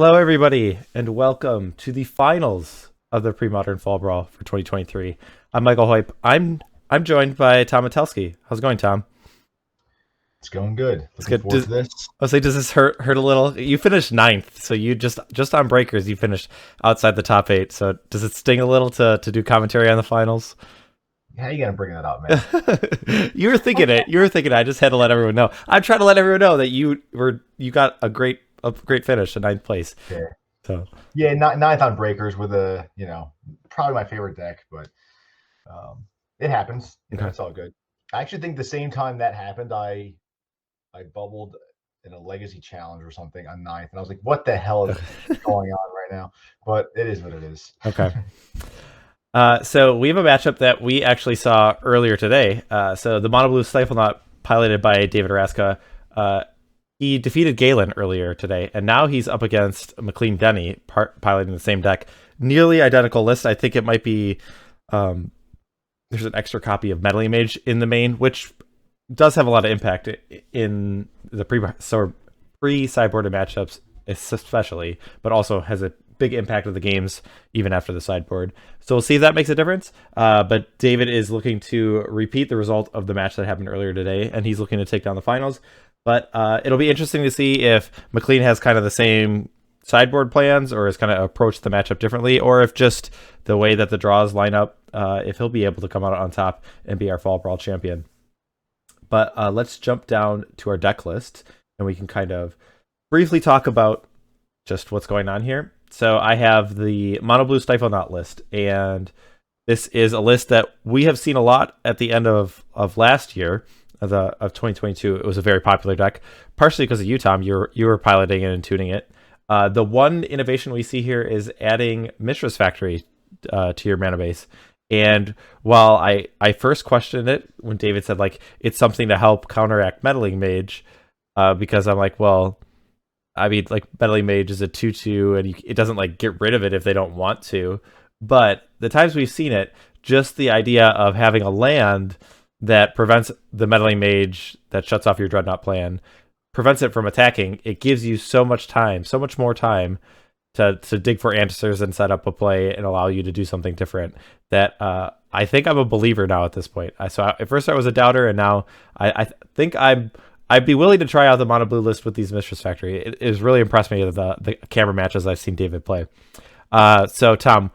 Hello, everybody, and welcome to the finals of the Premodern Fall Brawl for 2023. I'm Michael Hoyp. I'm joined by Tom Metelsky. How's it going, Tom? It's going good. It's Looking good. forward to this. I was like, does this hurt a little? You finished ninth, so you just on breakers, you finished outside the top 8. So does it sting a little to do commentary on the finals? How you gonna bring that up, man? You were thinking it. You were thinking it. I just had to let everyone know. I'm trying to let everyone know that you got a great finish in ninth place. Yeah, So yeah. Ninth on breakers with probably my favorite deck, but it happens. okay. It's all good. I actually think the same time that happened, I bubbled in a legacy challenge or something on ninth, and I was like, "What the hell is going on right now?" But it is what it is. Okay. So we have a matchup that we actually saw earlier today. So the Mono Blue Stiflenought, piloted by David Raczka, he defeated Galen earlier today, and now he's up against McLean Denny, piloting the same deck. Nearly identical list. I think it might be. There's an extra copy of Meddling Mage in the main, which does have a lot of impact in the pre-sideboarded matchups, especially, but also has a big impact of the games even after the sideboard. So we'll see if that makes a difference. But David is looking to repeat the result of the match that happened earlier today, and he's looking to take down the finals. But it'll be interesting to see if McLean has kind of the same sideboard plans or has kind of approached the matchup differently, or if just the way that the draws line up, if he'll be able to come out on top and be our Fall Brawl champion. But let's jump down to our deck list, and we can kind of briefly talk about just what's going on here. So I have the Mono Blue Stiflenought list, and this is a list that we have seen a lot at the end of last year, of 2022. It was a very popular deck, partially because of you, Tom. You were piloting it and tuning it. The one innovation we see here is adding Mishra's Factory to your mana base. And while I first questioned it when David said, like, it's something to help counteract Meddling Mage, because I'm like, well, I mean, like, Meddling Mage is a 2/2, and it doesn't, like, get rid of it if they don't want to. But the times we've seen it, just the idea of having a land that prevents the Meddling Mage that shuts off your Dreadnought plan, prevents it from attacking, it gives you so much time, so much more time to dig for answers and set up a play and allow you to do something different, that I think I'm a believer now at this point. At first I was a doubter, and now I think I'd be willing to try out the Mono Blue list with these Mistress Factory. It has really impressed me, the camera matches I've seen David play. So Tom,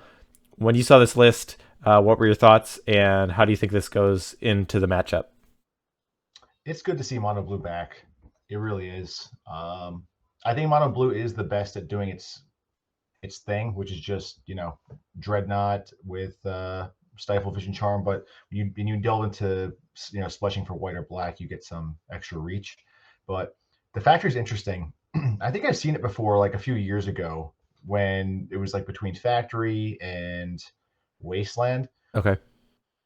when you saw this list, what were your thoughts, and how do you think this goes into the matchup? It's good to see Mono Blue back. It really is. I think Mono Blue is the best at doing its thing, which is just, Dreadnought with Stifle, Vision Charm. But when you delve into, splashing for white or black, you get some extra reach. But the factory is interesting. I think I've seen it before, like a few years ago, when it was like between Factory and Wasteland. Okay.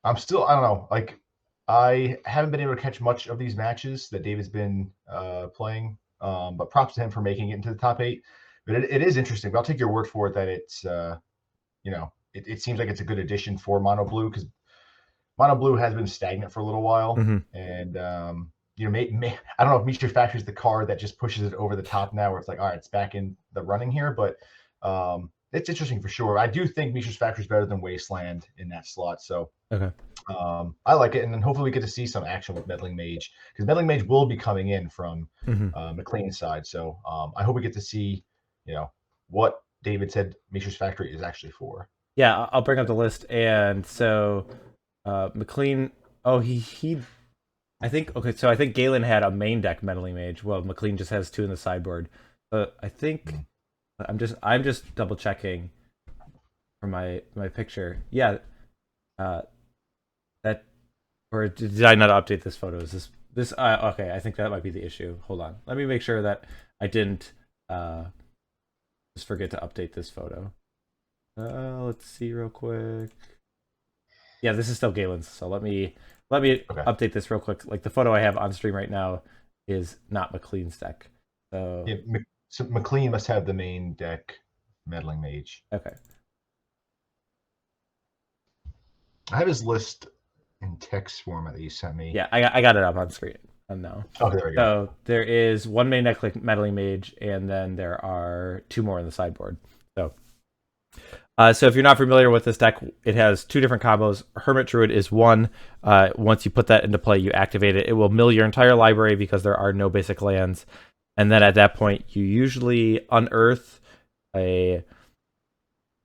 I don't know, like, I haven't been able to catch much of these matches that David's been playing, but props to him for making it into the top 8. But it is interesting. But I'll take your word for it that it's, it seems like it's a good addition for Mono Blue, because Mono Blue has been stagnant for a little while. Mm-hmm. And, I don't know if Mishra Factory is the card that just pushes it over the top now, where it's like, all right, it's back in the running here. But it's interesting for sure. I do think Mishra's Factory is better than Wasteland in that slot. So Okay. I like it, and then hopefully we get to see some action with Meddling Mage, because Meddling Mage will be coming in from McLean's side. So I hope we get to see, what David said Mishra's Factory is actually for. Yeah, I'll bring up the list. And so McLean, he I think, okay, so I think Galen had a main deck Meddling Mage. Well, McLean just has 2 in the sideboard. I think I'm just double checking for my picture. Yeah. That, or did I not update this photo? Is this okay, I think that might be the issue. Hold on. Let me make sure that I didn't just forget to update this photo. Let's see real quick. Yeah, this is still Galen's, so let me update this real quick. Like, the photo I have on stream right now is not McLean's deck. So yeah, so McLean must have the main deck Meddling Mage. Okay. I have his list in text format that you sent me. Yeah, I got it up on screen. No. Oh, there we go. So there is one main deck like Meddling Mage, and then there are two more in the sideboard. So if you're not familiar with this deck, it has two different combos. Hermit Druid is one. Once you put that into play, you activate it. It will mill your entire library because there are no basic lands. And then at that point, you usually unearth a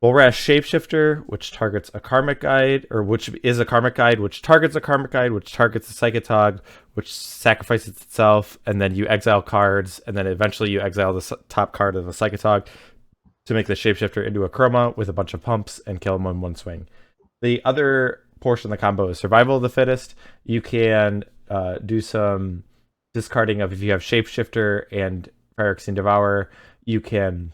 Volrath Shapeshifter, which targets a Karmic Guide, or which is a Karmic Guide, which targets a Karmic Guide, which targets a Psychatog, which sacrifices itself, and then you exile cards, and then eventually you exile the top card of the Psychatog to make the Shapeshifter into a Chroma with a bunch of pumps and kill him in one swing. The other portion of the combo is Survival of the Fittest. You can do some discarding of, if you have Shapeshifter and Phyrexian Devourer, you can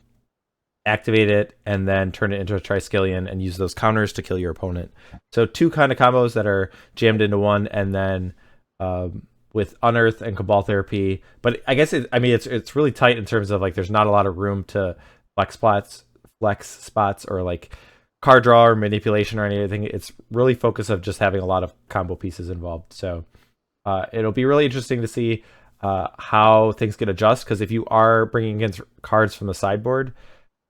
activate it and then turn it into a Triskelion and use those counters to kill your opponent. So two kind of combos that are jammed into one, and then with Unearth and Cabal Therapy. But I guess it's really tight in terms of like there's not a lot of room to flex spots or like card draw or manipulation or anything. It's really focus of just having a lot of combo pieces involved. So it'll be really interesting to see how things get adjust, because if you are bringing in cards from the sideboard,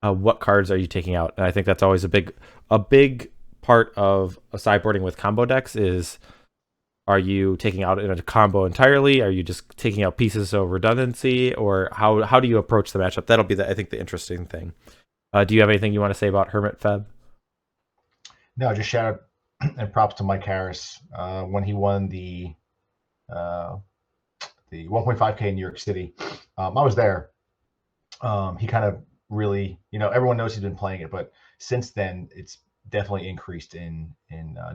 what cards are you taking out? And I think that's always a big part of a sideboarding with combo decks is, are you taking out in a combo entirely? Are you just taking out pieces so redundancy, or how do you approach the matchup? That'll be I think the interesting thing. Do you have anything you want to say about Hermit FEB? No, just shout out and props to Mike Harris when he won the 1.5K in New York City. I was there. He kind of really, everyone knows he's been playing it, but since then it's definitely increased in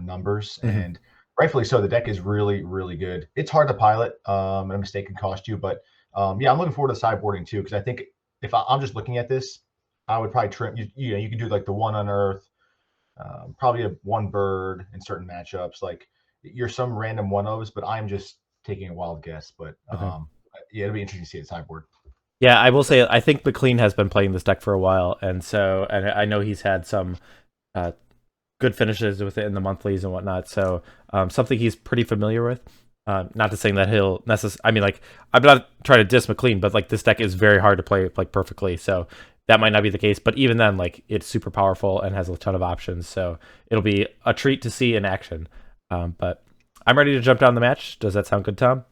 numbers, and rightfully so. The deck is really, really good. It's hard to pilot. A mistake can cost you, but yeah, I'm looking forward to sideboarding too, because I think if I'm just looking at this, I would probably trim. You can do like the one Unearth, probably a one bird in certain matchups. Like you're some random one ofs, but I'm just taking a wild guess. But yeah, it'll be interesting to see it sideboard. Yeah, I will say I think McLean has been playing this deck for a while, and I know he's had some good finishes with it in the monthlies and whatnot. So something he's pretty familiar with. Not to say that he'll necessarily. I'm not trying to diss McLean, but like this deck is very hard to play like perfectly. So that might not be the case. But even then, like it's super powerful and has a ton of options. So it'll be a treat to see in action. But I'm ready to jump down the match. Does that sound good, Tom?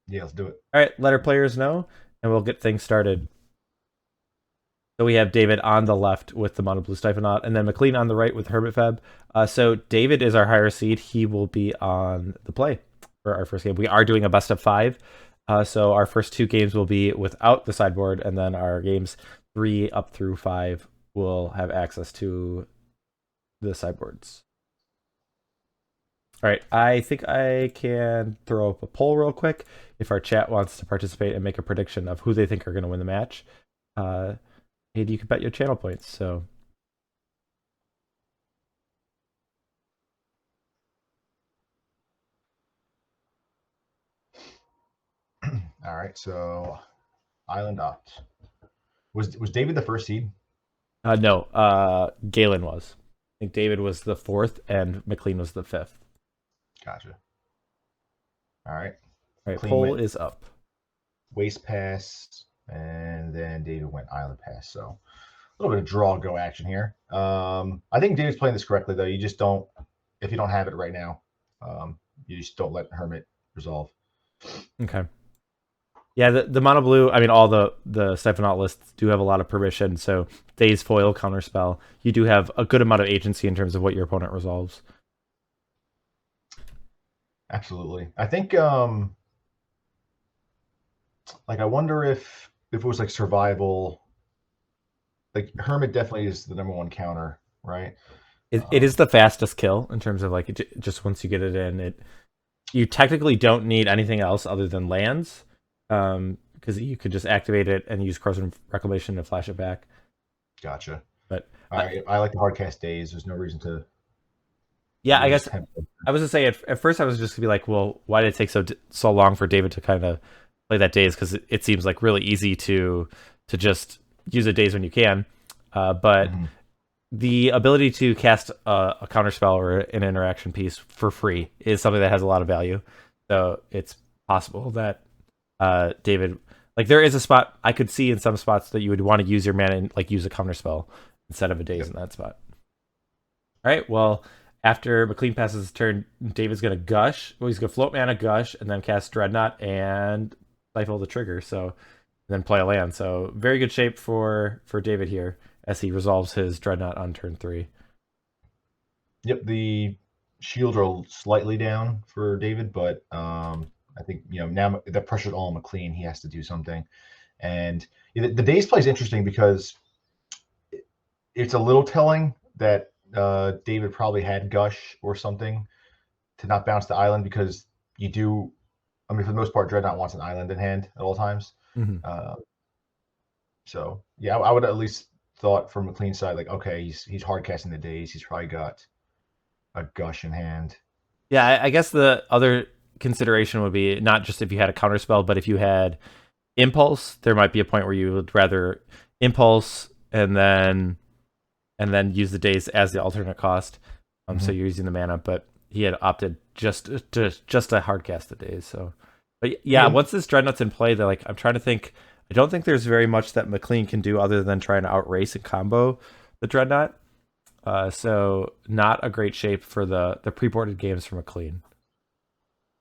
Yeah, let's do it. All right, let our players know, and we'll get things started. So we have David on the left with the Mono Blue Stiflenought, and then McLean on the right with Hermit FEB. So David is our higher seed. He will be on the play for our first game. We are doing a best of 5. So our first 2 games will be without the sideboard, and then our games 3 up through 5 will have access to the sideboards. All right, I think I can throw up a poll real quick if our chat wants to participate and make a prediction of who they think are going to win the match. And you can bet your channel points. So, all right. So, Island Opt. Was David the first seed? No, Galen was. I think David was the 4th, and McLean was the 5th. Gotcha. All right. All right, poll is up. Waste Pass, and then David went Island Pass. So a little bit of draw go action here. I think David's playing this correctly though. You just don't, if you don't have it right now, you just don't let Hermit resolve. Okay. Yeah, the mono blue. All the Stiflenought lists do have a lot of permission. So Daze, foil, counterspell. You do have a good amount of agency in terms of what your opponent resolves. Absolutely. I think like I wonder if it was like survival, like Hermit definitely is the number 1 counter, right? It is the fastest kill in terms of like just once you get it in, you technically don't need anything else other than lands, because you could just activate it and use Corrosive Reclamation to flash it back. Gotcha. But I like the hard cast Daze. There's no reason to. Yeah, I guess I was gonna say at first I was just gonna be like, well, why did it take so long for David to kind of play that Daze? Because it seems like really easy to just use a Daze when you can, but the ability to cast a counterspell or an interaction piece for free is something that has a lot of value. So it's possible that David, like there is a spot I could see in some spots that you would want to use your mana and like use a counterspell instead of a Daze in that spot. All right, well, after McLean passes his turn, David's going to Gush. Well, he's going to float mana, Gush, and then cast Dreadnought and Stifle the trigger. So then play a land. So very good shape for David here as he resolves his Dreadnought on turn 3. Yep, the shields are slightly down for David, but I think now the pressure's all on McLean. He has to do something, and the Daze play is interesting because it's a little telling that David probably had Gush or something to not bounce the island, because you do. I mean, for the most part, Dreadnought wants an island in hand at all times. So yeah, I would at least thought from McLean's side, like, okay, he's hard casting the Daze. He's probably got a Gush in hand. Yeah, I guess the other consideration would be not just if you had a counterspell, but if you had Impulse, there might be a point where you would rather Impulse and then use the Daze as the alternate cost. So you're using the mana, but he had opted just to hard cast the Daze. So, but yeah, once this Dreadnought's in play, they're like, I'm trying to think. I don't think there's very much that McLean can do other than trying to outrace and combo the Dreadnought. So not a great shape for the pre-boarded games for McLean.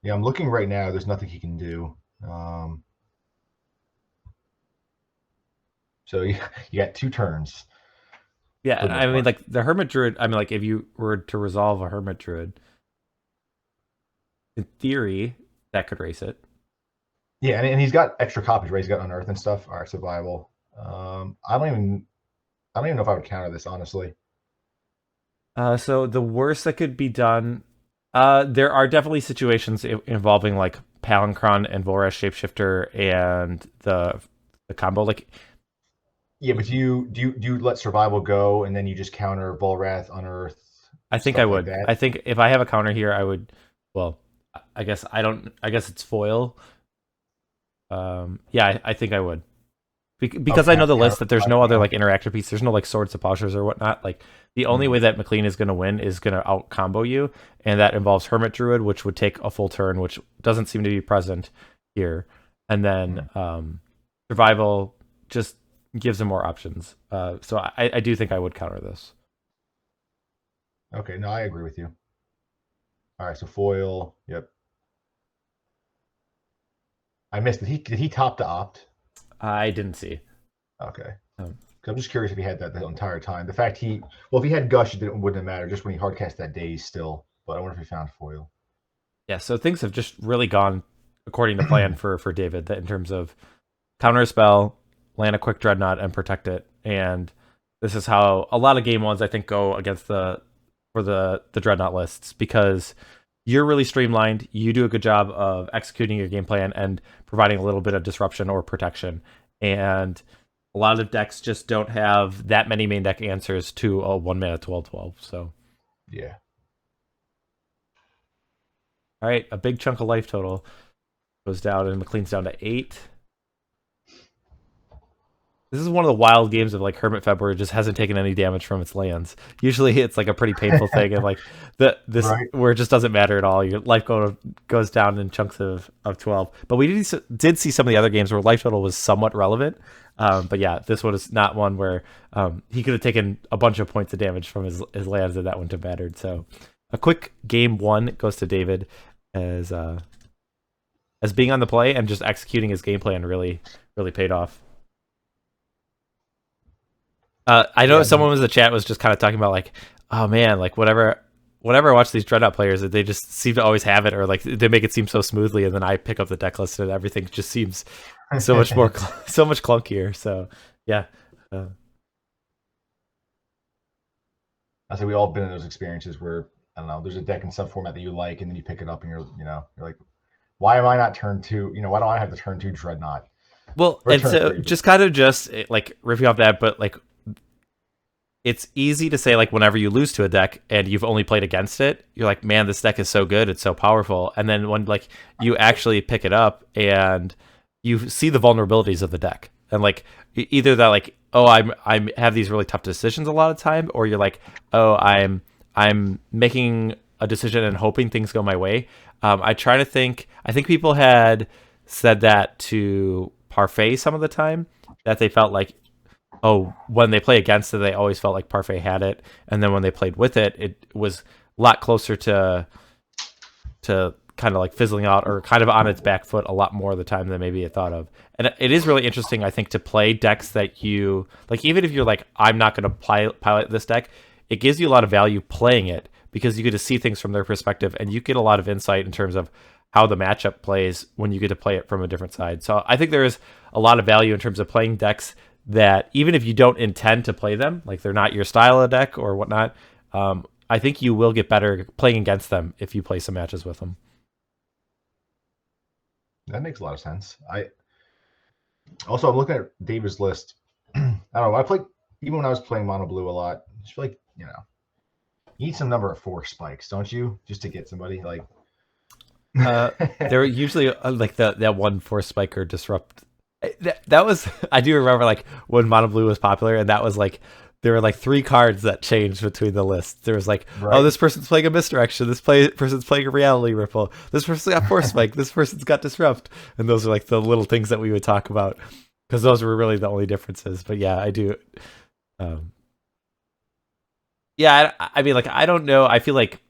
Yeah, I'm looking right now. There's nothing he can do. So you got 2 turns. Yeah, I mean, like the Hermit Druid. I mean, like if you were to resolve a Hermit Druid, in theory, that could race it. Yeah, and he's got extra copies, right? He's got Unearth and stuff. All right, survival. I don't even know if I would counter this, honestly. So the worst that could be done, there are definitely situations involving like Palinchron and Volrath Shapeshifter and the combo. Like, yeah, but do you let survival go and then you just counter Volrath, Unearth? I think I would. I think if I have a counter here, I would. Well, I guess I don't. I guess it's foil. Yeah, I think I would. Because I know the list that there's no other like interactive piece. There's no like Swords to Plowshares or whatnot. Like the only way that McLean is going to win is going to out combo you, and that involves Hermit Druid, which would take a full turn, which doesn't seem to be present here. And then survival just gives him more options. So I do think I would counter this. Okay, no, I agree with you. All right, so foil. Yep. I missed it. Did he top to opt? I didn't see. Okay. I'm just curious if he had that the entire time. The fact if he had Gush, it wouldn't have mattered. Just when he hard cast that Daze still. But I wonder if he found foil. Yeah, so things have just really gone according to plan for David, that in terms of counterspell, land a quick Dreadnought, and protect it. And this is how a lot of game ones I think go against the Dreadnought lists, because you're really streamlined. You do a good job of executing your game plan and providing a little bit of disruption or protection. And a lot of decks just don't have that many main deck answers to a 1 mana 12/12. So yeah. All right, a big chunk of life total goes down, and McLean's down to 8. This is one of the wild games of like Hermit FEB where it just hasn't taken any damage from its lands. Usually it's like a pretty painful thing, and like this right. Where it just doesn't matter at all. Your life goes down in chunks of 12. But we did see some of the other games where life total was somewhat relevant. But yeah, this one is not one where he could have taken a bunch of points of damage from his lands, and that wouldn't have mattered. So a quick game 1 goes to David as being on the play and just executing his game plan really paid off. I know someone was in the chat was just kind of talking about like, oh man, like whenever I watch these Dreadnought players, they just seem to always have it, or like they make it seem so smoothly, and then I pick up the deck list and everything just seems so much more so much clunkier. So yeah, I say we all been in those experiences where I don't know, there's a deck in some format that you like, and then you pick it up and you're like, why am I not turn 2? Why don't I have the turn 2 Dreadnought? Well, and so just kind of like riffing off that, but like it's easy to say like whenever you lose to a deck and you've only played against it, you're like, man, this deck is so good, it's so powerful. And then when like you actually pick it up and you see the vulnerabilities of the deck, and like either that like, oh, I have these really tough decisions a lot of time, or you're like, oh, I'm making a decision and hoping things go my way. I try to think. I think people had said that to Parfait some of the time, that they felt like, oh, when they play against it, they always felt like Parfait had it, and then when they played with it, it was a lot closer to kind of like fizzling out or kind of on its back foot a lot more of the time than maybe it thought of. And it is really interesting, I think, to play decks that you like. Even if you're like, I'm not going to pilot this deck, it gives you a lot of value playing it because you get to see things from their perspective, and you get a lot of insight in terms of how the matchup plays when you get to play it from a different side. So I think there is a lot of value in terms of playing decks that even if you don't intend to play them, like they're not your style of deck or whatnot, I think you will get better playing against them if you play some matches with them. That makes a lot of sense. I'm looking at David's list. I don't know. I played even when I was playing mono blue a lot. I just feel like, you need some number of 4 spikes, don't you? Just to get somebody like. They're usually like that 1/4 spiker disrupt. That was, I do remember like when mono blue was popular, and that was like there were like 3 cards that changed between the lists. There was like, right. Oh, this person's playing a Misdirection. This person's playing a Reality Ripple. This person's got Force Spike. This person's got Disrupt. And those are like the little things that we would talk about because those were really the only differences. But yeah, I do. Yeah, I mean, like, I don't know. I feel like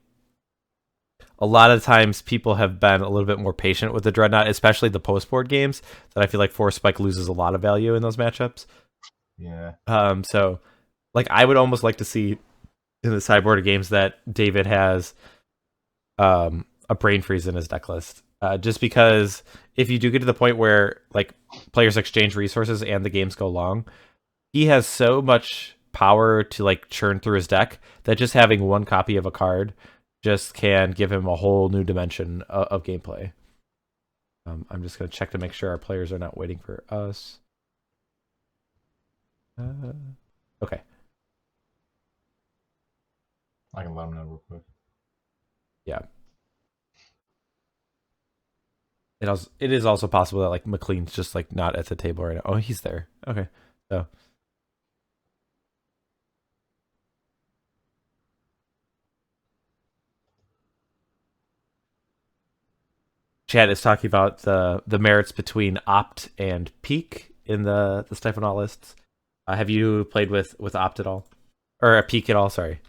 a lot of times people have been a little bit more patient with the Dreadnought, especially the post-board games, that I feel like Force Spike loses a lot of value in those matchups. Yeah. So like, I would almost like to see in the sideboard games that David has a brain freeze in his deck list. Just because if you do get to the point where like players exchange resources and the games go long, he has so much power to like churn through his deck that just having one copy of a card just can give him a whole new dimension of gameplay. I'm just going to check to make sure our players are not waiting for us. Okay. I can let him know real quick. Yeah. It is also possible that like McLean's just like not at the table right now. Oh, he's there. Okay. So Chad is talking about the merits between Opt and Peak in the Stiflenought lists. Have you played with Opt at all? Or a Peak at all, sorry.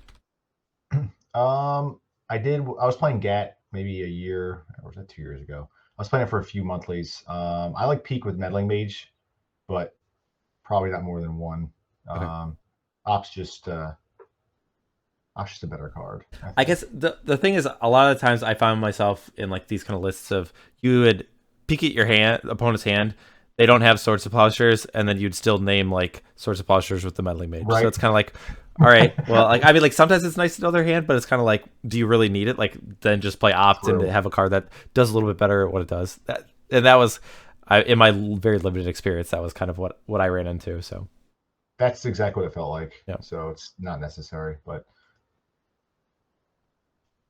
I did. I was playing GAT maybe a year, or was that 2 years ago? I was playing it for a few monthlies. I like Peak with Meddling Mage, but probably not more than one. Okay. Op's just a better card. I guess the thing is, a lot of times I find myself in like these kind of lists of you would peek at your opponent's hand. They don't have Swords to Plowshares, and then you'd still name like Swords to Plowshares with the Meddling Mage. Right. So it's kind of like, all right, well, like I mean, like sometimes it's nice to know their hand, but it's kind of like, do you really need it? Like then just play Opt and have a card that does a little bit better at what it does. That was, in my very limited experience, that was kind of what I ran into. So that's exactly what it felt like. Yeah. So it's not necessary, but.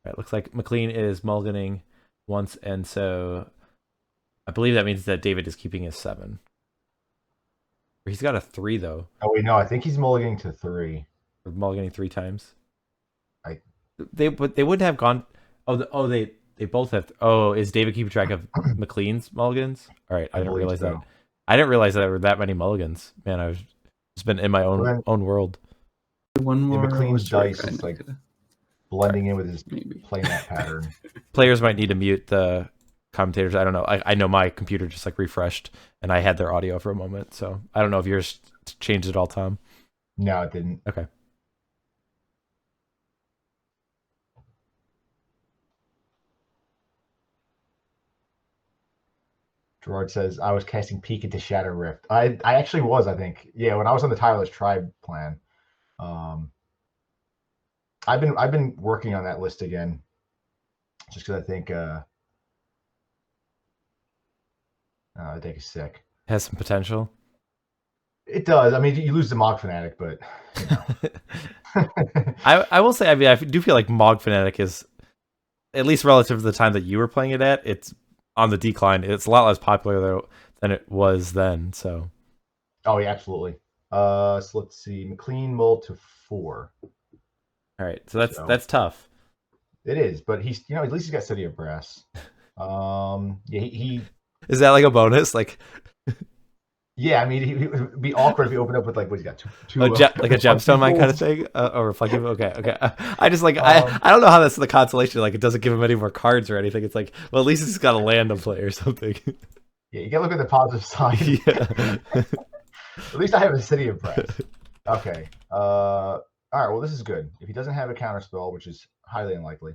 It looks like McLean is mulliganing once, and so I believe that means that David is keeping his 7. He's got a 3 though. Oh wait, no, I think he's mulliganing to 3. Or mulliganing 3 times. They wouldn't have gone. They both have. Oh, is David keeping track of McLean's mulligans? All right, I didn't realize that. I didn't realize that there were that many mulligans. Man, I've just been in my own world. One more. McLean's dice is like blending in with his playing that pattern. Players might need to mute the commentators. I don't know. I know my computer just like refreshed and I had their audio for a moment. So I don't know if yours changed at all, Tom. No, it didn't. Okay. Gerard says, I was casting Peek into Shadow Rift. I actually was, I think. Yeah, when I was on the Tireless Tribe plan. I've been working on that list again, just because I think the deck is sick. Has some potential. It does. I mean, you lose the Mog Fanatic, but you know. I will say, I mean, I do feel like Mog Fanatic is, at least relative to the time that you were playing it at, it's on the decline. It's a lot less popular though than it was then. So. Oh yeah, absolutely. So let's see, McLean mulled to 4. All right, so that's tough. It is, but he's at least he's got City of Brass. Yeah, he Is that like a bonus? Like Yeah, I mean, it would be awkward if he opened up with like what he's got two like a gemstone mine kind of thing, or reflective. Okay, okay. I just like I don't know how that's the consolation. Like it doesn't give him any more cards or anything. It's like, well, at least he's got a land to play or something. Yeah, you gotta look at the positive side. Yeah. At least I have a City of Breath. Okay. All right. Well, this is good. If he doesn't have a counterspell, which is highly unlikely.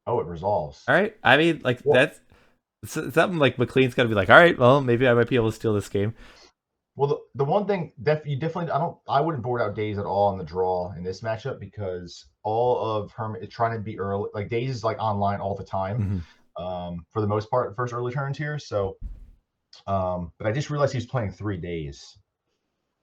Oh, it resolves. All right. I mean, like that's something like McLean's got to be like, all right, well, maybe I might be able to steal this game. Well, the one thing you definitely I wouldn't board out Daze at all on the draw in this matchup because all of Hermit is trying to be early. Like Daze is like online all the time, for the most part, first early turns here. So, but I just realized he's playing 3 days.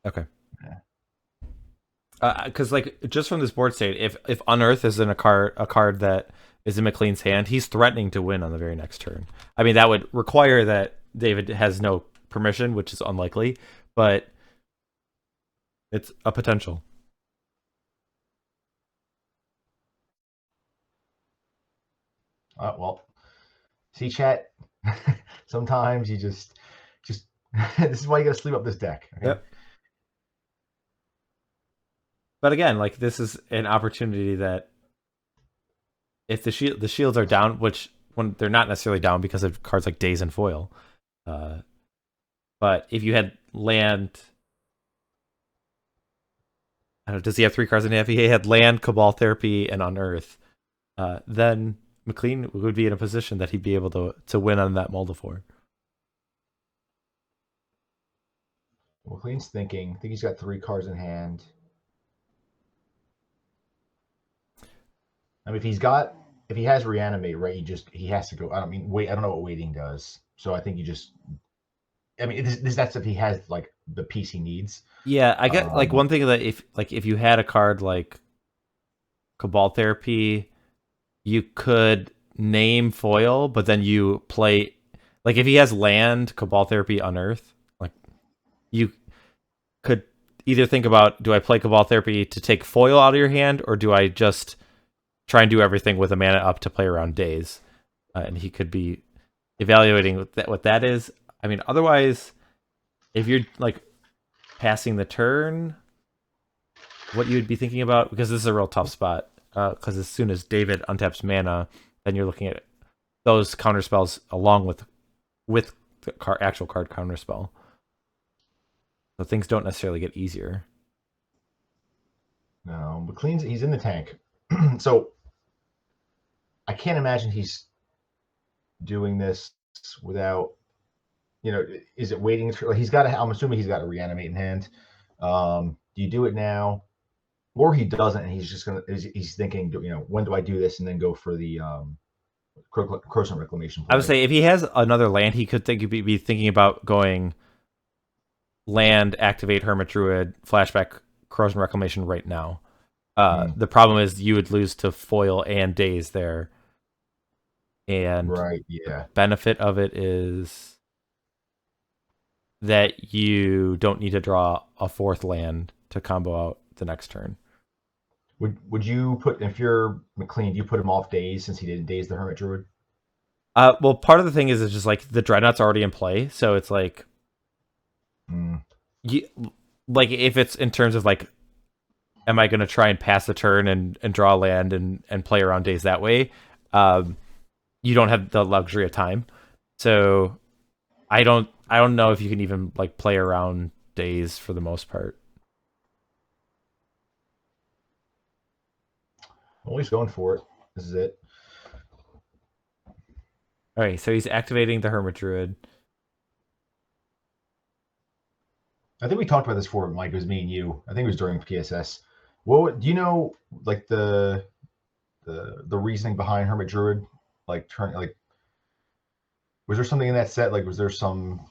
Okay. Yeah. Because like just from this board state, if Unearth is in a card that is in McLean's hand, he's threatening to win on the very next turn. I mean, that would require that David has no permission, which is unlikely, but it's a potential. Well, see, chat. Sometimes you just this is why you got to sleep up this deck. Okay? Yep. But again, like this is an opportunity that if the shields are down, which when they're not necessarily down because of cards like Daze and Foil, but if you had land, I don't know, does he have 3 cards in hand? If he had land, Cabal Therapy, and Unearth, then McLean would be in a position that he'd be able to win on that Moldifor. McLean's thinking. I think he's got 3 cards in hand. I mean, if he has Reanimate, right? He has to go. I don't know what waiting does. So I think you just. I mean, that's if he has like the piece he needs. Yeah, I get like one thing that if you had a card like Cabal Therapy, you could name Foil, but then you play like if he has land, Cabal Therapy, Unearth, like you could either think about, do I play Cabal Therapy to take Foil out of your hand, or do I just try and do everything with a mana up to play around Daze? And he could be evaluating what that is. I mean, otherwise, if you're like passing the turn, what you would be thinking about, because this is a real tough spot, because as soon as David untaps mana, then you're looking at those counterspells along with the actual card counterspell. So things don't necessarily get easier. No, McLean's he's in the tank, so I can't imagine he's doing this without. Is it waiting? He's got. I'm assuming he's got a Reanimate in hand. Do you do it now, or he doesn't, and he's just gonna? He's thinking, when do I do this, and then go for the Corrosive Reclamation play. I would say if he has another land, he could be thinking about going land, activate Hermit Druid, flashback Corrosion Reclamation right now. The problem is you would lose to Foil and Daze there. And right, yeah. The benefit of it is that you don't need to draw a 4th land to combo out the next turn. Would you put, if you're McLean, do you put him off Daze since he didn't Daze the Hermit Druid? Well, part of the thing is it's just like the Dreadnought's already in play, so it's like like if it's in terms of like, am I going to try and pass the turn and draw land and play around Daze that way? You don't have the luxury of time, so I don't know if you can even like play around Daze for the most part. Well, he's going for it. This is it. All right, so he's activating the Hermit Druid. I think we talked about this before, Mike. It was me and you. I think it was during PSS. Well, do you know like the reasoning behind Hermit Druid? Like was there something in that set? Like, was there some?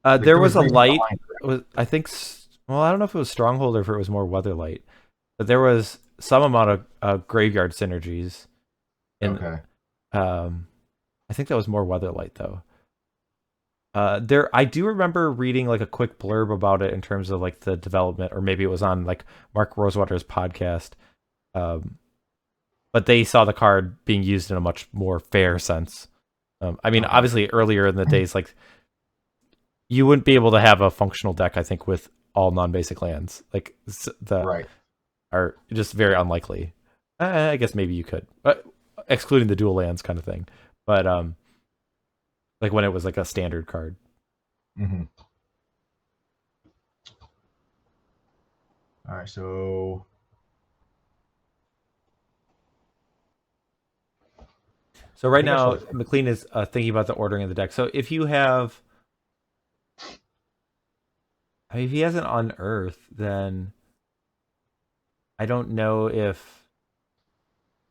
There was a light. I think. Well, I don't know if it was Stronghold or if it was more Weatherlight, but there was some amount of graveyard synergies. Okay. I think that was more Weatherlight though. I do remember reading like a quick blurb about it in terms of like the development, or maybe it was on like Mark Rosewater's podcast. But they saw the card being used in a much more fair sense I mean, obviously earlier in the days, like you wouldn't be able to have a functional deck, I think, with all non-basic lands. Like Right. are just very unlikely. I guess maybe you could, but excluding the dual lands kind of thing. But like when it was like a standard card. Mm-hmm. All right, so Right I think I now, should. McLean is thinking about the ordering of the deck. So if you have, I mean, if he has an Unearth, then I don't know if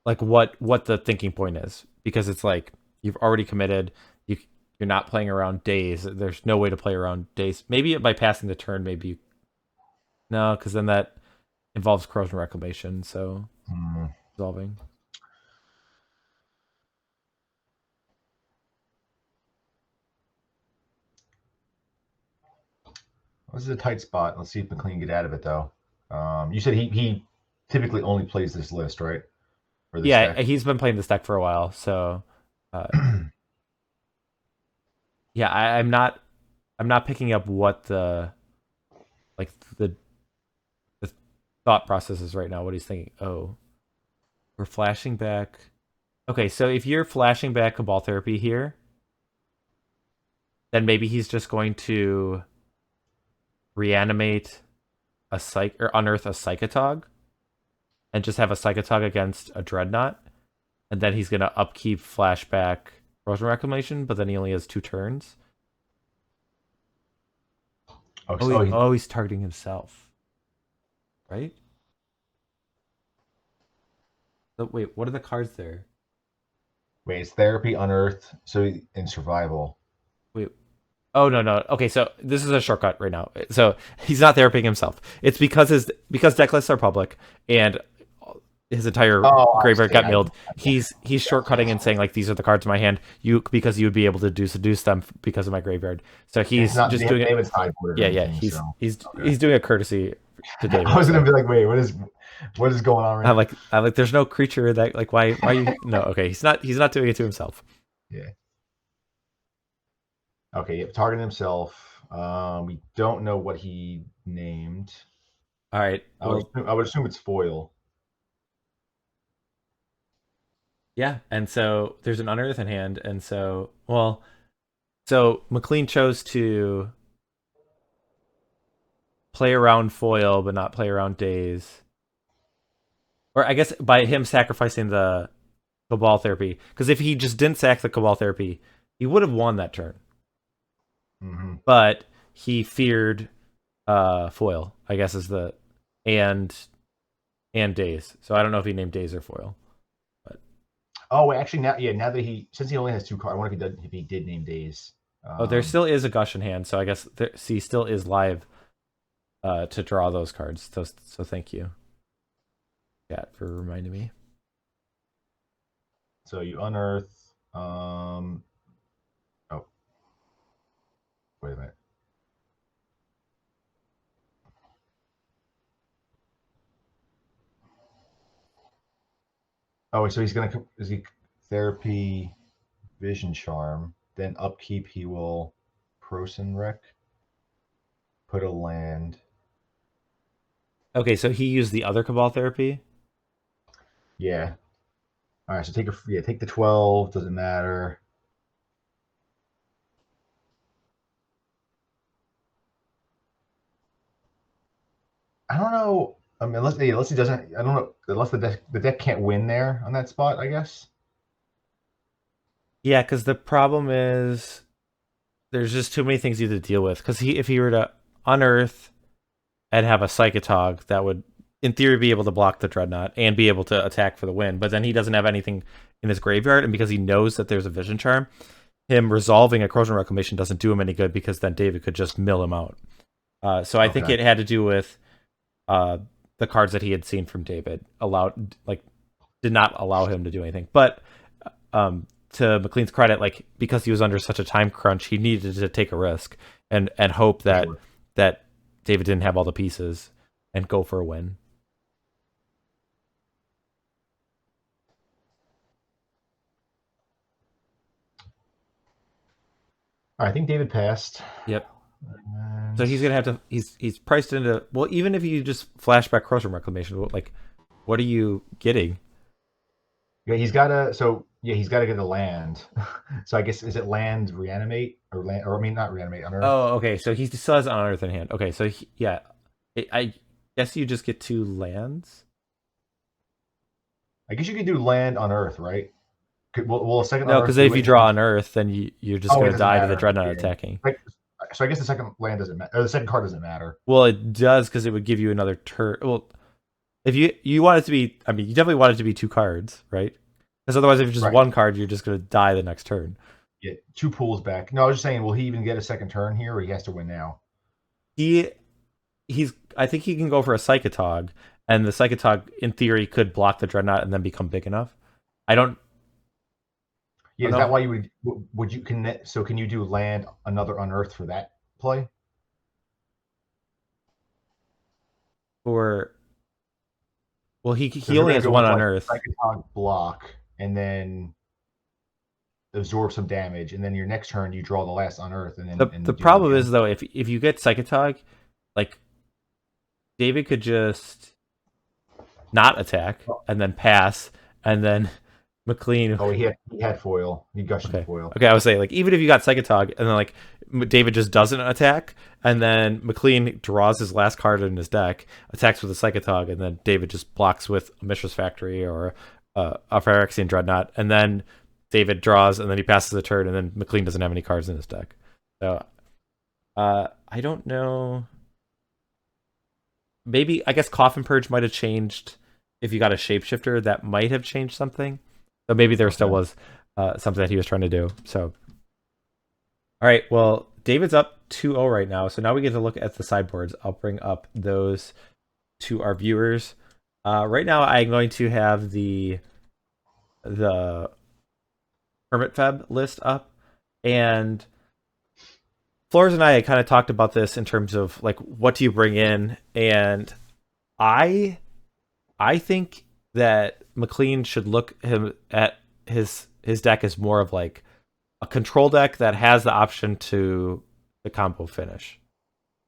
like what the thinking point is, because it's like you've already committed. You're not playing around Daze. There's no way to play around Daze. Maybe by passing the turn, maybe no, because then that involves corrosion reclamation. So resolving. This is a tight spot. Let's see if McLean can get out of it, though. You said he typically only plays this list, right? Or this Yeah, deck. he's been playing this deck for a while, so yeah, I'm not picking up what like the the thought process is right now. What he's thinking. Oh, we're flashing back. Okay, so if you're flashing back Cabal Therapy here, then maybe he's just going to reanimate a or unearth a Psychatog, and just have a Psychatog against a Dreadnought, and then he's gonna upkeep flashback Corrosion Reclamation, but then he only has 2 turns. He's targeting himself, right? So wait, what are the cards there? Wait, it's therapy, unearth, so in survival. Wait. Oh no. Okay, so this is a shortcut right now. So he's not therapying himself. It's because deck lists are public and his entire graveyard got milled. He's shortcutting and saying like these are the cards in my hand. Because you would be able to seduce them because of my graveyard. So he's just doing David's it. Sideboard. Yeah. He's doing a courtesy to David. I was gonna be like, wait, what is going on right now? I'm like, there's no creature that like why you no, okay, he's not doing it to himself. Yeah. Okay, yep, targeting himself. We don't know what he named. All right. I would assume it's foil. Yeah, and so there's an unearth in hand, and so McLean chose to play around foil but not play around Daze. Or I guess by him sacrificing the Cabal Therapy, because if he just didn't sack the Cabal Therapy, he would have won that turn. Mm-hmm. But he feared foil, I guess is the and Daze. So I don't know if he named Daze or foil. But oh wait, actually now that since he only has 2 cards, I wonder if he did name Daze. There still is a Gush in hand, so I guess he still is live to draw those cards. So thank you, Cat, for reminding me. So you unearth. Oh, wait a minute. Oh, so is he therapy, vision charm, then upkeep he will Prosen Wreck, put a land. Okay, so he used the other Cabal Therapy. Yeah. All right, so take the 12. Doesn't matter. I don't know. I mean, unless he doesn't. I don't know. Unless the deck can't win there on that spot, I guess. Yeah, because the problem is there's just too many things you have to deal with. Because if he were to unearth and have a Psychatog, that would, in theory, be able to block the Dreadnought and be able to attack for the win. But then he doesn't have anything in his graveyard, and because he knows that there's a Vision Charm, him resolving a Corrosion Reclamation doesn't do him any good, because then David could just mill him out. So I think it had to do with the cards that he had seen from David did not allow him to do anything. But to McLean's credit, like, because he was under such a time crunch, he needed to take a risk and hope that that David didn't have all the pieces and go for a win. I think David passed. Yep. And So he's gonna have to. He's priced into. Well, even if you just flashback Crossroom Reclamation, what are you getting? yeah, he's got to. So yeah, he's got to get a land. So I guess is it land reanimate or land or I mean not reanimate unearth? Oh, okay. So he still has Unearth in hand. Okay, so yeah, I guess you just get 2 lands. I guess you could do land unearth, right? Will a second No, unearth because do if you anything? draw Unearth, then you're just Oh, it gonna doesn't die to the matter. Dreadnought Yeah. attacking. Like, so I guess the second land doesn't matter. Or the second card doesn't matter. Well, it does because it would give you another turn. Well, if you want it to be, I mean, you definitely want it to be 2 cards, right? Because otherwise, if it's just Right. 1 card, you're just gonna die the next turn. Yeah, 2 pools back. No, I was just saying, will he even get a second turn here, or he has to win now? He's I think he can go for a Psychatog, and the Psychatog in theory could block the Dreadnought and then become big enough. I don't. Yeah, Oh, is no. that why you would you so can you do land another unearth for that play? Or well, he So only you're has gonna go one into on like Earth. Psychatog block and then absorb some damage, and then your next turn you draw the last unearth, and then The do problem it is again. though, if you get Psychatog, like David could just not attack and then pass, and then McLean. Oh, he had foil. He gushed into Okay. foil. Okay, I was saying like even if you got Psychatog and then like David just doesn't attack, and then McLean draws his last card in his deck, attacks with a Psychatog, and then David just blocks with a Mishra's Factory or a Phyrexian Dreadnought, and then David draws, and then he passes the turn, and then McLean doesn't have any cards in his deck. So I don't know. Maybe I guess Coffin Purge might have changed if you got a Shapeshifter. That might have changed something. So maybe there still Okay. was something that he was trying to do. So all right, well, David's up 2-0 right now. So now we get to look at the sideboards. I'll bring up those to our viewers. Right now, I'm going to have the Hermit FEB list up, and Flores and I kind of talked about this in terms of like what do you bring in, and I think that McLean should look him at his deck as more of like a control deck that has the option to the combo finish.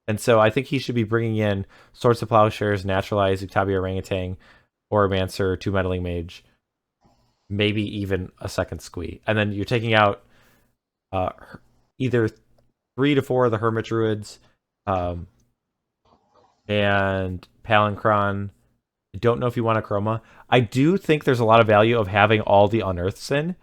And so I think he should be bringing in Swords of Plowshares, Naturalize, Utabia Orangutan, Oromancer, 2 Meddling Mage, maybe even a second Squee. And then you're taking out either 3 to 4 of the Hermit Druids and Palinchron. I don't know if you want a Chroma. I do think there's a lot of value of having all the Unearths in.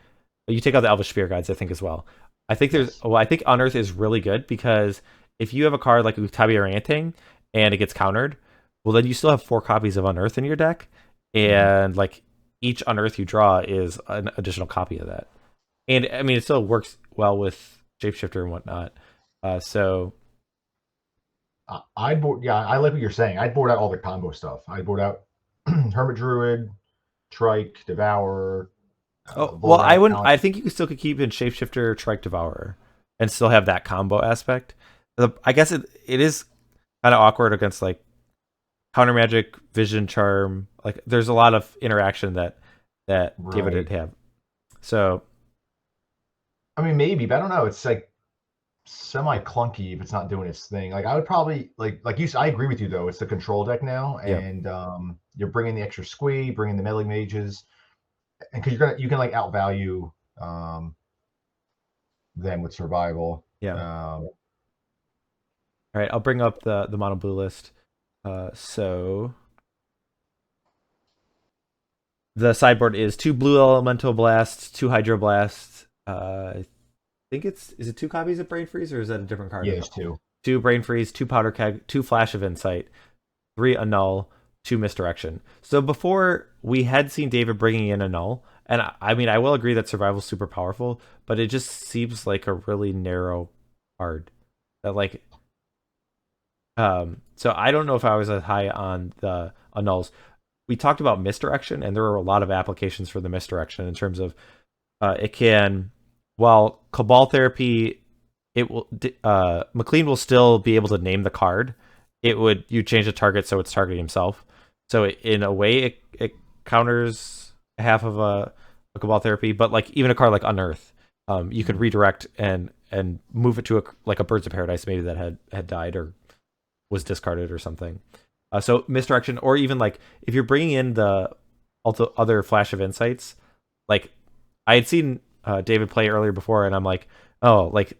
You take out the Elvish Spear Guides, I think, as well. I think I think Unearth is really good because if you have a card like Utabia Orangutan and it gets countered, well, then you still have 4 copies of Unearth in your deck, and like each Unearth you draw is an additional copy of that. And I mean, it still works well with Shapeshifter and whatnot. So I board. Yeah, I like what you're saying. I'd board out all the combo stuff. I'd board out Hermit Druid, Trike, Devourer. well, I Volrath, wouldn't. I think you still could keep in Shapeshifter, Trike, Devourer, and still have that combo aspect. I guess it is kind of awkward against like Counter Magic, Vision Charm. Like, there's a lot of interaction that David would have. So, I mean, maybe, but I don't know. It's like semi clunky if it's not doing its thing. Like I would probably like you. I agree with you though. It's the control deck now, and you're bringing the extra Squee, bringing the Meddling Mages, and because you can like outvalue them with survival. yeah. All right, I'll bring up the mono blue list. So the sideboard is 2 blue elemental blasts, 2 hydroblasts. I think is it 2 copies of Brain Freeze, or is that a different card? Yeah, it's 2. 2 Brain Freeze, 2 Powder Keg, 2 Flash of Insight, 3 Annul, 2 Misdirection. So before we had seen David bringing in Annul, and I mean I will agree that Survival's super powerful, but it just seems like a really narrow card that like. So I don't know if I was as high on the Annuls. We talked about Misdirection, and there are a lot of applications for the Misdirection in terms of it can, while Cabal Therapy, it will McLean will still be able to name the card. You change the target so it's targeting himself. So in a way, it counters half of a Cabal Therapy, but like even a card like Unearth, You could redirect and move it to a Birds of Paradise maybe that had died or was discarded or something. So Misdirection, or even like if you're bringing in the other Flash of Insights, like I had seen David play earlier before, and I'm like, oh, like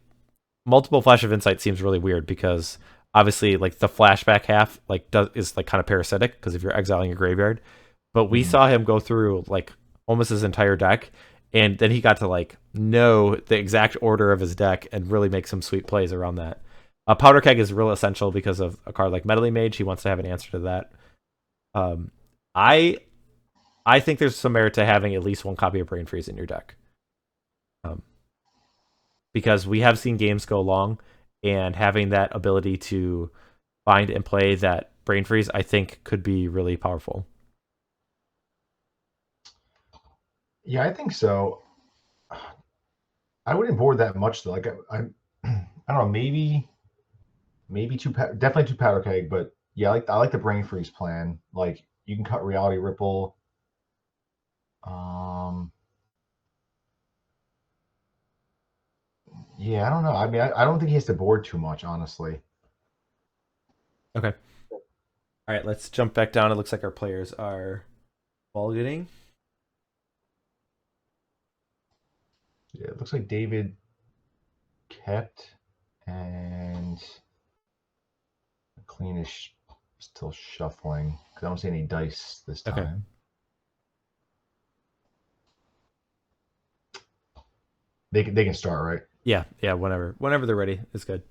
multiple Flash of Insight seems really weird because obviously like the flashback half is like kind of parasitic because if you're exiling your graveyard, but we saw him go through like almost his entire deck, and then he got to like know the exact order of his deck and really make some sweet plays around that. Powder Keg is real essential because of a card like Meddling Mage. He wants to have an answer to that. Um, I I think there's some merit to having at least one copy of Brain Freeze in your deck, um, because we have seen games go long, and having that ability to find and play that Brain Freeze, I think, could be really powerful. Yeah, I think so. I wouldn't board that much though. Like I don't know, maybe definitely two Powder Keg, but yeah, I like the Brain Freeze plan. Like you can cut Reality Ripple. Yeah, I don't know. I mean, I don't think he has to board too much, honestly. Okay. All right, let's jump back down. It looks like our players are ball getting. Yeah, it looks like David kept and McLean is still shuffling because I don't see any dice this time. Okay. They can start, right? Yeah, whenever they're ready, it's good.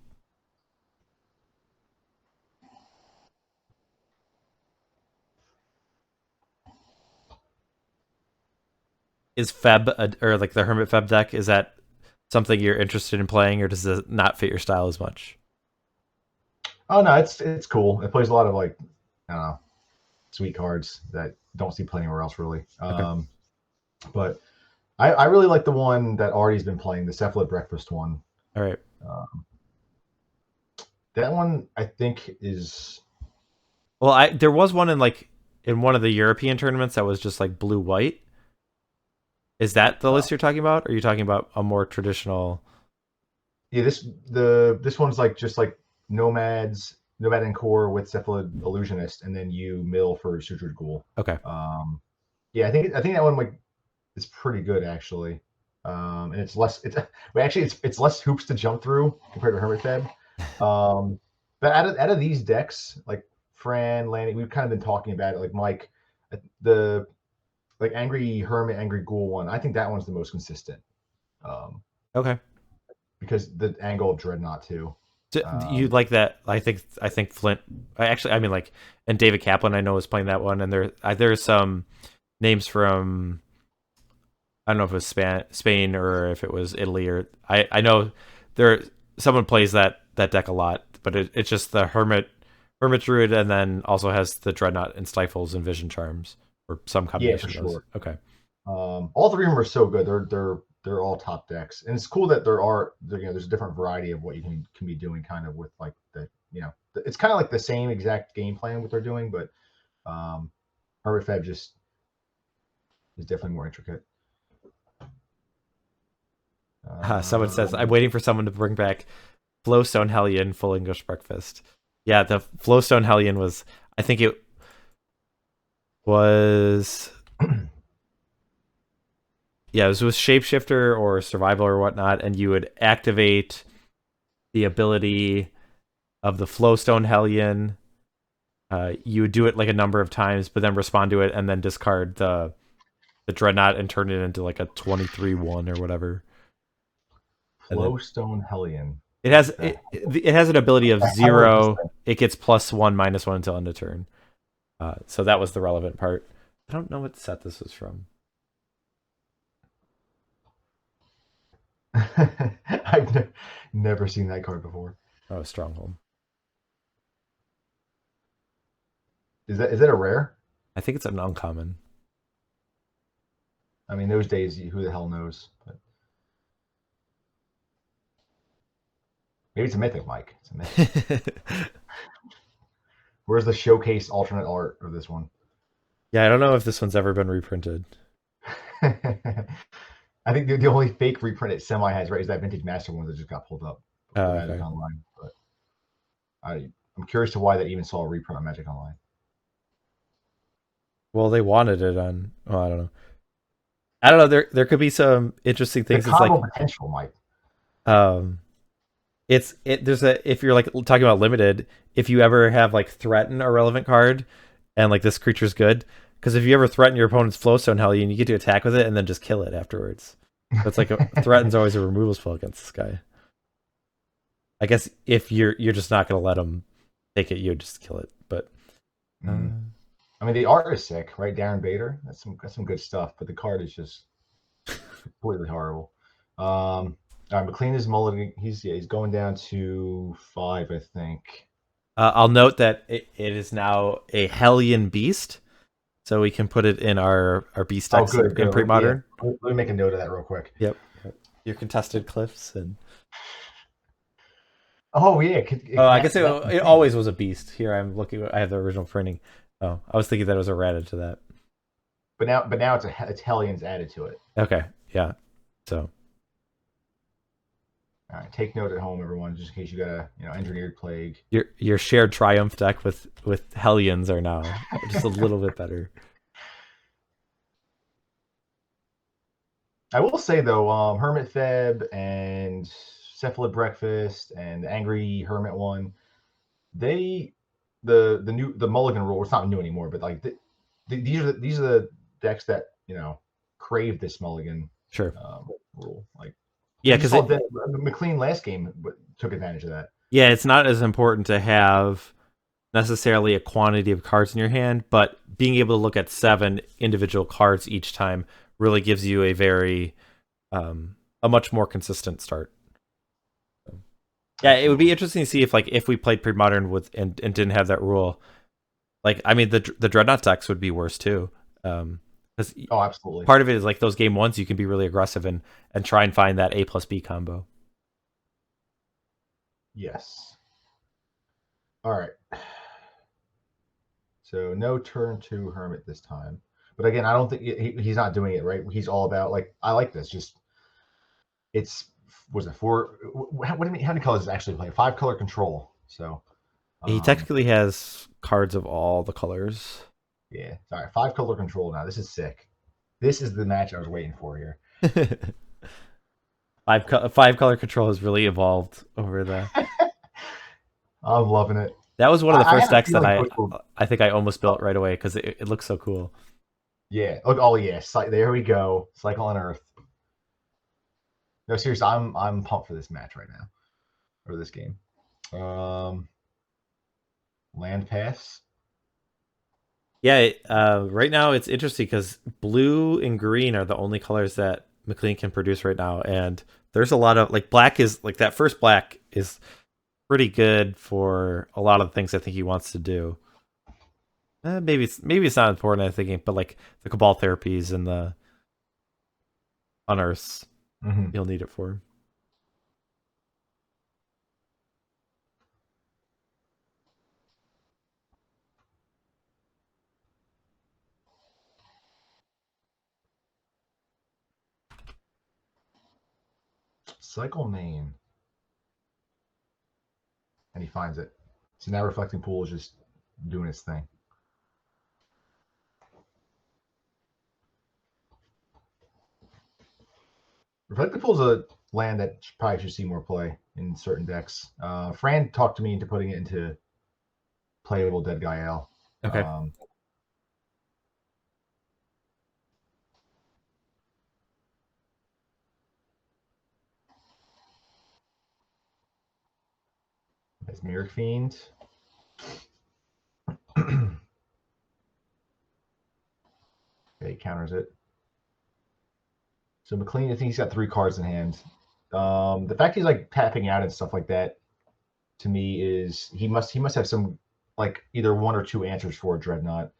Is Feb or like the Hermit Feb deck? Is that something you're interested in playing, or does it not fit your style as much? Oh no, it's cool. It plays a lot of like I don't know, sweet cards that don't see play anywhere else really. Okay. But I really like the one that Artie's been playing, the Cephalid Breakfast one. All right. That one I think is. Well, there was one in one of the European tournaments that was just like blue white. Is that the list you're talking about? Or are you talking about a more traditional? Yeah, this one's like just like Nomad and Core with Cephalid Illusionist, and then you mill for Sutured Ghoul. Okay. Yeah, I think that one like is pretty good actually. And it's less it's less hoops to jump through compared to Hermit FEB. But out of these decks, like Fran, Lanny, we've kind of been talking about it. Like Mike, the like Angry Hermit, Angry Ghoul one, I think that one's the most consistent. Okay. Because the angle of Dreadnought too. You like that? I think Flint. I mean, like, and David Kaplan I know is playing that one, and there's some names from, I don't know if it was Spain or if it was Italy, or I know someone plays that deck a lot, but it's just the Hermit Druid, and then also has the Dreadnought and Stifles and Vision Charms, or some combination of those. Sure. Okay. All three of them are so good. They're all top decks, and it's cool that there's a different variety of what you can be doing, kind of with like it's kind of like the same exact game plan what they're doing, but Hermit FEB just is definitely more intricate. Someone says, I'm waiting for someone to bring back Flowstone Hellion Full English Breakfast. Yeah, the Flowstone Hellion was, I think it was, yeah, it was with Shapeshifter or Survival or whatnot, and you would activate the ability of the Flowstone Hellion. You would do it like a number of times, but then respond to it and then discard the Dreadnought and turn it into like a 23-1 or whatever. Flowstone Hellion. It has an ability of 0. It gets +1/-1 until end of turn. So that was the relevant part. I don't know what set this was from. I've never seen that card before. Oh, Stronghold. Is that a rare? I think it's an uncommon. I mean, those days, who the hell knows? But maybe it's a mythic, Mike. It's a mythic. Where's the showcase alternate art of this one? Yeah, I don't know if this one's ever been reprinted. I think the only fake reprint it semi has right is that Vintage Master one that just got pulled up for Magic Okay. Online. But I'm curious to why that even saw a reprint on Magic Online. Well, they wanted it on. Oh, I don't know. I don't know. There could be some interesting The things. It's combo like potential, Mike. um, there's a if you're like talking about limited, if you ever have like threaten a relevant card, and like this creature's good, because if you ever threaten your opponent's Flowstone Hellion, you get to attack with it and then just kill it afterwards. So it's like threaten's always a removal spell against this guy. I guess if you're just not gonna let him take it, you just kill it. But I mean, the art is sick, right? Darren Bader, that's some good stuff, but the card is just completely horrible. All right, McLean is mulligan. He's going down to 5, I think. I'll note that it is now a Hellion Beast, so we can put it in our beast decks in Premodern. Yeah. Let me make a note of that real quick. Yep. Your contested cliffs and. Oh yeah. I guess it always was a beast. Here I'm looking. I have the original printing. Oh, I was thinking that it was added to that. But now it's Hellions added to it. Okay. Yeah. So. All right. Take note at home, everyone, just in case you got a Engineered Plague. Your shared triumph deck with Hellions are now just a little bit better. I will say though, Hermit FEB and Cephalid Breakfast and the Angry Hermit one, the Mulligan rule. It's not new anymore, but like these are the decks that crave this Mulligan rule. Like yeah, because McLean last game took advantage of that. Yeah, it's not as important to have necessarily a quantity of cards in your hand, but being able to look at 7 individual cards each time really gives you a very a much more consistent start. Yeah, it would be interesting to see if we played Premodern with and didn't have that rule. Like, I mean, the Dreadnought decks would be worse too. Oh, absolutely. Part of it is like those game ones, you can be really aggressive and try and find that A+B combo. Yes. All right. So no turn 2 Hermit this time. But again, I don't think he's not doing it right. He's all about like, I like this. Just was it 4? What do you mean? How many colors is actually playing? 5 color control. So he technically has cards of all the colors. Yeah. All right. 5 color control now. This is sick. This is the match I was waiting for here. 5 color control has really evolved over the. I'm loving it. That was one of the first decks that I think I almost built right away because it looks so cool. Yeah. Look. Oh yeah. There we go. Cycle on Earth. No, seriously, I'm pumped for this match right now, or this game. Land pass. Yeah. Right now it's interesting because blue and green are the only colors that McLean can produce right now, and there's a lot of like black is like that first black is pretty good for a lot of the things I think he wants to do. Maybe it's not important, I'm thinking, but like the Cabal therapies and the unearths, you'll need it for. Cycle name. And he finds it. So now Reflecting Pool is just doing its thing. Reflecting Pool is a land that probably should see more play in certain decks. Fran talked to me into putting it into playable Dead Guy L. Okay. Mesmeric Fiend. Okay, counters it. So McLean, I think he's got 3 cards in hand. The fact he's like tapping out and stuff like that, to me, is he must have some like either 1 or 2 answers for a Dreadnought.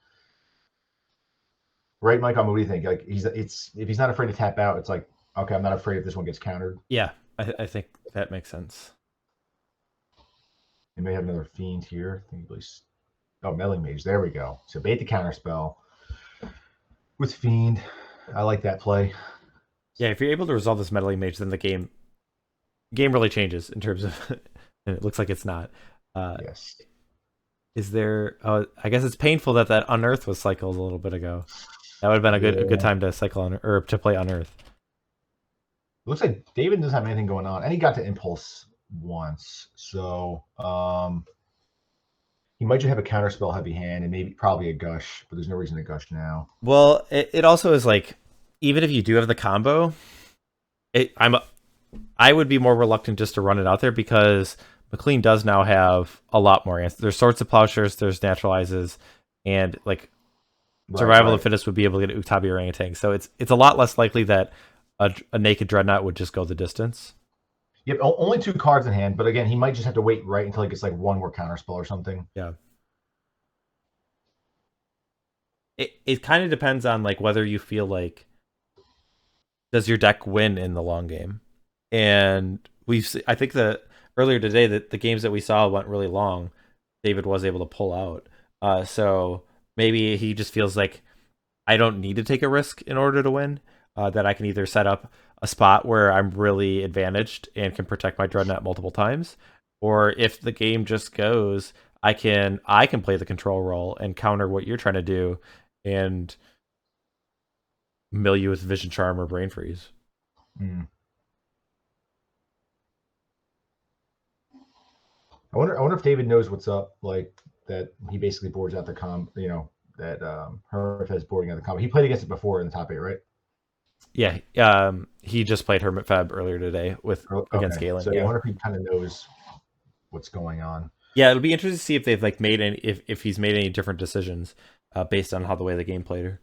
Right, Mike? What do you think? Like if he's not afraid to tap out, it's like, okay, I'm not afraid if this one gets countered. Yeah, I think that makes sense. He may have another Fiend here. I think Meddling Mage. There we go. So bait the Counterspell with Fiend. I like that play. Yeah, if you're able to resolve this Meddling Mage, then the game really changes in terms of. And it looks like it's not. Yes. Is there? I guess it's painful that Unearth was cycled a little bit ago. That would have been a good time to cycle on or to play Unearth. Looks like David doesn't have anything going on, and he got to Impulse once, so he might just have a Counterspell heavy hand and maybe probably a Gush, but there's no reason to Gush now. Well, it also is like, even if you do have the combo, I would be more reluctant just to run it out there because McLean does now have a lot more answers. There's Swords of Plowshares, there's Naturalizes, and like Survival of the Fittest would be able to get Uktabi Orangutan. So it's a lot less likely that a naked Dreadnought would just go the distance. Yep, only 2 cards in hand, but again, he might just have to wait right until he gets like 1 more Counterspell or something. Yeah. It kind of depends on like whether you feel like, does your deck win in the long game? And I think that earlier today that the games that we saw went really long, David was able to pull out. So maybe he just feels like, I don't need to take a risk in order to win. That I can either set up a spot where I'm really advantaged and can protect my Dreadnought multiple times, or if the game just goes, I can play the control role and counter what you're trying to do and mill you with Vision Charm or Brain Freeze. I wonder if David knows what's up, like that he basically boards out the that Hermit FEB is boarding out the combo. He played against it before in the top 8, right? Yeah, he just played Hermit FEB earlier today against Galen. So I wonder if he kind of knows what's going on. Yeah, it'll be interesting to see if they've like made any if he's made any different decisions based on how the way the game played her.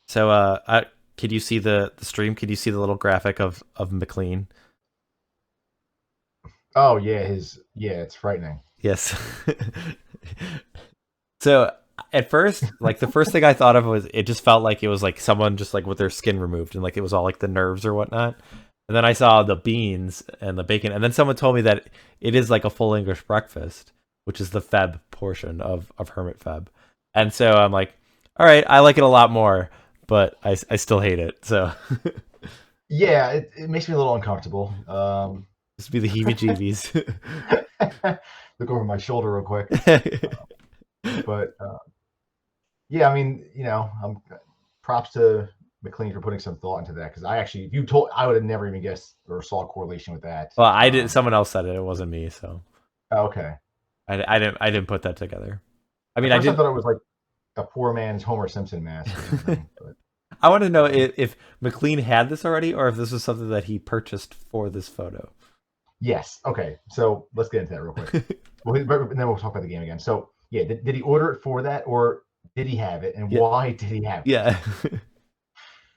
So, can you see the stream? Can you see the little graphic of McLean? Oh yeah, it's frightening. Yes. So at first, like the first thing I thought of was it just felt like it was like someone just like with their skin removed and like it was all like the nerves or whatnot. And then I saw the beans and the bacon, and then someone told me that it is like a full English breakfast, which is the FEB portion of Hermit FEB. And so I'm like, all right, I like it a lot more, but I still hate it. So yeah, it makes me a little uncomfortable. Just be the heebie-jeebies. Look over my shoulder real quick. But yeah, I mean, props to McLean for putting some thought into that, because I would have never even guessed or saw a correlation with that. Well, I did. Someone else said it. It wasn't me. So okay, I didn't put that together. I mean, I thought it was like a poor man's Homer Simpson mask or something. But I want to know if McLean had this already, or if this was something that he purchased for this photo. Yes. Okay. So let's get into that real quick. And then we'll talk about the game again. So yeah, did he order it for that, or did he have it, and why did he have it? Yeah.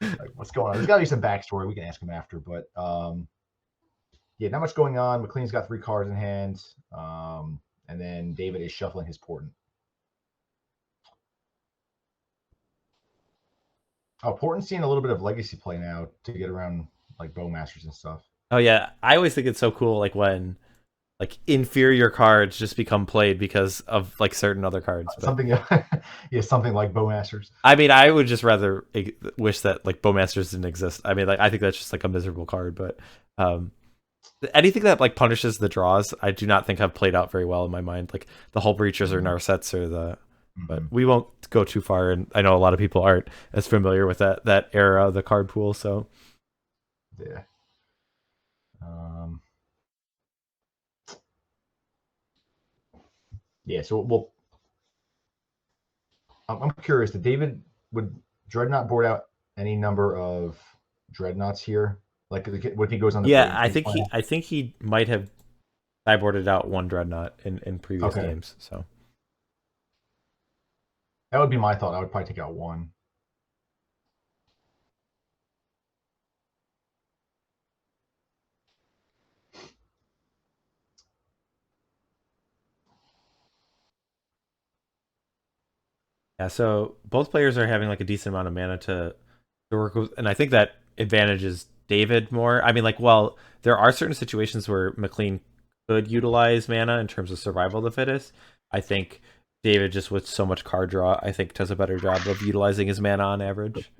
Like, what's going on? There's got to be some backstory. We can ask him after, but yeah, not much going on. McLean's got 3 cards in hand, and then David is shuffling his Portent. Oh, Portent's seeing a little bit of legacy play now to get around like Bowmasters and stuff. Oh yeah, I always think it's so cool, like when like inferior cards just become played because of like certain other cards. Something like Bowmasters. I mean, I would just rather wish that like Bowmasters didn't exist. I mean, like I think that's just like a miserable card, but anything that like punishes the draws, I do not think have played out very well in my mind. Like the Hull Breachers or Narsets or the. But we won't go too far, and I know a lot of people aren't as familiar with that era of the card pool. So yeah. Yeah, so I'm curious. Would Dreadnought board out any number of Dreadnoughts here? Like, what if he goes on the? Yeah, I think he might have sideboarded out 1 Dreadnought in previous games. So that would be my thought. I would probably take out 1. yeah, so both players are having like a decent amount of mana to work with, and I think that advantages David more. I mean, like, well, there are certain situations where McLean could utilize mana in terms of survival of the fittest. I think David, just with so much card draw, I think does a better job of utilizing his mana on average.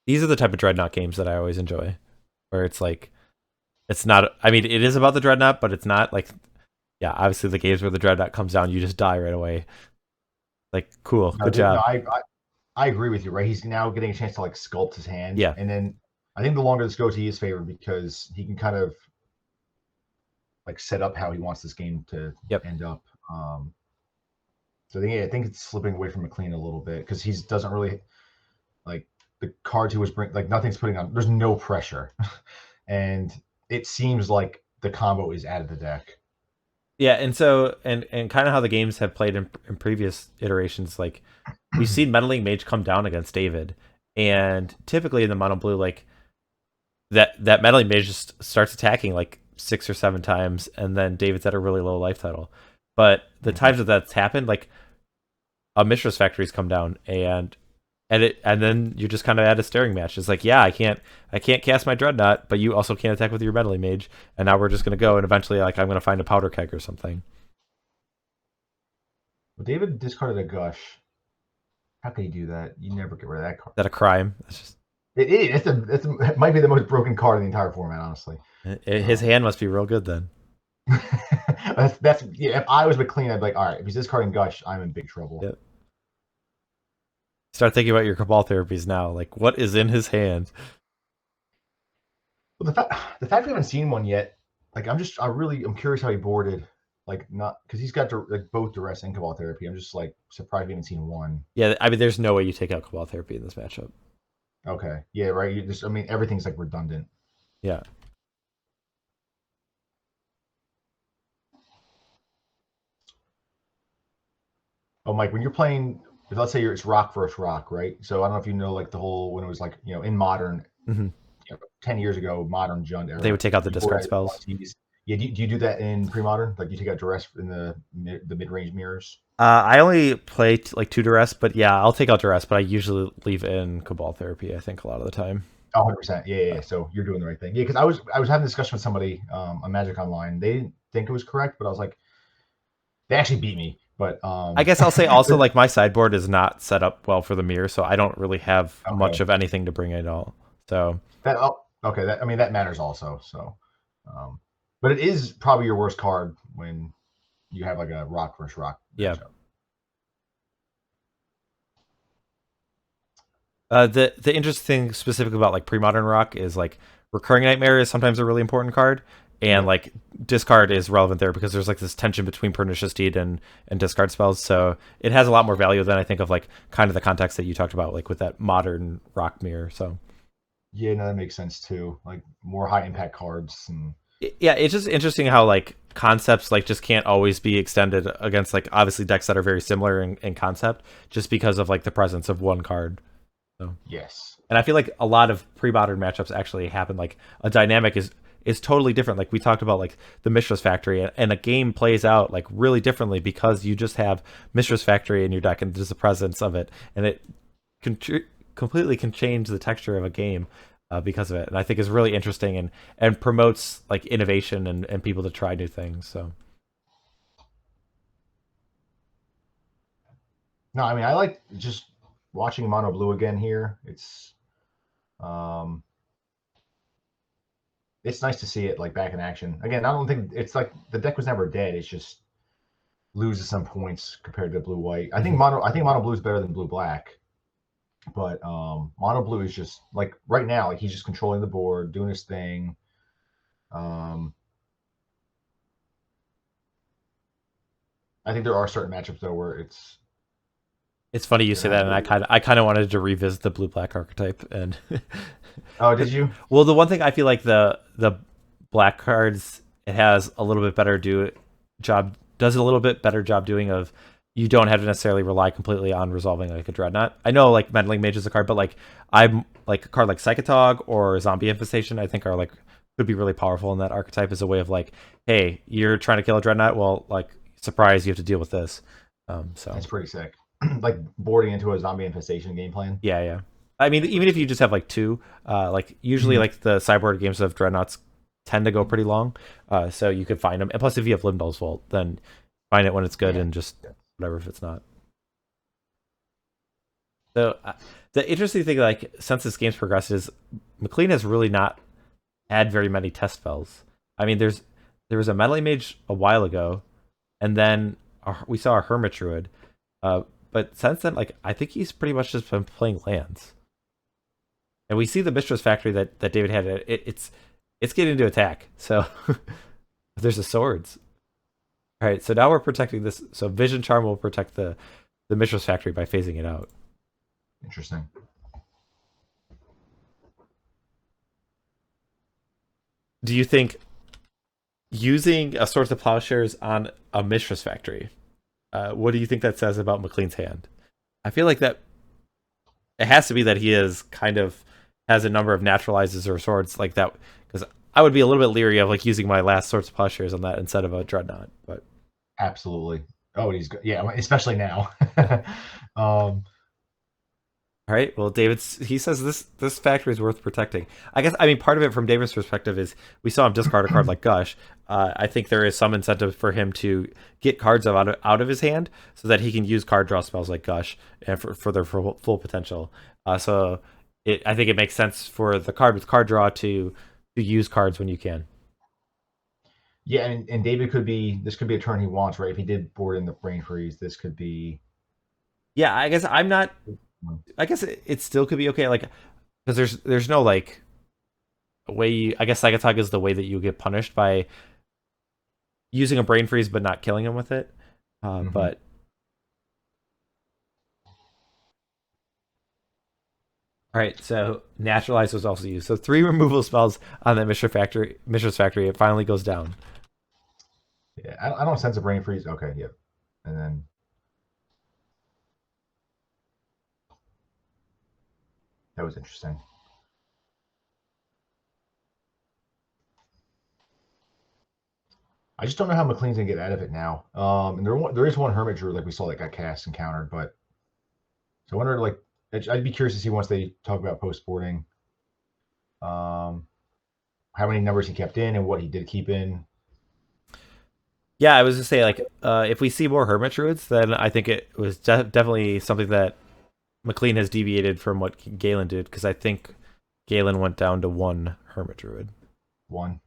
These are the type of Dreadnought games that I always enjoy, where it's like, it's not, I mean, it is about the Dreadnought, but it's not like, yeah, obviously the games where the Dreadnought comes down, you just die right away. Like, cool, good job. No, I agree with you, right? He's now getting a chance to like sculpt his hand. Yeah. And then I think the longer this goes, he is favored because he can kind of like set up how he wants this game to end up. So I think it's slipping away from McLean a little bit because he doesn't really like the cards he was bringing, like nothing's putting on. There's no pressure, and it seems like the combo is out of the deck. Yeah, and so and kind of how the games have played in previous iterations, like we've seen Meddling Mage come down against David, and typically in the mono blue, like that Meddling Mage just starts attacking like 6 or 7 times, and then David's at a really low life total. But the times that that's happened, like a Mishra's Factory's come down, and then you're just kind of at a staring match. It's like, yeah, I can't cast my Dreadnought, but you also can't attack with your Meddling Mage, and now we're just gonna go, and eventually, like, I'm gonna find a Powder Keg or something. Well, David discarded a Gush. How can you do that? You never get rid of that card. Is that a crime? That's just... It is. It might be the most broken card in the entire format, honestly. His hand must be real good then. that's yeah. If I was McLean, I'd be like, all right, if he's discarding Gush, I'm in big trouble. Yep. Start thinking about your Cabal therapies now. Like, what is in his hand? Well, the fact we haven't seen one yet, like, I'm curious how he boarded. Like, not because he's got like both duress and Cabal therapy. I'm just like surprised we haven't seen one. Yeah, I mean, there's no way you take out Cabal therapy in this matchup. Okay. Yeah. Right. I mean, everything's like redundant. Yeah. Oh, Mike, when you're playing, let's say it's rock versus rock, right? So I don't know if you know, like the whole when it was like in modern, 10 years ago, modern Jund era, they would take out the discard spells. Yeah, do you do that in pre-modern? Like you take out duress in the mid-range mirrors? I only play like 2 duress, but yeah, I'll take out duress, but I usually leave in Cabal therapy, I think, a lot of the time. 100%. Yeah. So you're doing the right thing. Yeah, because I was having a discussion with somebody on Magic Online. They didn't think it was correct, but I was like, they actually beat me. But I guess I'll say also, like, my sideboard is not set up well for the mirror, so I don't really have much of anything to bring at all. So okay, that matters also. So, but it is probably your worst card when you have like a rock versus rock. Yeah. The interesting thing specifically about like pre-modern rock is like Recurring Nightmare is sometimes a really important card, and like discard is relevant there because there's like this tension between Pernicious Deed and discard spells. So it has a lot more value than I think of like kind of the context that you talked about, like with that modern rock mirror. So yeah, no, that makes sense too. Like more high impact cards and yeah, it's just interesting how like concepts like just can't always be extended against like obviously decks that are very similar in concept just because of like the presence of one card. So yes. And I feel like a lot of pre-modern matchups actually happen. Like a dynamic is totally different. Like we talked about like the Mishra's Factory, and a game plays out like really differently because you just have Mishra's Factory in your deck and there's the presence of it, and it completely can change the texture of a game because of it. And I think is really interesting and promotes like innovation and people to try new things. So no, I mean I like just watching Mono Blue again here. It's nice to see it like back in action again. I don't think it's like the deck was never dead. It's just loses some points compared to blue white. I think mono blue is better than blue black, but mono blue is just like right now, like he's just controlling the board, doing his thing. I think there are certain matchups though where it's funny you say that, and I kind of wanted to revisit the blue black archetype. And oh, did you? Well, the one thing I feel like the black cards, it has a little bit better does a little bit better job doing of, you don't have to necessarily rely completely on resolving like a Dreadnought. I know like Meddling Mage is a card, but like I'm like a card like Psychatog or Zombie Infestation, I think are like could be really powerful in that archetype as a way of like, hey, you're trying to kill a Dreadnought, well, like surprise, you have to deal with this. So that's pretty sick. Like boarding into a Zombie Infestation game plan. Yeah. I mean, even if you just have like two, like usually like the sideboard games of Dreadnoughts tend to go pretty long, so you could find them. And plus, if you have Limdol's Vault, then find it when it's good and just whatever if it's not. So the interesting thing, like since this game's progressed, is McLean has really not had very many test spells. I mean, there was a Meddling Mage a while ago, and then we saw a Hermit Druid. But since then, like I think he's pretty much just been playing lands. And we see the Mistress Factory that David had. It's getting into attack. So there's the swords. All right, so now we're protecting this. So Vision Charm will protect the Mistress Factory by phasing it out. Interesting. Do you think using a Swords of Plowshares on a Mistress Factory, what do you think that says about McLean's hand? I feel like that it has to be that he is kind of has a number of naturalizes or swords like that, because I would be a little bit leery of like using my last Swords of Plowshares on that instead of a Dreadnought. But absolutely. Oh, he's good. Yeah, especially now. All right. Well, he says this factory is worth protecting. I guess, I mean, part of it from David's perspective is we saw him discard a card like Gush. I think there is some incentive for him to get cards out of his hand so that he can use card draw spells like Gush and for their full potential. So I think it makes sense for the card with card draw to use cards when you can. Yeah, and David this could be a turn he wants, right? If he did board in the Brain Freeze, this could be. Yeah, I guess I'm not. I guess it still could be okay, like because there's no like way. I guess Psychatog is the way that you get punished by using a Brain Freeze but not killing him with it. But all right, so Naturalize was also used. So 3 removal spells on that Mistress Factory. It finally goes down. Yeah, I don't sense a Brain Freeze. Okay, yep, and then. That was interesting. I just don't know how McLean's gonna get out of it now. And there is one Hermit Druid like we saw that got cast and countered, but so I wonder, like, I'd be curious to see once they talk about post boarding, how many numbers he kept in and what he did keep in. Yeah, I was to say, like, if we see more Hermit Druids, then I think it was definitely something that McLean has deviated from what Galen did, because I think Galen went down to 1 Hermit Druid. 1.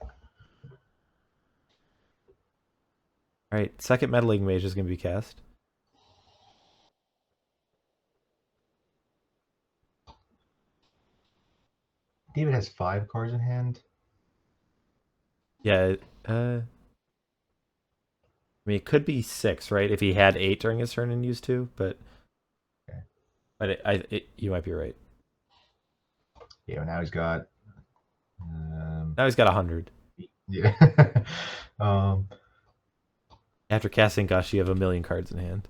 All right, second Meddling Mage is going to be cast. David has 5 cards in hand. Yeah, I mean, it could be 6, right? If he had 8 during his turn and used 2, but you might be right. Yeah, now he's got. Now he's got 100. Yeah. After casting Gush, you have 1,000,000 cards in hand.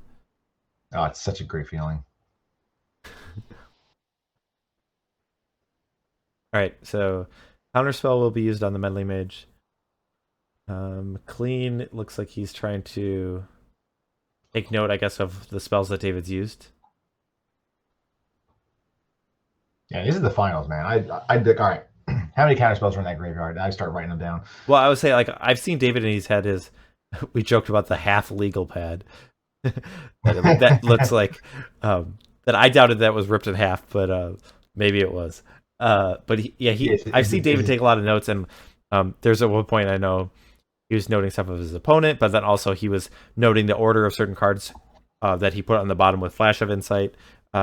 Oh, it's such a great feeling. All right, so Counterspell will be used on the Meddling Mage. McLean, it looks like he's trying to take note, I guess, of the spells that David's used. Yeah, this is the finals, man. All right. How many counterspells are in that graveyard? I start writing them down. Well, I would say, like, I've seen David and he's had his. We joked about the half legal pad. that looks like that. I doubted that was ripped in half, but maybe it was. But I've seen David take a lot of notes, and there's at one point I know he was noting stuff of his opponent, but then also he was noting the order of certain cards that he put on the bottom with Flash of Insight.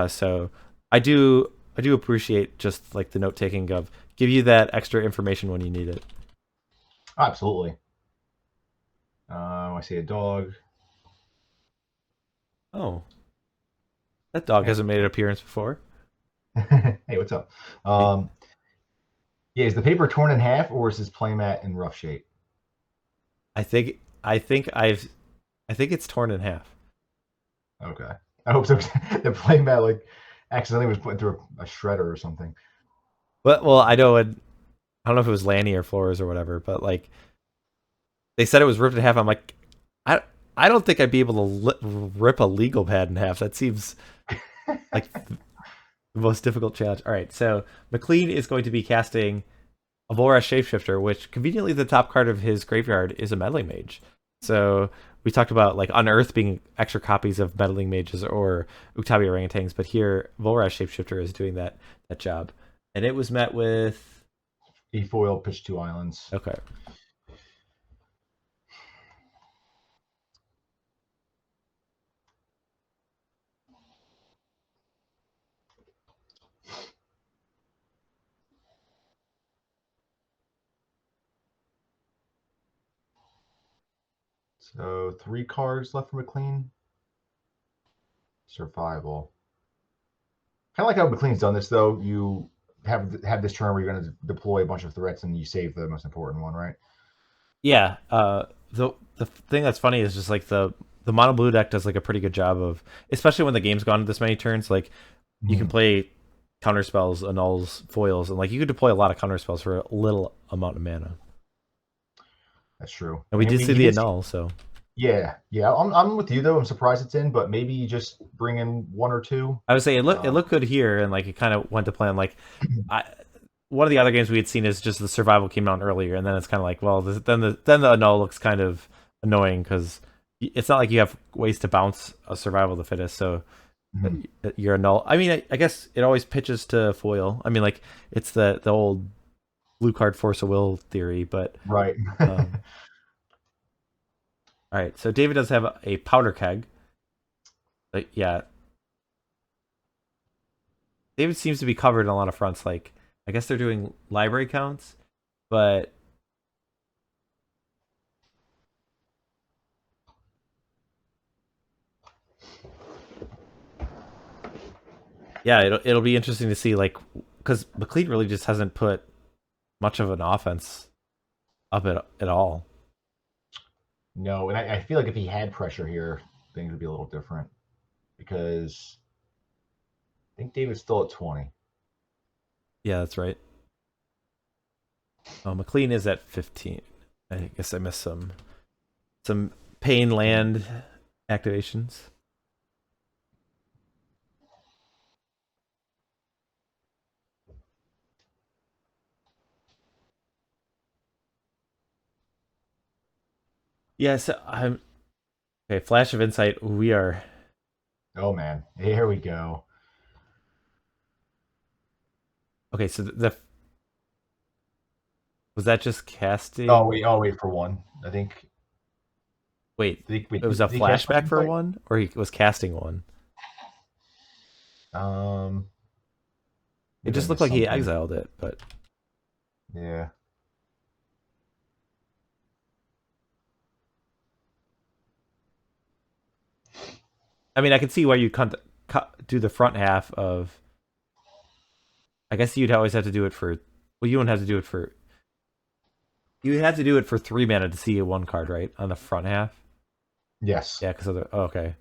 So I do appreciate just like the note taking of give you that extra information when you need it. Absolutely. I see a dog. Oh, that dog hasn't made an appearance before. Hey, what's up? Yeah, is the paper torn in half, or is his playmat in rough shape? I think it's torn in half. Okay, I hope so. The playmat like accidentally was put through a shredder or something. Well, I know I don't know if it was Lanny or Flores or whatever, but like they said it was ripped in half. I'm like, I don't think I'd be able to rip a legal pad in half. That seems like The most difficult challenge. All right, so McLean is going to be casting a Volrath Shapeshifter, which conveniently the top card of his graveyard is a Meddling Mage. So we talked about like Unearth being extra copies of Meddling Mages or Uktabi Orangutans, but here Volrath Shapeshifter is doing that job. And it was met with E-foil, pitch 2 islands. okay. So 3 cards left for McLean. Survival. Kind of like how McLean's done this, though. You have this turn where you're going to deploy a bunch of threats and you save the most important one, right? Yeah. The thing that's funny is just like the mono blue deck does like a pretty good job of, especially when the game's gone this many turns. Like you can play counterspells, annuls, foils, and like you could deploy a lot of counterspells for a little amount of mana. That's true. And we did see the annul, so yeah. I'm with you though. I'm surprised it's in, but maybe you just bring in 1 or 2. I would say it looked good here, and like it kind of went to plan. Like, one of the other games we had seen is just the survival came out earlier, and then it's kind of like, well, then the annul looks kind of annoying because it's not like you have ways to bounce a survival of the fittest. So you're annul. I mean, I guess it always pitches to foil. I mean, like it's the old blue card force of will theory, but right. All right, so David does have a powder keg. Yeah. David seems to be covered in a lot of fronts. Like, I guess they're doing library counts, but yeah, it'll be interesting to see, like, because McLean really just hasn't put much of an offense up at all. No, and I feel like if he had pressure here, things would be a little different because I think David's still at 20. Yeah, that's right. Oh, McLean is at 15. I guess I missed some pain land activations. Yes, I'm okay. Flash of insight. We are. Oh man, here we go. Okay, so was that just casting? Oh wait for 1. I think. Wait, it was a flashback for 1, or he was casting 1. It just looked like he exiled it, but yeah. I mean, I can see why you do the front half of. I guess you'd always have to do it for. Well, you wouldn't have to do it for. You had to do it for 3 mana to see a 1 card, right, on the front half. Yes. Yeah, because okay.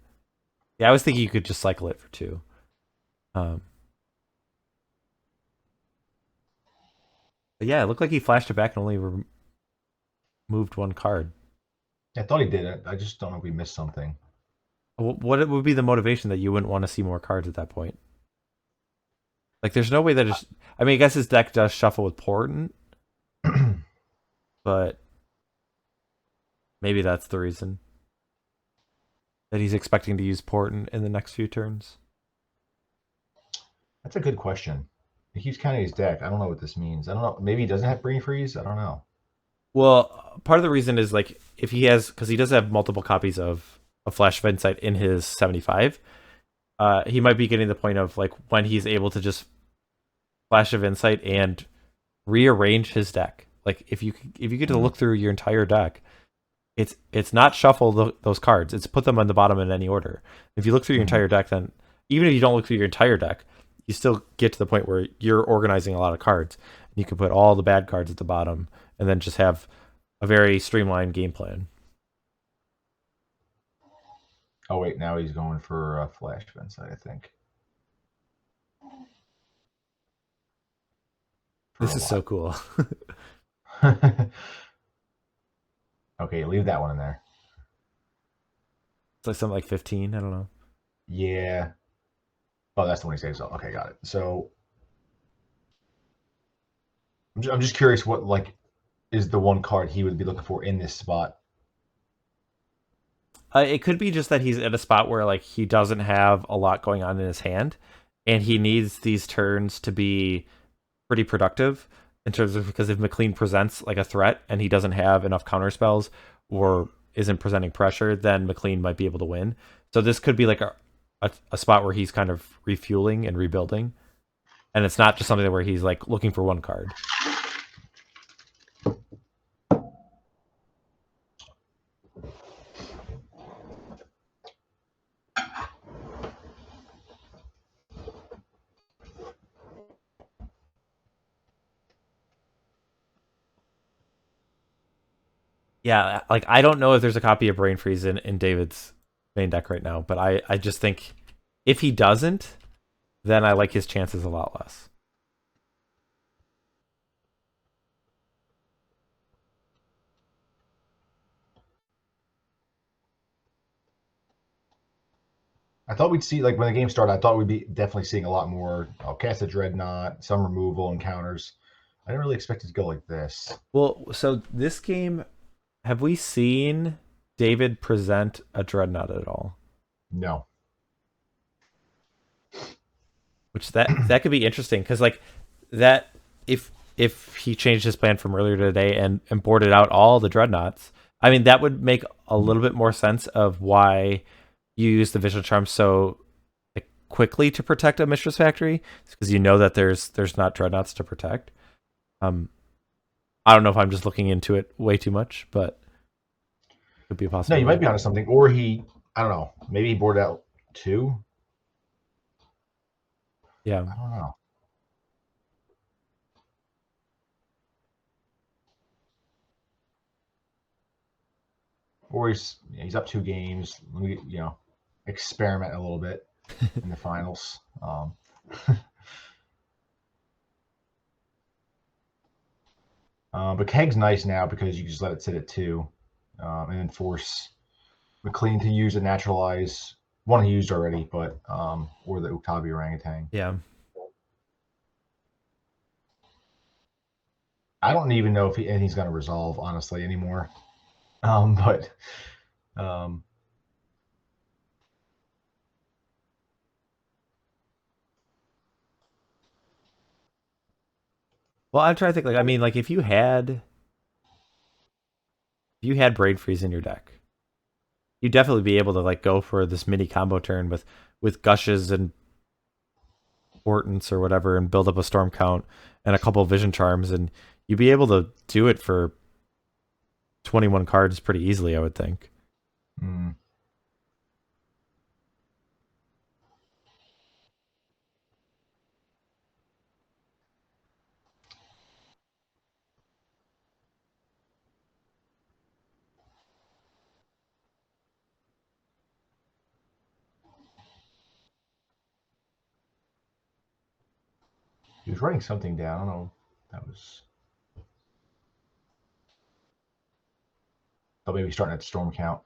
Yeah, I was thinking you could just cycle it for 2. But yeah, it looked like he flashed it back and only removed 1 card. I thought he did it. I just don't know if we missed something. What would be the motivation that you wouldn't want to see more cards at that point? Like, there's no way that it's... I mean, I guess his deck does shuffle with Portent, but maybe that's the reason that he's expecting to use Portent in the next few turns. That's a good question. He keeps counting his deck. I don't know what this means. I don't know. Maybe he doesn't have Brain Freeze. I don't know. Well, part of the reason is like if he has, because he does have multiple copies of a Flash of Insight in his 75. He might be getting the point of like when he's able to just Flash of Insight and rearrange his deck. Like if you get to look through your entire deck, it's not shuffle those cards. It's put them on the bottom in any order. If you look through your entire deck, then even if you don't look through your entire deck, you still get to the point where you're organizing a lot of cards. And you can put all the bad cards at the bottom and then just have a very streamlined game plan. Oh wait, now he's going for a Flash of Insight, I think. This is so cool. Okay, leave that one in there. It's like something like 15. I don't know. Yeah. Oh, that's the one he saves. Okay, got it. So I'm just curious what like is the one card he would be looking for in this spot. It could be just that he's at a spot where like he doesn't have a lot going on in his hand, and he needs these turns to be pretty productive in terms of, because if McLean presents like a threat and he doesn't have enough counter spells or isn't presenting pressure, then McLean might be able to win. So this could be like a spot where he's kind of refueling and rebuilding, and it's not just something where he's like looking for one card. Yeah, like I don't know if there's a copy of Brain Freeze in David's main deck right now, but I just think if he doesn't, then I like his chances a lot less. I thought we'd see like when the game started. I thought we'd be definitely seeing a lot more. I'll cast a Dreadnought, some removal and counters. I didn't really expect it to go like this. Well, so this game, have we seen David present a Dreadnought at all? No. Which that could be interesting because like that if he changed his plan from earlier today and boarded out all the Dreadnoughts, I mean that would make a little bit more sense of why you use the Visual Charm so like quickly to protect a Mishra's Factory, because you know that there's not Dreadnoughts to protect. I don't know if I'm just looking into it way too much, but it could be a No, possibility. you might be onto something. Or he, I don't know, maybe he boarded out 2. Yeah. I don't know. Or he's up 2 games. Let me, experiment a little bit in the finals. But Keg's nice now because you can just let it sit at 2, and then force McLean to use a naturalize one he used already, but or the Uktabi orangutan. Yeah. I don't even know if anything's going to resolve honestly anymore. But Well, I'm trying to think. Like, I mean, like if you had Brain Freeze in your deck, you'd definitely be able to like go for this mini combo turn with Gushes and Portents or whatever, and build up a Storm Count and a couple of Vision Charms, and you'd be able to do it for 21 cards pretty easily, I would think. he was writing something down. I don't know. That was. Oh, maybe starting at the Storm Count.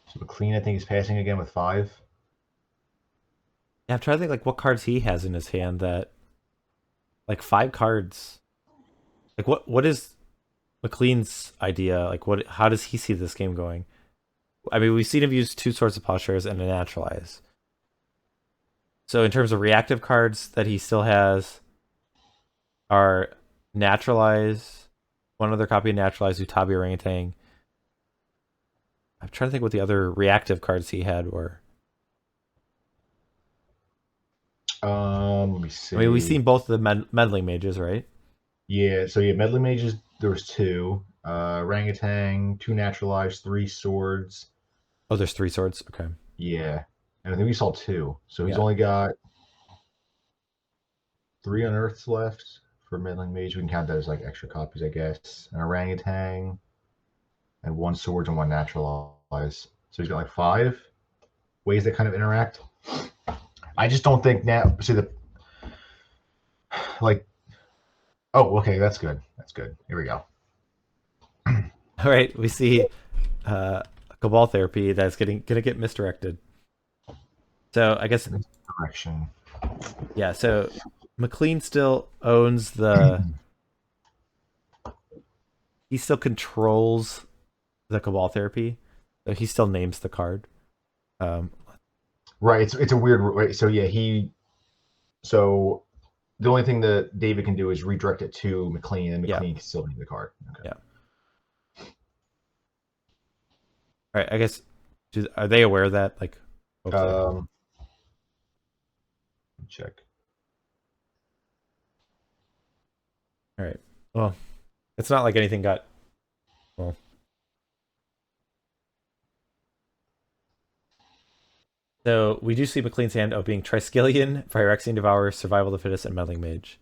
So McLean, I think, is passing again with 5. Yeah, I'm trying to think like what cards he has in his hand that like 5 cards. Like what is McLean's idea? Like how does he see this game going? I mean, we've seen him use 2 Swords of Plowshares and a Naturalize. So in terms of reactive cards that he still has are Naturalize, one other copy of Naturalize, Utabi Orangutan. I'm trying to think what the other reactive cards he had were. Let me see. I mean, we've seen both of the Meddling Mages, right? Yeah, so Meddling Mages, there was 2. Orangutan, 2 naturalized, 3 swords. Oh, there's 3 swords. Okay. Yeah. And I think we saw 2. So he's Yeah. only got 3 unearths left for Meddling Mage. We can count that as like extra copies, I guess. An orangutan and 1 swords and 1 naturalize. So he's got like 5 ways that kind of interact. I just don't think now. See the like. Oh, okay, that's good. That's good. Here we go. All right, we see a Cabal Therapy that's gonna get misdirected. So I guess Misdirection. yeah. So McLean still owns the. He still controls the Cabal Therapy, so he still names the card. Right. It's a weird. Right, so yeah, So the only thing that David can do is redirect it to McLean, and McLean can still name the card. Okay. Yeah. All right. I guess are they aware of that? Like, check. All right. Well, it's not like anything got. Well. So we do see McLean's hand of being Triskelion, Phyrexian Devourer, Survival of the Fittest, and Meddling Mage.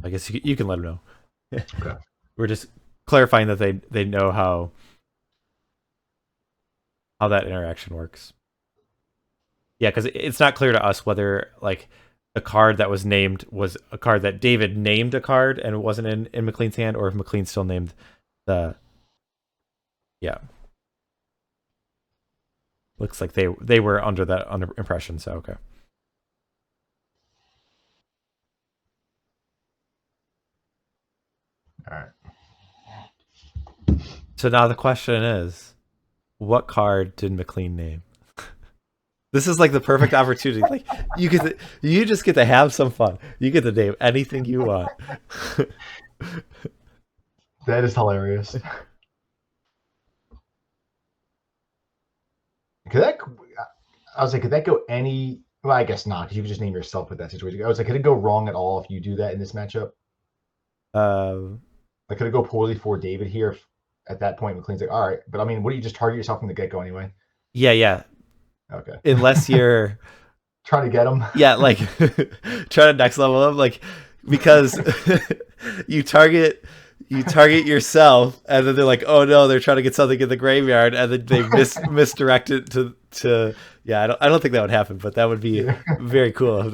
I guess you can let them know. Okay. We're just clarifying that they know how that interaction works. Yeah, because it's not clear to us whether like the card that was named was a card that David named a card and it wasn't in McLean's hand, or if McLean still named the. Yeah. Looks like they were under that impression. So okay. All right. So now the question is, what card did McLean name? This is like the perfect opportunity. Like you just get to have some fun. You get to name anything you want. That is hilarious. I was like, could that go any? Well, I guess not, because you could just name yourself with that situation. I was like, could it go wrong at all if you do that in this matchup? Like, could it go poorly for David here? If, at that point, McLean's like, all right, but I mean, wouldn't you just target yourself from the get go anyway? Yeah. Okay. Unless you're trying to get him. Yeah, like try to next level them, like because you target yourself, and then they're like, oh no, they're trying to get something in the graveyard, and then they misdirect it to. Yeah, I don't think that would happen, but that would be very cool.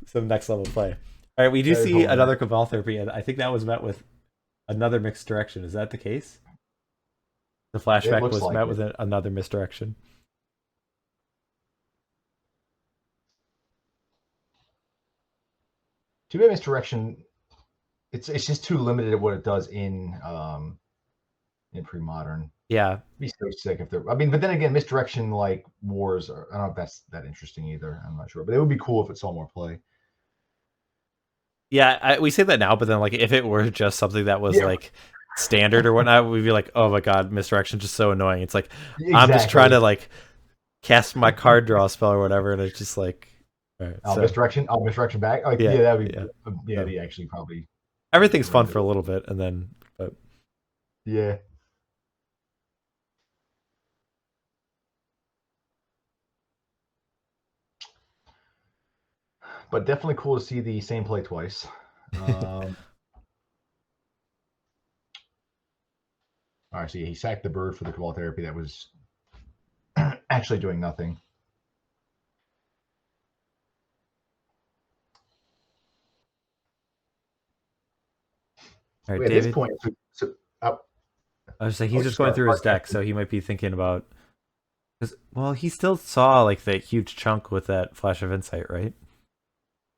Some next level play. All right, we do see another Cabal Therapy, and I think that was met with another mixed direction. Is that the case? The flashback was like met with another misdirection. Too bad misdirection. It's just too limited at what it does in Premodern. Yeah, I'd be so sick if they're. I mean, but then again, misdirection like wars. I don't know if that's that interesting either. I'm not sure, but it would be cool if it saw more play. Yeah, we say that now, but then like if it were just something that was like standard or whatnot, we'd be like, oh my god, misdirection just so annoying. It's like I'm just trying to like cast my card draw spell or whatever, and it's just like right, misdirection. Misdirection back. Like that'd be that'd be actually probably everything's fun for a little bit, and then but yeah. But definitely cool to see the same play twice. All right, so he sacked the bird for the Cabal Therapy that was actually doing nothing. all right, Wait, David. At this point, I was like, he's just going through his deck, so he might be thinking about. Well, he still saw like that huge chunk with that Flash of Insight, right?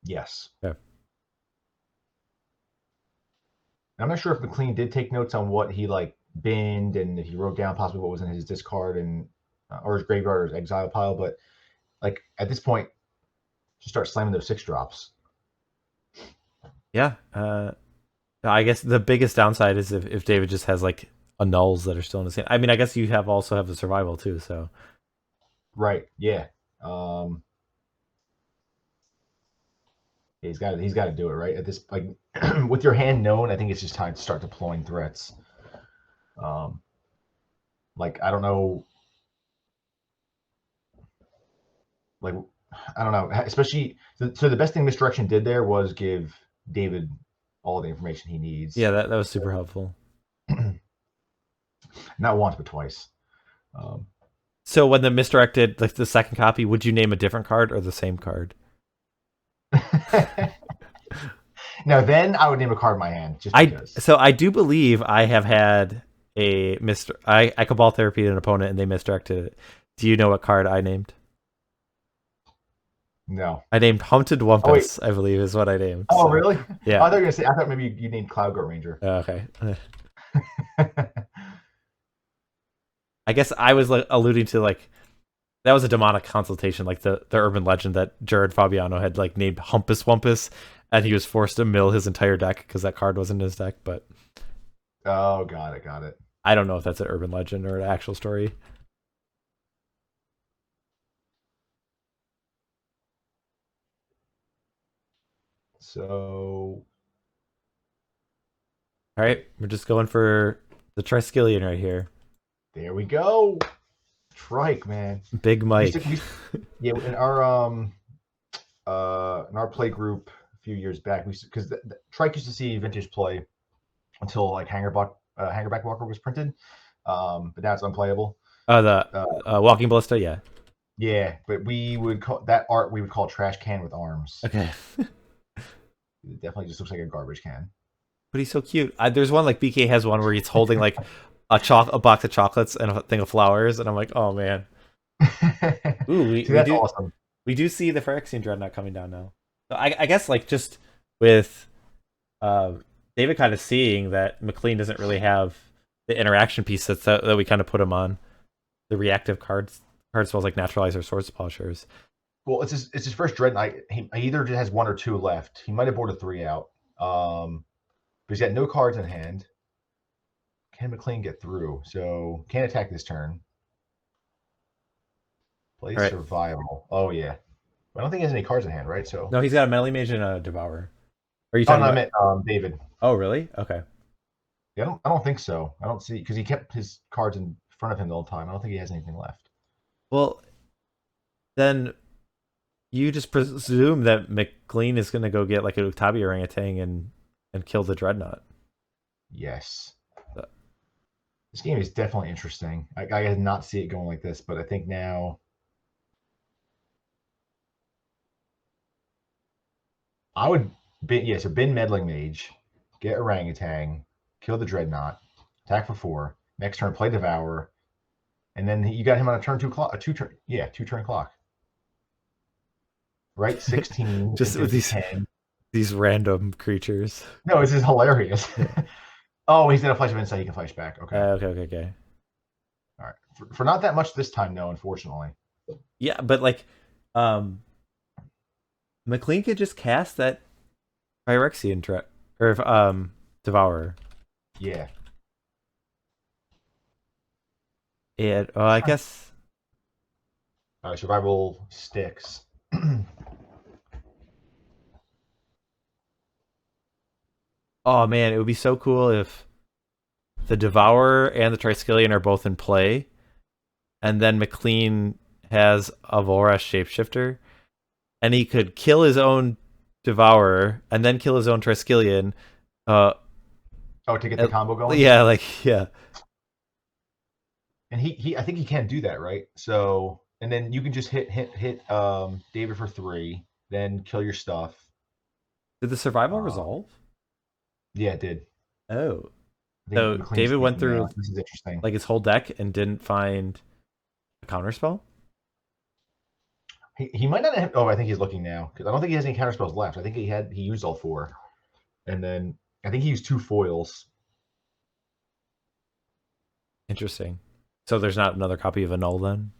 Yes. Yeah. I'm not sure if McLean did take notes on what he like binned and if he wrote down possibly what was in his discard and or his graveyard or his exile pile, but like at this point, just start slamming those 6-drops. Yeah. I guess the biggest downside is if David just has like annuls that are still in his hand. I mean, I guess you also have the survival too, so. Right. Yeah. He's got to do it right at this like with your hand known. I think it's just time to start deploying threats. Like I don't know. Like I don't know, especially so the best thing Misdirection did there was give David all the information he needs. Yeah, that was super helpful. Not once, but twice. So when the misdirected, like the second copy, would you name a different card or the same card? No, then I would name a card in my hand just because. So I do believe I have had a I Cabal Therapy an opponent and they misdirected it. Do you know what card I named? No. I named Hunted Wumpus, I believe is what I named. Oh, so. really? Yeah. Oh, I thought you were gonna say. I thought maybe you named Cloud Goat Ranger. Okay. I guess I was like alluding to like that was a demonic consultation, like the urban legend that Jared Fabiano had like named Humpus Wumpus, and he was forced to mill his entire deck because that card wasn't in his deck. But oh, got it. I don't know if that's an urban legend or an actual story. So, all right, we're just going for the Triskelion right here. There we go. Trike, man. Big Mike. Yeah, in our play group a few years back, because Trike used to see vintage play until like Hangerback Walker was printed, but now it's unplayable. The Walking Ballista, yeah. Yeah, but we would call that art trash can with arms. Okay. It definitely just looks like a garbage can. But he's so cute. There's one like BK has one where he's holding like a box of chocolates and a thing of flowers, and I'm like, oh man. Ooh, that's awesome. We do see the Phyrexian Dreadnought coming down now. So I guess like just with David kind of seeing that McLean doesn't really have the interaction piece that we kind of put him on, the reactive card spells like Naturalizer, Swords Polishers. Well, it's his first Dreadnought. He either has one or two left. He might have boarded 3 out. But he's got no cards in hand. Can McLean get through? So can't attack this turn. Play survival. Oh yeah. I don't think he has any cards in hand, right? So no, he's got a Meddling Mage and a Devourer. Are you talking about? I meant David. Oh really? Okay. Yeah, I don't think so. I don't see because he kept his cards in front of him the whole time. I don't think he has anything left. Well, then you just presume that McLean is going to go get like a Utabi Orangutan and kill the Dreadnought. Yes. This game is definitely interesting. I did not see it going like this, but I think now I would so bin Meddling Mage, get Orangutan, kill the Dreadnought, attack for 4, next turn play Devourer, and then you got him on a turn 2 clock, 2-turn clock. Right? 16. Just with these random creatures. No, this is hilarious. Oh, he's gonna flash of insight. He can flash back. Okay. Okay. All right. For not that much this time, no, unfortunately. Yeah, but like, McLean could just cast that Phyrexian Devourer. Yeah. And I guess. Survival sticks. Oh man, it would be so cool if the Devourer and the Triskelion are both in play, and then McLean has a Volrath Shapeshifter, and he could kill his own Devourer and then kill his own Triskelion. To get the combo going? Yeah, yeah. And I think he can do that, right? So, and then you can just hit David for 3, then kill your stuff. Did the survival resolve? Yeah, it did. Oh. So David went through this is interesting. Like his whole deck and didn't find a counterspell? He might not have. Oh, I think he's looking now because I don't think he has any counterspells left. I think he used all 4, and then I think he used 2 foils. Interesting. So there's not another copy of Annul then?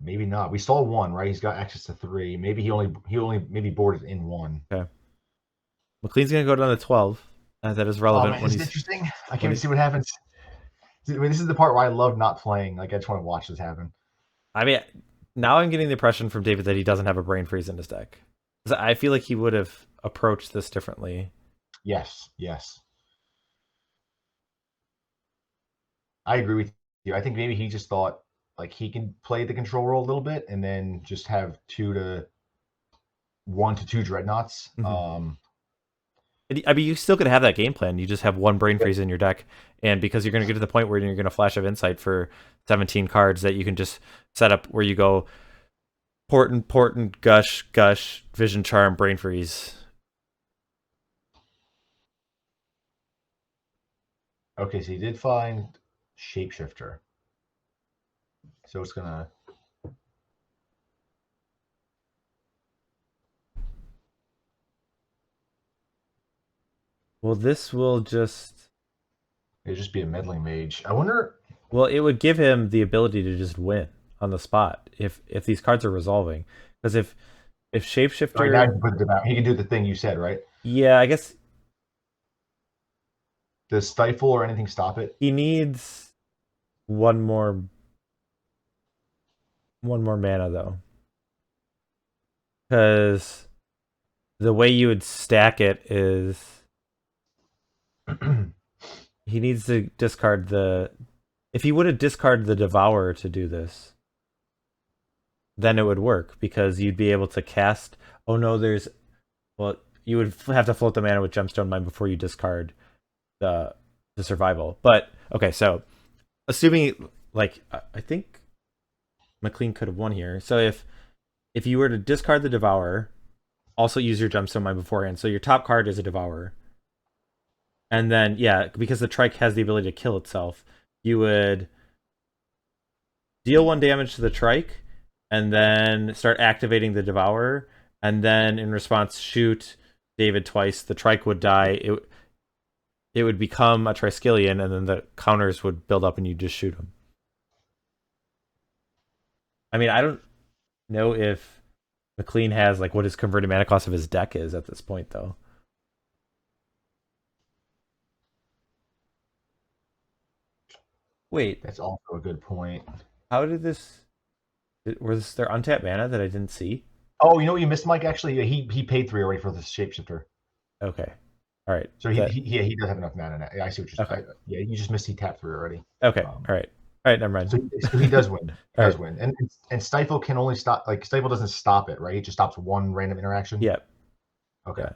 Maybe not. We saw 1, right? He's got access to 3. Maybe he only maybe boarded in 1. Okay. McLean's gonna go down to 12. That is relevant. Oh, man, it's interesting. I can't wait to see what happens. I mean, this is the part where I love not playing. Like I just want to watch this happen. I mean, now I'm getting the impression from David that he doesn't have a brain freeze in his deck. I feel like he would have approached this differently. Yes. I agree with you. I think maybe he just thought like he can play the control role a little bit and then just have 1 to 2 Dreadnoughts. Mm-hmm. I mean, you still could have that game plan. You just have one Brain Freeze in your deck, and because you're going to get to the point where you're going to Flash of Insight for 17 cards that you can just set up where you go Portent, Gush, Vision Charm, Brain Freeze. Okay, so you did find Shapeshifter. So it's gonna. Well, this will just. It'd just be a Meddling Mage. I wonder. Well, it would give him the ability to just win on the spot if these cards are resolving. Because if Shapeshifter. Right now, you can put it down. He can do the thing you said, right? Yeah, I guess Does Stifle or anything stop it? he needs one more mana though. Because the way you would stack it is he needs to discard the. If he would have discarded the Devourer to do this, then it would work because you'd be able to cast. Oh no, there's. Well, you would have to float the mana with Gemstone Mine before you discard the survival. But okay, so assuming like I think McLean could have won here. So if you were to discard the Devourer, also use your Gemstone Mine beforehand. So your top card is a Devourer. And then, yeah, because the Trike has the ability to kill itself, you would deal 1 damage to the Trike, and then start activating the Devourer, and then in response, shoot David twice. The Trike would die. It would become a Triskelion, and then the counters would build up, and you just shoot them. I mean, I don't know if McLean has like what his converted mana cost of his deck is at this point, though. Wait, That's also a good point. how did this? Was there untapped mana that I didn't see? Oh, you know what you missed, Mike? Actually, yeah, he paid 3 already for the Shapeshifter. Okay, all right. So he does have enough mana now. Yeah, I see what you're saying. Okay. Yeah, you just missed. He tapped 3 already. Okay, all right, never mind. So he does win. He does All win. And Stifle can only stop. Like Stifle doesn't stop it, right? He just stops one random interaction. Yeah. Okay. Yeah.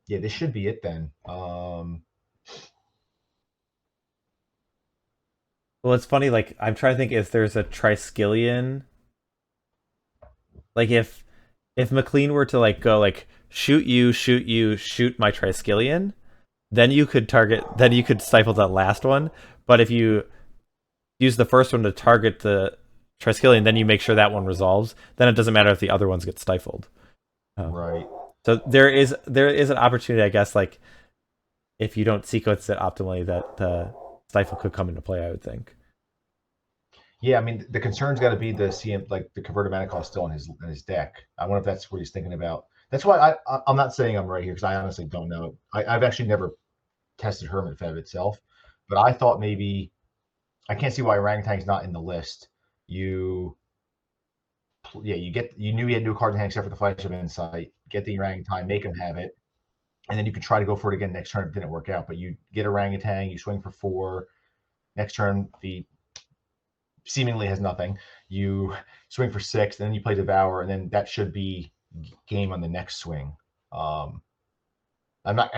Yeah, this should be it then. Well, it's funny. Like I'm trying to think if there's a Triskelion. Like if McLean were to like go like shoot you, shoot my Triskelion, then you could target. Then you could stifle that last one. But if you use the first one to target the Triskelion, then you make sure that one resolves. Then it doesn't matter if the other ones get stifled. Right. So there is an opportunity, I guess, like if you don't sequence it optimally, that the Stifle could come into play. I would think. Yeah, I mean the concern's got to be the CM, like the converted mana cost still in his deck. I wonder if that's what he's thinking about. That's why I'm not saying I'm right here because I honestly don't know. I've actually never tested Hermit FEB itself, but I thought maybe I can't see why Orangutang's not in the list. You knew you had to do a card in hand except for the Flash of Insight. Get the Orangutan, make him have it, and then you could try to go for it again next turn. It didn't work out, but you get Orangutan, you swing for 4. Next turn, the seemingly has nothing. You swing for 6, and then you play Devour, and then that should be game on the next swing. I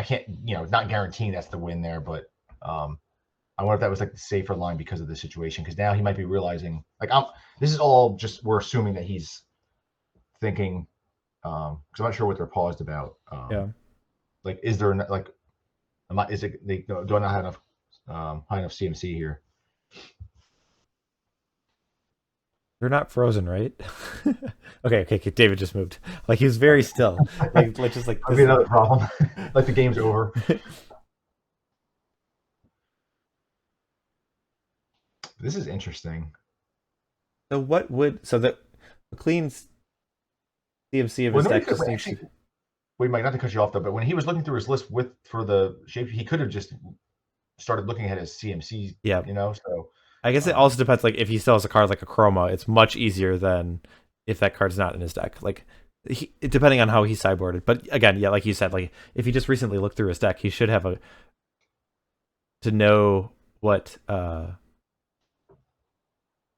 can't, not guaranteeing that's the win there, but I wonder if that was like the safer line because of the situation. Because now he might be realizing, like, this is all just we're assuming that he's thinking, because I'm not sure what they're paused about. Yeah. Like, is there like, do I not have enough high enough CMC here? You're not frozen, right? okay. David just moved. Like he was very still. Like just like That'd be another problem. Like the game's over. This is interesting. So what would the McLean's CMC of his deck just needs to... Wait, Mike, not to cut you off though, but when he was looking through his list for the shape, he could have just started looking at his CMC. Yeah. So I guess it also depends. Like if he still has a card like a Chroma, it's much easier than if that card's not in his deck. Like depending on how he sideboarded. But again, yeah, like you said, like if he just recently looked through his deck, he should have to know what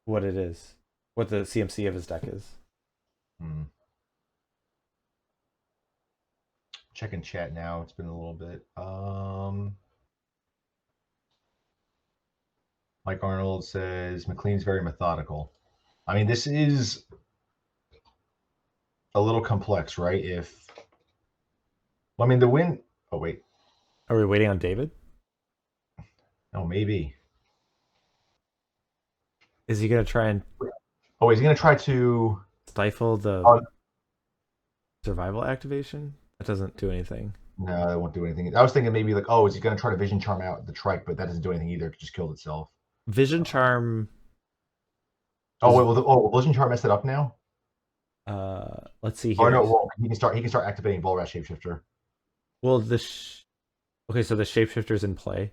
it is, what the CMC of his deck is. checking chat now. It's been a little bit. Mike Arnold says McLean's very methodical. I mean, this is a little complex, right? I mean, the win. Oh wait. Are we waiting on David? Oh, maybe. Is he gonna try and Oh, he's gonna try to stifle the survival activation? That doesn't do anything. No, it won't do anything. I was thinking maybe like, oh, is he gonna try to vision charm out the trike? But that doesn't do anything either. It just killed itself. Vision charm. Oh wait, will vision charm mess it up now? Let's see here. Oh no, well, he can start activating Volrath Shapeshifter. Well, okay, so the shapeshifter's in play.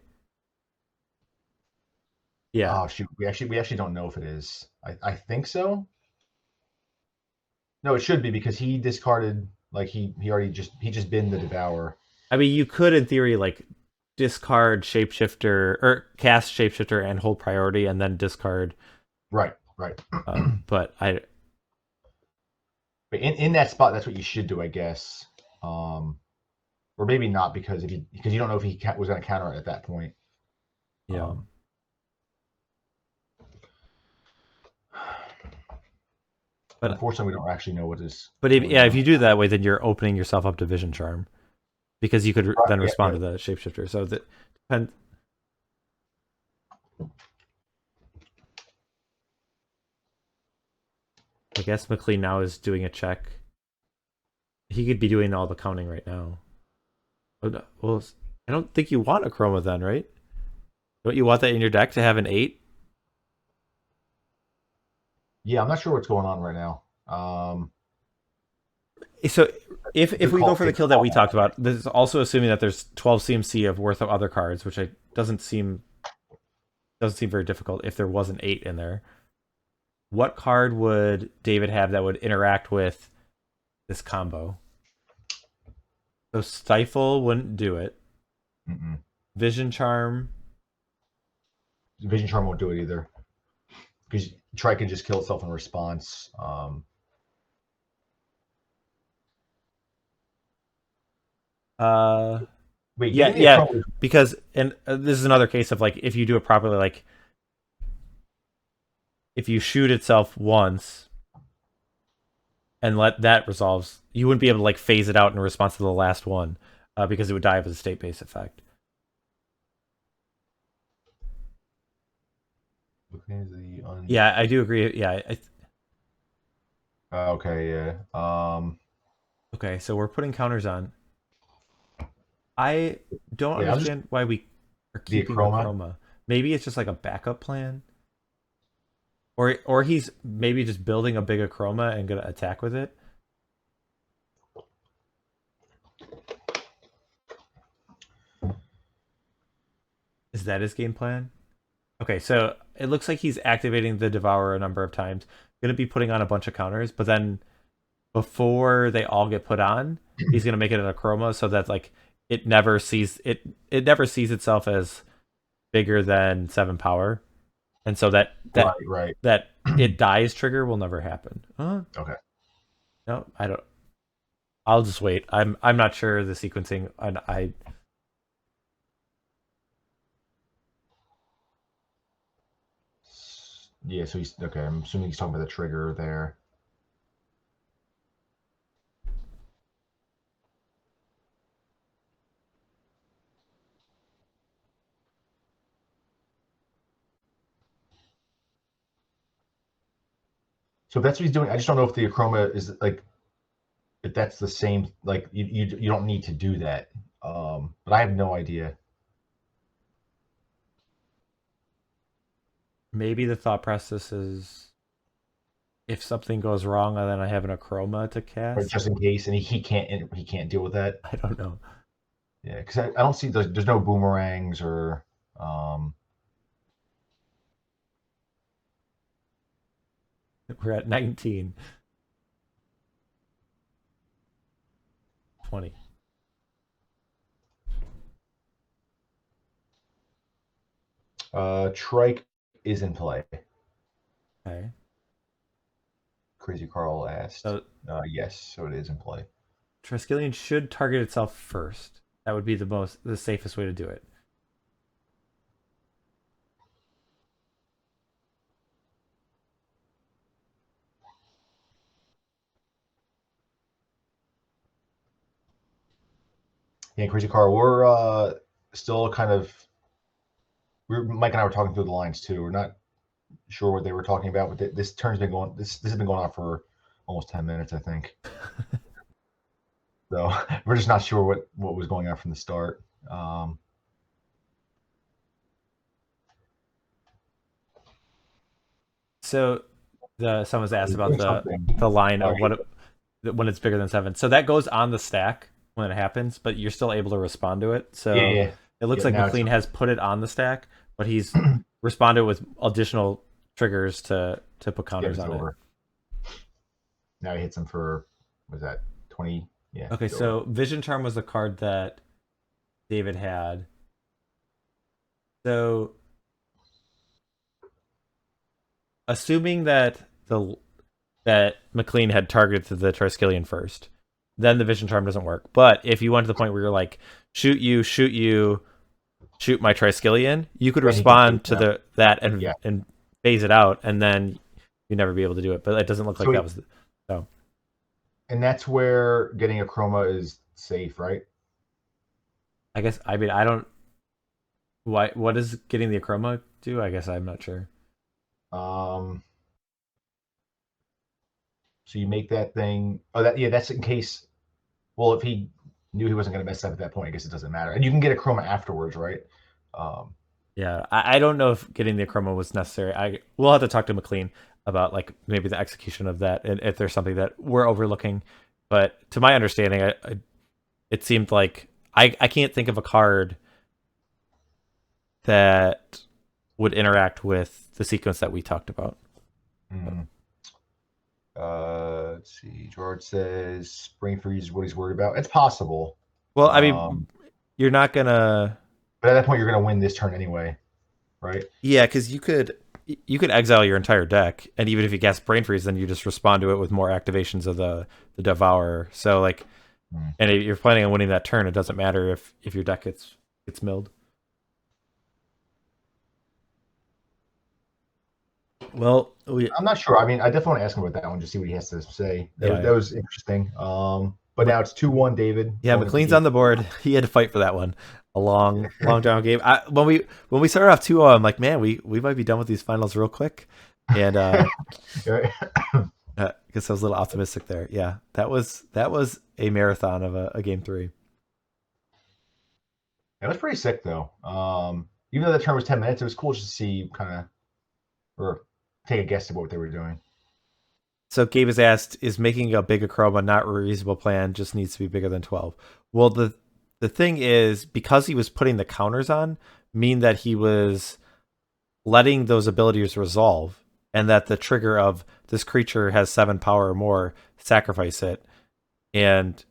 Yeah. Oh shoot, we actually don't know if it is. I think so. No, it should be because he discarded like he just binned the Devourer. I mean, you could in theory like discard shapeshifter or cast shapeshifter and hold priority and then discard. Right. But in that spot, that's what you should do, I guess. Or maybe not because you don't know if he was going to counter it at that point. Yeah. But unfortunately, we don't actually know what is. But if you do that way, then you're opening yourself up to Vision Charm, because you could then respond to the shapeshifter. So that depends. I guess McLean now is doing a check. He could be doing all the counting right now. Well, I don't think you want a Chroma then, right? Don't you want that in your deck to have an 8? Yeah, I'm not sure what's going on right now. So if we go for the kill that we talked about, this is also assuming that there's 12 CMC of worth of other cards, which doesn't seem very difficult if there was an 8 in there. What card would David have that would interact with this combo? So Stifle wouldn't do it. Mm-mm. Vision Charm. Vision Charm won't do it either. Because Trike can just kill itself in response. Wait, yeah, because and this is another case of like if you do it properly, like if you shoot itself once and let that resolves, you wouldn't be able to like phase it out in response to the last one because it would die of a state-based effect. Yeah, I do agree. Yeah. Okay, yeah. Okay, so we're putting counters on. I don't understand why we are keeping the Chroma. Maybe it's just like a backup plan. Or he's maybe just building a bigger Chroma and gonna attack with it. Is that his game plan? Okay, so it looks like he's activating the Devourer a number of times. Gonna be putting on a bunch of counters, but then before they all get put on, he's gonna make it in a Chroma so that like it never sees itself as bigger than 7 power. And so that it dies trigger will never happen. Okay. No, I don't. I'll just wait. I'm not sure the sequencing. I Yeah, so he's okay. I'm assuming he's talking about the trigger there. So if that's what he's doing, I just don't know if the Achroma is like, if that's the same. Like you don't need to do that. But I have no idea. Maybe the thought process is if something goes wrong, then I have an Achroma to cast, or just in case, and he can't deal with that. I don't know. Yeah, because I don't see there's no boomerangs or. We're at 19. 20. Trike is in play. Okay. Crazy Carl asked. Yes, so it is in play. Triskelion should target itself first. That would be the safest way to do it. Yeah, Crazy Car, we're still kind of Mike and I were talking through the lines too. We're not sure what they were talking about, but this turn's been going this has been going on for almost 10 minutes, I think. So we're just not sure what was going on from the start. So someone's asked about the line of when it's bigger than 7. So that goes on the stack when it happens, but you're still able to respond to it. So yeah. It looks like McLean has put it on the stack, but he's responded with additional triggers to put counters on it. Now he hits him for, was that 20? Yeah. Okay, so Vision Charm was the card that David had. So assuming that McLean had targeted the Triskelion first, then the Vision Charm doesn't work. But if you went to the point where you're like, shoot you, shoot my Triskelion, you could respond to that and phase it out, and then you'd never be able to do it. But it doesn't look like that was so. And that's where getting a chroma is safe, right? I guess. I mean, I don't. Why? What does getting the chroma do? I guess I'm not sure. So you make that thing. Oh, that's in case. Well, if he knew he wasn't going to mess up at that point, I guess it doesn't matter. And you can get a chroma afterwards, right? Yeah, I don't know if getting the chroma was necessary. We'll have to talk to McLean about like maybe the execution of that, and if there's something that we're overlooking. But to my understanding, it seemed like I can't think of a card that would interact with the sequence that we talked about. Mm-hmm. Let's see. George says Spring Freeze is what he's worried about. It's possible. Well, I mean, you're not gonna. But at that point, you're gonna win this turn anyway, right? Yeah, because you could exile your entire deck, and even if you cast Brain Freeze, then you just respond to it with more activations of the Devourer. So like, and if you're planning on winning that turn, it doesn't matter if your deck gets milled. Well, I'm not sure. I mean, I definitely want to ask him about that one, just see what he has to say. That was interesting. But now it's 2-1, David. Yeah, McLean's on the board. He had to fight for that one. A long down game. When we started off 2-0, I'm like, man, we might be done with these finals real quick. And I guess I was a little optimistic there. Yeah, that was a marathon of a game 3. It was pretty sick though. Even though the turn was 10 minutes, it was cool just to see kind of or take a guess at what they were doing. So Gabe has asked, is making a big chroma not a reasonable plan, just needs to be bigger than 12? Well, the thing is, because he was putting the counters on, mean that he was letting those abilities resolve, and that the trigger of this creature has 7 power or more, sacrifice it. And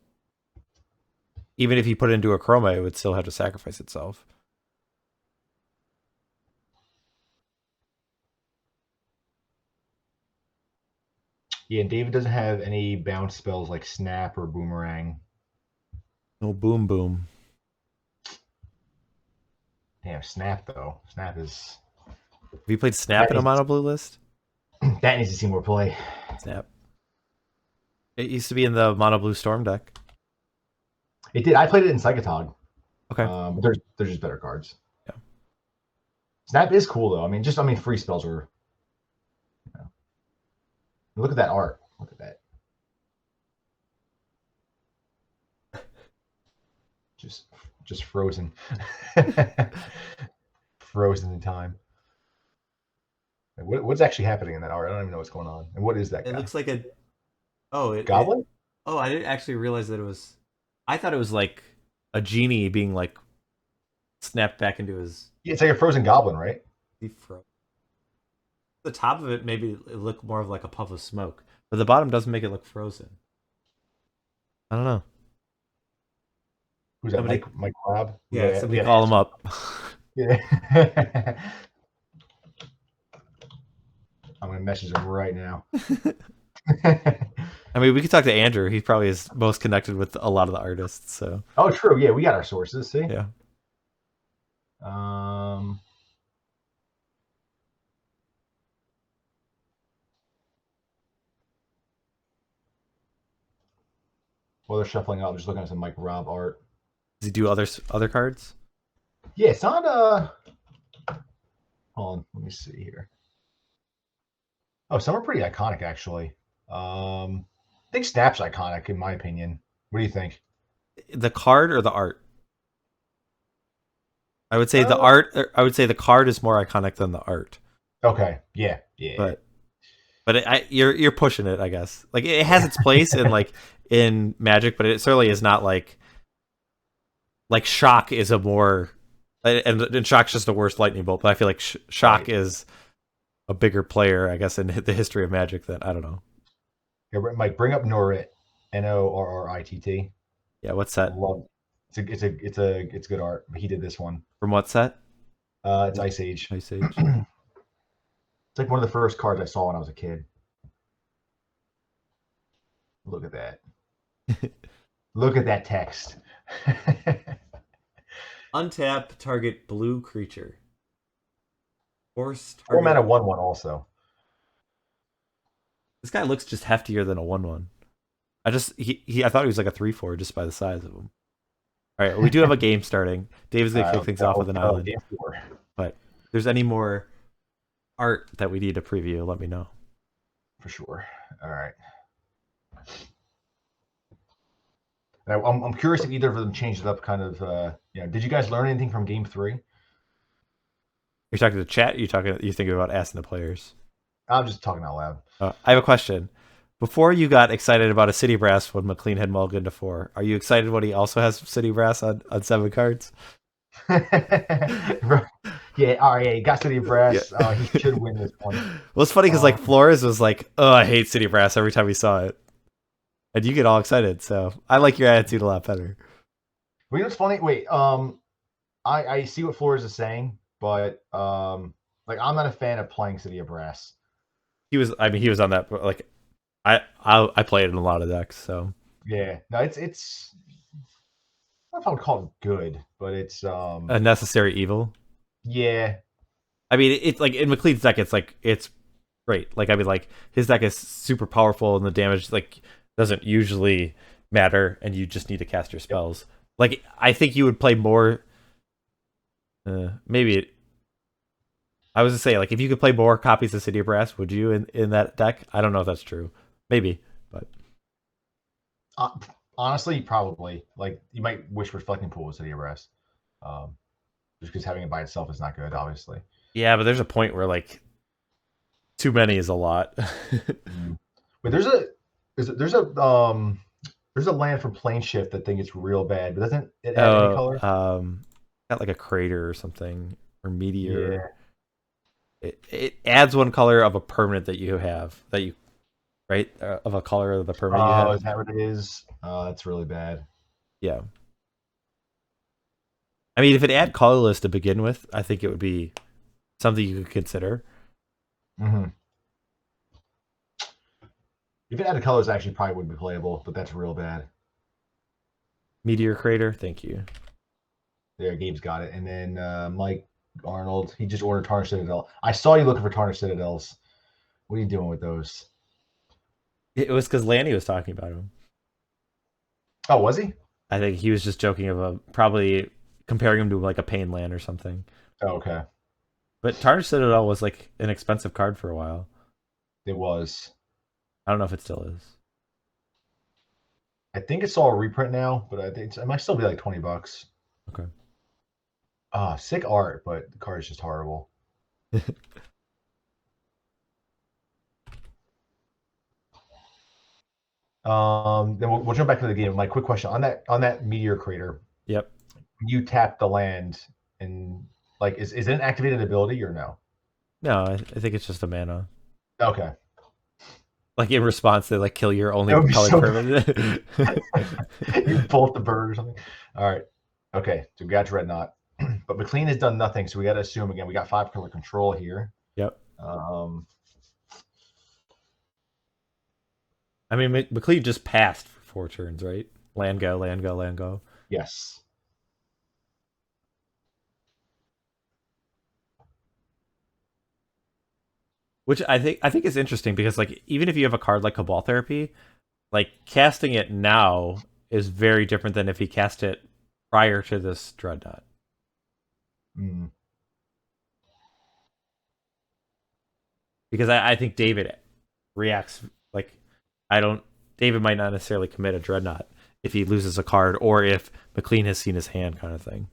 even if he put it into a chroma, it would still have to sacrifice itself. Yeah, David doesn't have any bounce spells like Snap or Boomerang. No boom boom. Damn, Snap though. Snap is. Have you played Snap in a mono blue list? That needs to see more play. Snap. It used to be in the mono blue Storm deck. It did. I played it in Psychatog. Okay. But there's just better cards. Yeah. Snap is cool though. I mean, free spells are. Look at that art. Look at that. Just frozen. Frozen in time. What's actually happening in that art? I don't even know what's going on. And what is that guy? It looks like a Goblin? I didn't actually realize that it was. I thought it was like a genie being like snapped back into his. Yeah, it's like a frozen goblin, right? He froze. The top of it maybe it looked more of like a puff of smoke, but the bottom doesn't make it look frozen. I don't know. Who's that? Mike Robb? Yeah, somebody call him up. Yeah. I'm gonna message him right now. I mean, we could talk to Andrew. He probably is most connected with a lot of the artists. So Oh, true. Yeah, we got our sources. See. yeah. Um. Well, they're shuffling out. I'm just looking at some Mike Rob art. Does he do other cards? Yeah, it's not hold on, let me see here. Oh, some are pretty iconic actually. I think Snap's iconic in my opinion. What do you think? The card or the art? I would say the art. I would say the card is more iconic than the art. Okay. Yeah. Yeah. But you're pushing it, I guess. Like it has its place in in Magic, but it certainly is not like Shock is a more and Shock's just the worst lightning bolt. But I feel like Shock Right. is a bigger player, I guess, in the history of Magic than I don't know. Here, Mike, bring up Norrit, Norritt. Yeah, what's that? Love. It's good art. He did this one. From what set? It's Ice Age. Ice Age. It's like one of the first cards I saw when I was a kid. Look at that. Look at that text. Untap target blue creature. Force Four target. mana 1/1 also. This guy looks just heftier than a 1/1. I thought he was like a 3/4 just by the size of him. All right, we do have a game starting. Dave's gonna kick things off with an island. Game 4. But if there's any more art that we need to preview, let me know. For sure. All right. Now, I'm curious if either of them changed it up. Kind of. Did you guys learn anything from Game 3? You're talking to chat. You're thinking about asking the players. I'm just talking out loud. I have a question. Before you got excited about a City Brass when McLean had mulliganed to 4, are you excited when he also has City Brass on 7 cards? Yeah, all right, he got City Brass. Yeah. He should win this one. Well, it's funny because Flores was like, "Oh, I hate City Brass" every time he saw it, and you get all excited. So I like your attitude a lot better. Well, you know what's funny? Wait, I see what Flores is saying, but I'm not a fan of playing City of Brass. He was on that. Like, I play it in a lot of decks. So yeah, no, it's. I don't know if I would call it good, but it's a necessary evil. Yeah. I mean, it's like in McLean's deck, it's great. Like, I mean, like his deck is super powerful, and the damage doesn't usually matter, and you just need to cast your spells. Yep. Like, I think you would play more. Maybe I was to say, like, if you could play more copies of City of Brass, would you in that deck? I don't know if that's true. Maybe, but honestly, probably. Like, you might wish Reflecting Pool was City of Brass. Just because having it by itself is not good, obviously. Yeah, but there's a point where too many is a lot. But there's a land from Plane Shift that think it's real bad, but doesn't it add any color? Got like a crater or something, or meteor. Yeah. It adds one color of a permanent that you have right? Of a color of the permanent you have. Oh, is that what it is? That's really bad. Yeah. I mean, if it had colorless to begin with, I think it would be something you could consider. Mm-hmm. If it added colors, actually probably would be playable, but that's real bad. Meteor Crater, thank you. There, Gabe's got it. And then Mike Arnold, he just ordered Tarnished Citadel. I saw you looking for Tarnished Citadels. What are you doing with those? It was because Lanny was talking about him. Oh, was he? I think he was just joking about probably comparing him to a Pain Land or something. Oh, okay. But Tarnished Citadel was an expensive card for a while. It was. I don't know if it still is. I think it's all a reprint now, but I think it might still be $20. Okay. Sick art, but the card is just horrible. Then we'll jump back to the game. My quick question on that meteor crater. Yep. You tap the land and is it an activated ability or no? No, I think it's just a mana. Okay. In response, they kill your only color permanent. You bolt the bird or something. All right. Okay. So we got Dreadnought. But McLean has done nothing, so we got to assume again we got 5-color control here. Yep. I mean, McLean just passed for 4 turns, right? Land go, land go, land go. Yes. Which I think is interesting because like even if you have a card like Cabal Therapy, like casting it now is very different than if he cast it prior to this Dreadnought. Mm. Because I think David reacts like I don't. David might not necessarily commit a Dreadnought if he loses a card or if McLean has seen his hand, kind of thing.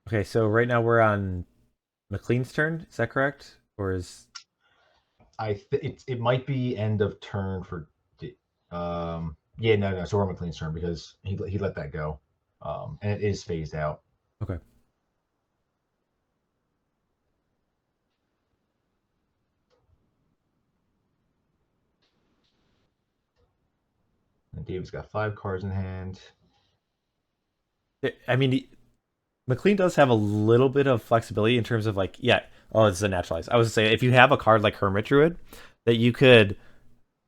Okay, so right now we're on McLean's turn. Is that correct? Or is It might be end of turn for yeah, no, so we're on McLean's turn because he let that go. And it is phased out. okay? And David's got 5 cards in hand. I mean, McLean does have a little bit of flexibility in terms of like, yeah, oh, it's a naturalized. I was gonna say if you have a card like Hermit Druid, that you could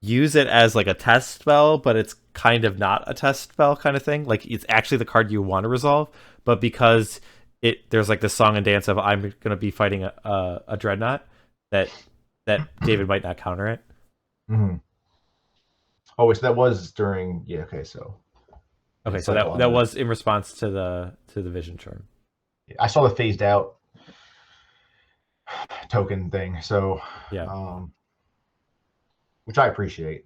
use it as like a test spell, but it's kind of not a test spell kind of thing. Like it's actually the card you want to resolve, but because there's like this song and dance of I'm gonna be fighting a Dreadnought that David might not counter it. Mm-hmm. Oh, so that was during okay, so Okay, so that was in response to the Vision Charm. I saw the phased out token thing, so Yeah. Which I appreciate.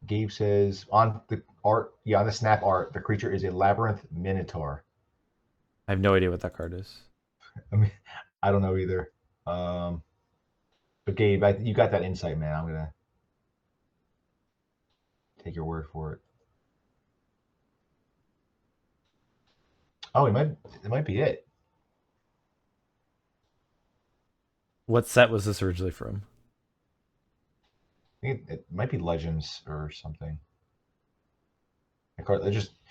Gabe says on the art, on the snap art, the creature is a labyrinth minotaur. I have no idea what that card is. I mean, I don't know either. But Gabe, you got that insight, man. I'm gonna take your word for it. Oh, it might be it. What set was this originally from? I think it might be Legends or something. That card,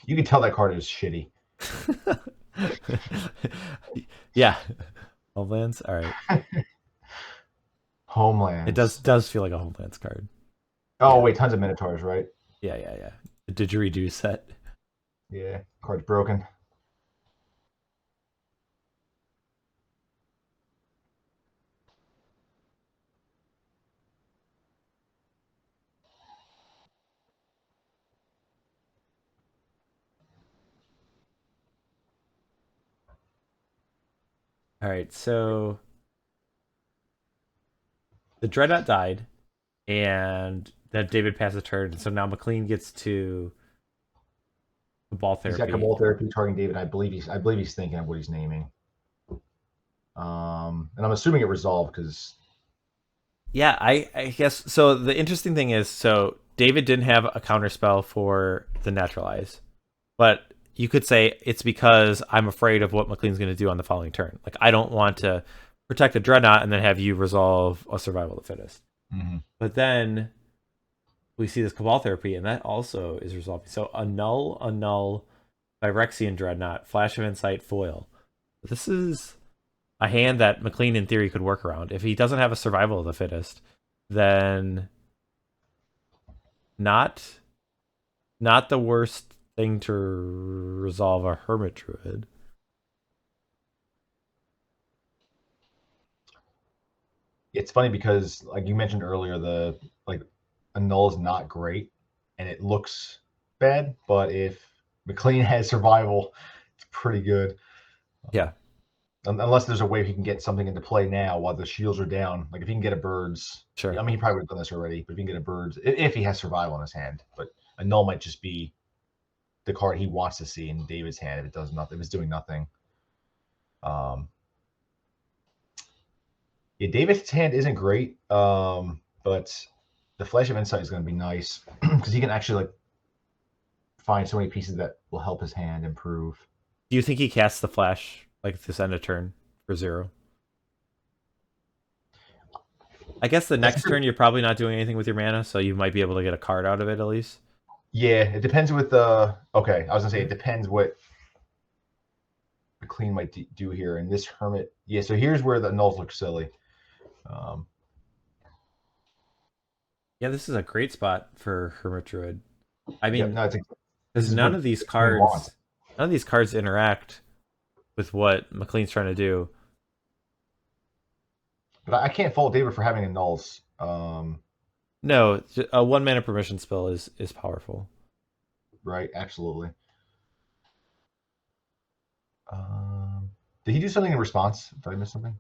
you can tell that card is shitty. Yeah. Homelands? All right. Homelands. It does feel like a Homelands card. Oh, yeah. Wait, tons of Minotaurs, right? Yeah. The didgeridoo set. Yeah, card's broken. All right, so the Dreadnought died, and then David passed the turn, and so now McLean gets to Ball He's got Therapy. Cabal Therapy targeting David. I believe he's thinking of what he's naming. And I'm assuming it resolved because Yeah, I guess so. The interesting thing is, so David didn't have a counterspell for the Naturalize, but you could say it's because I'm afraid of what McLean's going to do on the following turn. Like I don't want to protect a Dreadnought and then have you resolve a Survival of the Fittest. Mm-hmm. But then we see this Cabal Therapy, and that also is resolving. So Annul, Phyrexian Dreadnought, Flash of Insight, Foil. This is a hand that McLean, in theory, could work around. If he doesn't have a Survival of the Fittest, then not the worst thing to resolve a Hermit Druid. It's funny because, like you mentioned earlier, the Annul is not great, and it looks bad. But if McLean has survival, it's pretty good. Yeah. Unless there's a way he can get something into play now while the shields are down. Like if he can get a birds. Sure. I mean, he probably would have done this already, but if he can get a birds, if he has survival in his hand. But Annul might just be the card he wants to see in David's hand if it does nothing. If it's doing nothing. Yeah, David's hand isn't great, but the Flash of Insight is going to be nice because he can actually find so many pieces that will help his hand improve. Do you think he casts the Flash like this end of turn for 0? I guess the That's next turn you're probably not doing anything with your mana, so you might be able to get a card out of it at least. Yeah, it depends with the. Okay, I was gonna say it depends what McLean might do here. And this Hermit, yeah. So here's where the nulls look silly. Um, Yeah, this is a great spot for Hermit Druid. I yep, mean, no, this because is what McLean wants. none of these cards interact with what McLean's trying to do. But I can't fault David for having a nulls. No, a 1 mana permission spell is powerful. Right, absolutely. Did he do something in response? Did I miss something?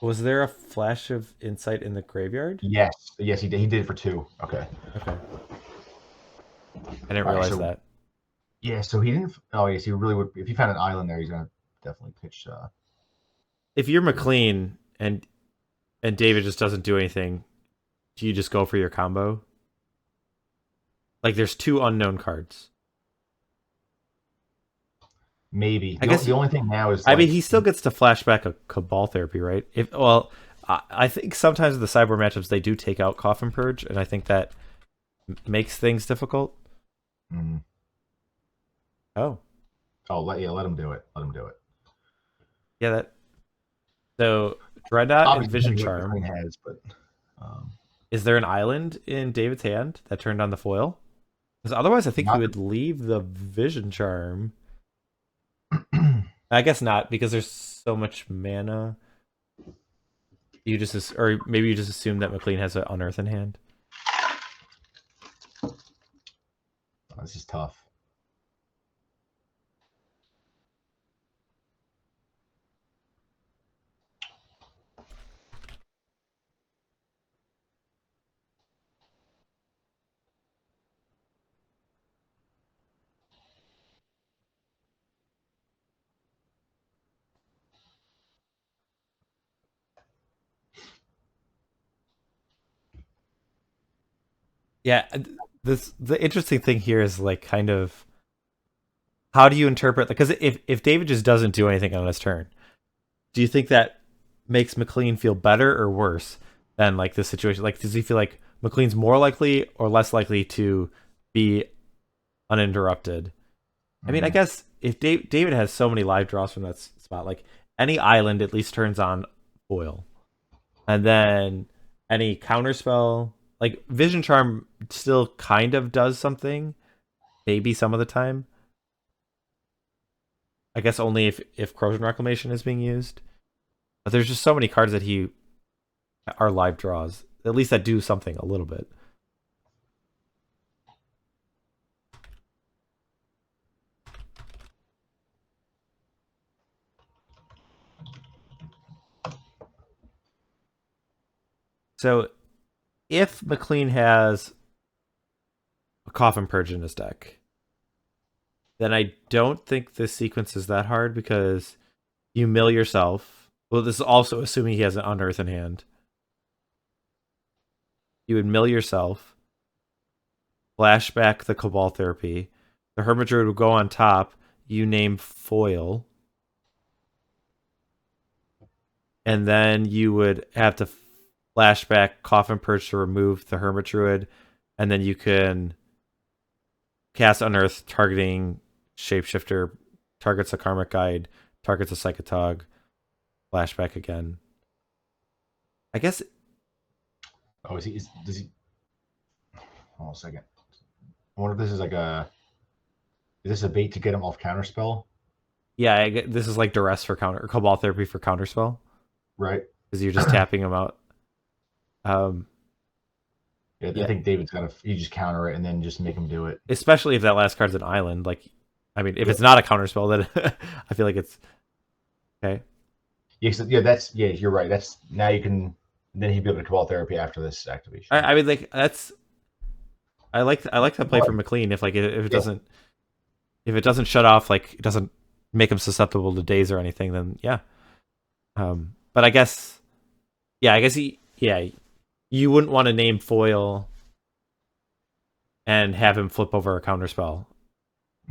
Was there a flash of insight in the graveyard? Yes, yes, he did. He did it for 2. Okay. Okay. I didn't realize that. Yeah, so he didn't. Oh, yes, he really would. If he found an island there, he's gonna definitely pitch. If you're McLean and David just doesn't do anything, do you just go for your combo? Like, there's 2 unknown cards. Maybe. I guess the only thing now is. I mean, he still gets to flashback a Cabal Therapy, right? I think sometimes in the Sideboard matchups they do take out Coffin Purge, and I think that makes things difficult. Mm. Oh. Oh, let him do it. Let him do it. Yeah, that. So Dreadnought and Vision Charm. Has, but, is there an island in David's hand that turned on the foil? Because otherwise, I think he would leave the Vision Charm. I guess not, because there's so much mana. You just, or maybe you just assume that McLean has an Unearth in hand. This is tough. Yeah, the interesting thing here is like kind of how do you interpret, because if David just doesn't do anything on his turn, do you think that makes McLean feel better or worse than like this situation? Like, does he feel like McLean's more likely or less likely to be uninterrupted? I mean, I guess if David has so many live draws from that spot, like any island at least turns on foil, and then any counterspell, like Vision Charm still kind of does something, maybe some of the time. I guess only if Corrosion Reclamation is being used. But there's just so many cards that are live draws, at least that do something a little bit. So if McLean has a Coffin Purge in his deck, then I don't think this sequence is that hard, because you mill yourself. Well, this is also assuming he has an Unearth in hand. You would mill yourself, flashback the Cabal Therapy. The Hermit Druid would go on top. You name foil. And then you would have to flashback Coffin Purge to remove the Hermit Druid. And then you can cast Unearth, targeting Shapeshifter, targets a Karmic Guide, targets a Psychatog, flashback again. I guess. Oh, does he? Hold on a second. I wonder if this is like a. Is this a bait to get him off Counterspell? Yeah, this is like duress for counter, or Cabal Therapy for Counterspell. Right. Because you're just tapping him out. Yeah, I think David's got to. You just counter it and then just make him do it. Especially if that last card's an island. Like, I mean, if it's not a counterspell, then I feel like it's okay. Yeah, you're right. That's now you can. Then he'd be able to Cabal Therapy after this activation. I mean, like that's. I like that play from McLean. If like if it doesn't shut off, like it doesn't make him susceptible to Daze or anything, then yeah. But I guess you wouldn't want to name foil and have him flip over a counterspell.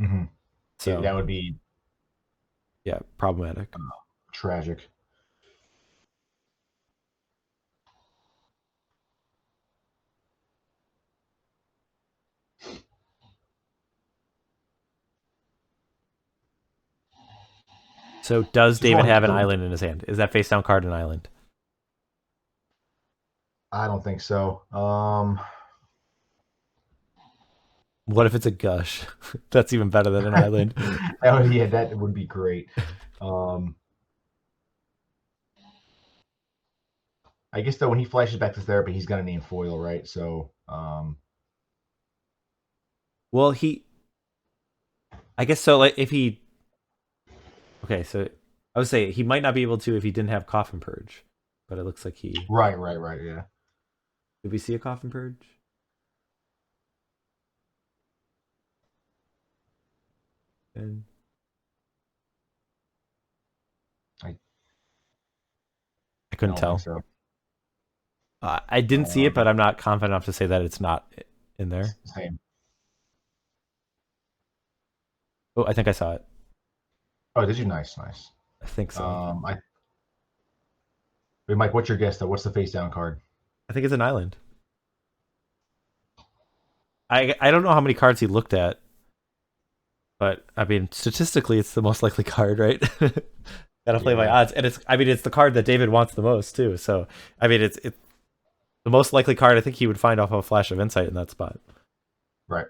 Mm-hmm. So that would be problematic. Tragic. So does Just David want have an to- island in his hand? Is that face down card an island? I don't think so. What if it's a Gush? That's even better than an island. Oh yeah, that would be great. I guess though when he flashes back to therapy, he's gonna name foil, right? So Well, I guess so. Like if he, okay, so I would say he might not be able to if he didn't have Coffin Purge, but it looks like he. right, yeah. Did we see a Coffin Purge? And I couldn't don't tell. think so. I didn't see it, but I'm not confident enough to say that it's not in there. Same. Oh, I think I saw it. Oh, did you? Nice. I think so. Wait, Mike, what's your guess though? What's the face down card? I think it's an island. I don't know how many cards he looked at, but I mean statistically it's the most likely card, right? Gotta play my odds, and it's the card that David wants the most too. So I mean it's the most likely card I think he would find off of a Flash of Insight in that spot. Right.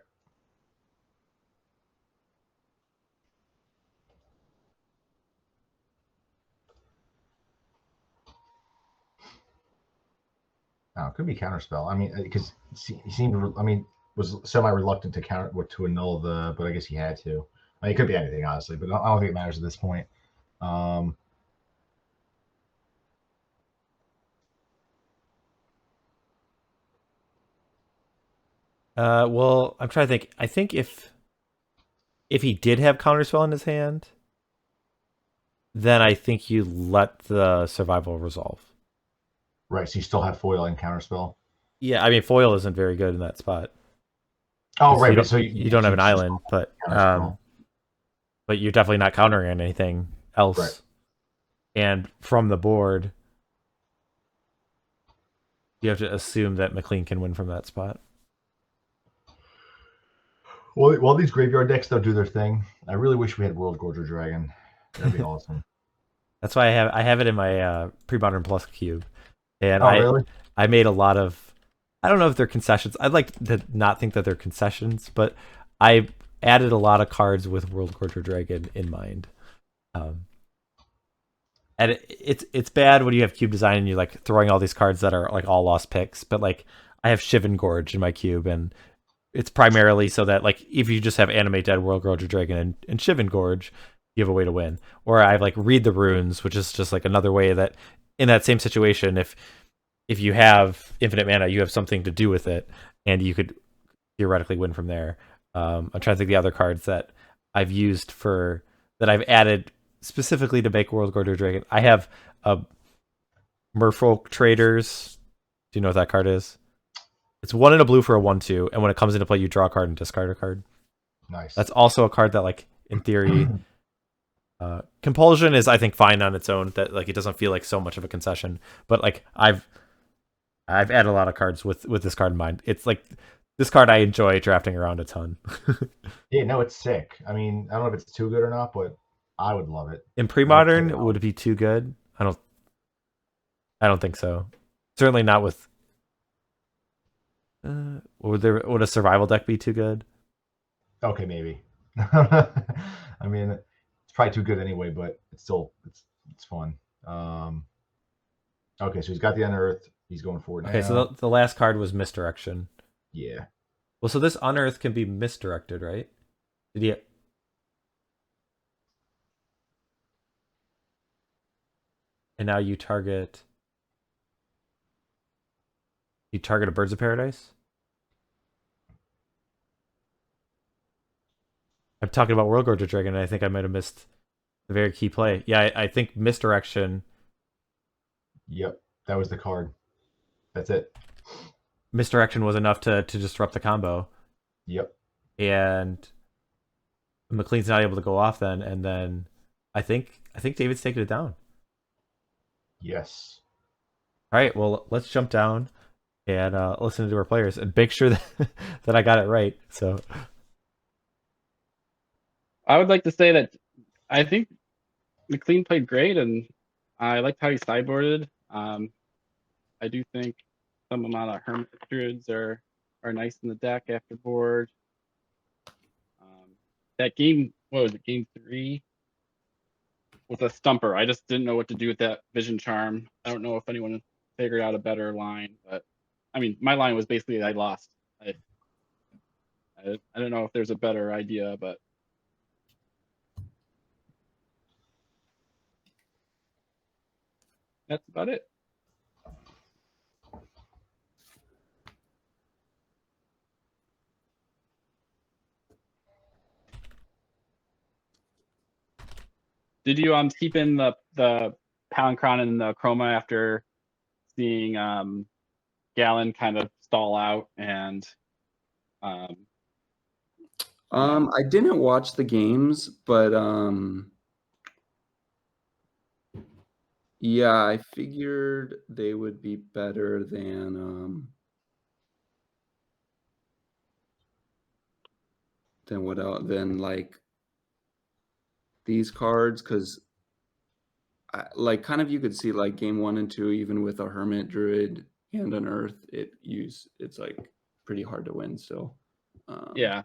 Oh, it could be Counterspell. I mean, because he seemed, I mean, was semi-reluctant to annul the, but I guess he had to. I mean, it could be anything, honestly, but I don't think it matters at this point. Well, I'm trying to think. I think if he did have Counterspell in his hand, then I think you let the survival resolve. Right, so you still have foil and Counterspell. Yeah, I mean foil isn't very good in that spot. Oh, right, but so you don't have an island, but you're definitely not countering on anything else. Right. And from the board, you have to assume that McLean can win from that spot. Well, while these graveyard decks though do their thing, I really wish we had World Gorger Dragon. That'd be awesome. That's why I have it in my Premodern Plus cube, and really? I made a lot of. I don't know if they're concessions. I'd like to not think that they're concessions, but I added a lot of cards with World Gorger Dragon in mind. And it's bad when you have cube design and you're like throwing all these cards that are like all lost picks, but like I have Shivan Gorge in my cube, and it's primarily so that like if you just have Animate Dead, World Gorger Dragon, and Shivan Gorge, you have a way to win. Or I have like Read the Runes, which is just like another way that in that same situation, if you have infinite mana, you have something to do with it, and you could theoretically win from there. I'm trying to think of the other cards that I've used that I've added specifically to make World Gorger Dragon. I have Merfolk Traders. Do you know what that card is? It's 1 and a blue for a 1/2, and when it comes into play, you draw a card and discard a card. Nice. That's also a card that, like, in theory, Compulsion is, I think, fine on its own. That like it doesn't feel like so much of a concession. But like I've added a lot of cards with this card in mind. It's like this card I enjoy drafting around a ton. Yeah, no, it's sick. I mean, I don't know if it's too good or not, but I would love it. In Premodern, would it be too good? I don't think so. Certainly not with. Would a survival deck be too good? Okay, maybe. I mean, it's probably too good anyway, but it's fun. Okay, so he's got the Unearth. He's going forward now. Okay, so the last card was Misdirection. Yeah. Well, so this Unearth can be misdirected, right? Did he? And now you target a Birds of Paradise? I'm talking about World Gorger Dragon, and I think I might have missed the very key play. Yeah, I think Misdirection. Yep, that was the card. That's it. Misdirection was enough to disrupt the combo. Yep. And McLean's not able to go off then, and then I think David's taking it down. Yes. All right, well, let's jump down and listen to our players and make sure that I got it right. So I would like to say that I think McLean played great, and I liked how he sideboarded. I do think some amount of Hermit Druids are nice in the deck after board. That game, what was it, game 3? With a stumper. I just didn't know what to do with that Vision Charm. I don't know if anyone figured out a better line, but I mean, my line was basically I lost. I don't know if there's a better idea, but that's about it. Did you keep in the Palinchron and the Chroma after seeing Gallon kind of stall out and I didn't watch the games, but yeah, I figured they would be better than what else, than like these cards, because like kind of you could see like game 1 and 2, even with a Hermit Druid and an Earth, it's like pretty hard to win still. yeah.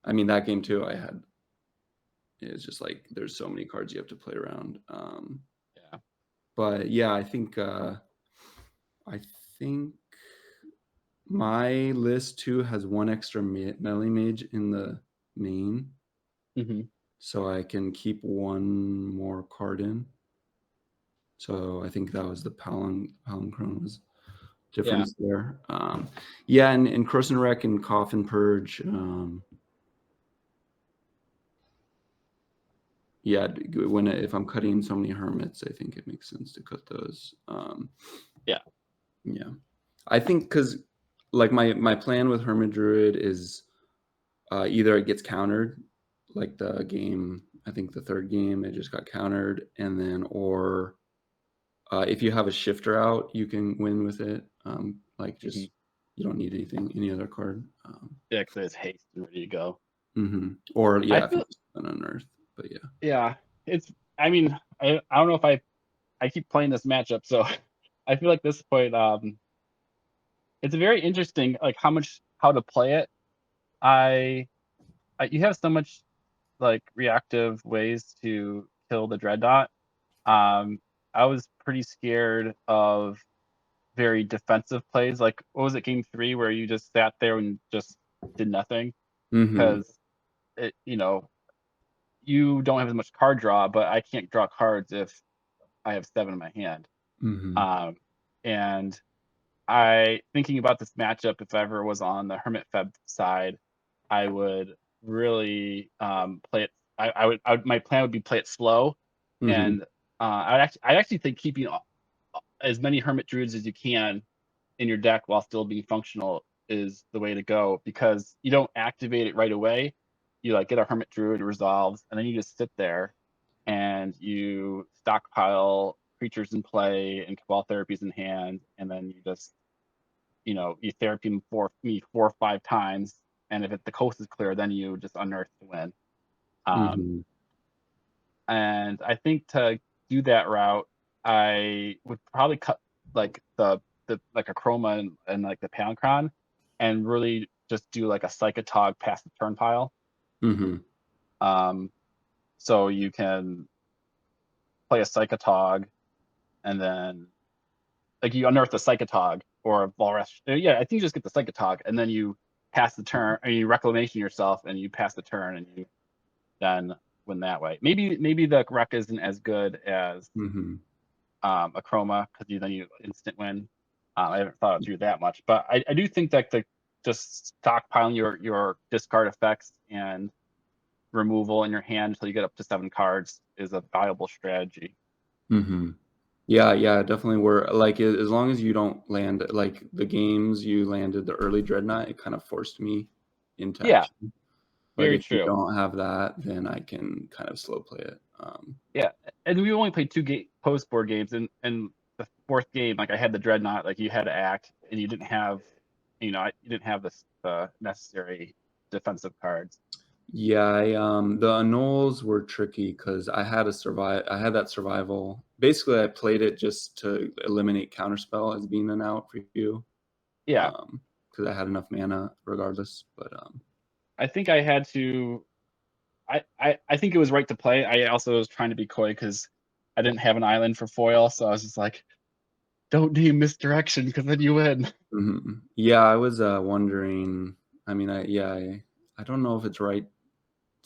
I mean, that game too, it's just like there's so many cards you have to play around. Yeah. But yeah, I think my list too has one extra Meddling Mage in the main, so I can keep one more card in. So I think that was the Palinchron was difference there. Yeah, and Croson Wreck and Coffin Purge. Yeah, if I'm cutting so many hermits, I think it makes sense to cut those. Yeah. I think because like my plan with Hermit Druid is either it gets countered, like the game, I think the third game it just got countered, and then or if you have a shifter out, you can win with it. Like just you don't need any other card. Yeah, because it's haste and ready to go. Or yeah, if it's on Earth, but yeah. Yeah, I mean, I don't know if I keep playing this matchup, so I feel like this point, it's very interesting, like how to play it. You have so much like reactive ways to kill the Dreadnought. I was pretty scared of very defensive plays. Like, what was it, game 3, where you just sat there and just did nothing? Because you don't have as much card draw, but I can't draw cards if I have 7 in my hand. And thinking about this matchup, if I ever was on the Hermit FEB side, I would really play it. My plan would be play it slow, and I actually think keeping as many Hermit Druids as you can in your deck while still being functional is the way to go, because you don't activate it right away. You like get a Hermit Druid, it resolves, and then you just sit there and you stockpile creatures in play and Cabal Therapies in hand, and then you just you therapy them 4 or 5 times, and if the coast is clear, then you just unearth to win. And I think to do that route, I would probably cut like the like a Chroma and like the Palinchron, and really just do like a Psychatog past the turn pile. So you can play a Psychatog, and then like you unearth a Psychatog or a Volrath. Yeah, I think you just get the Psychatog, and then you pass the turn, or you reclamation yourself, and you pass the turn, and you then win that way. Maybe the wreck isn't as good as a Chroma, because then you instant win. I haven't thought it through that much, but I do think that just stockpiling your discard effects and removal in your hand until you get up to 7 cards is a valuable strategy. Yeah, definitely. Were like, as long as you don't land like the games you landed the early Dreadnought, it kind of forced me into action. But very if true. you don't have that, then I can kind of slow play it. Yeah, and we only played 2 post board games, and the 4th game, like I had the Dreadnought, like you had to act, and you didn't have, you didn't have the necessary defensive cards. Yeah, the Annuls were tricky because I had that survival. Basically, I played it just to eliminate Counterspell as being an out for you. Yeah. Because I had enough mana regardless. But I think I had to. I think it was right to play. I also was trying to be coy because I didn't have an island for foil, so I was just like, don't name Misdirection because then you win. Yeah, I was wondering. I mean, I don't know if it's right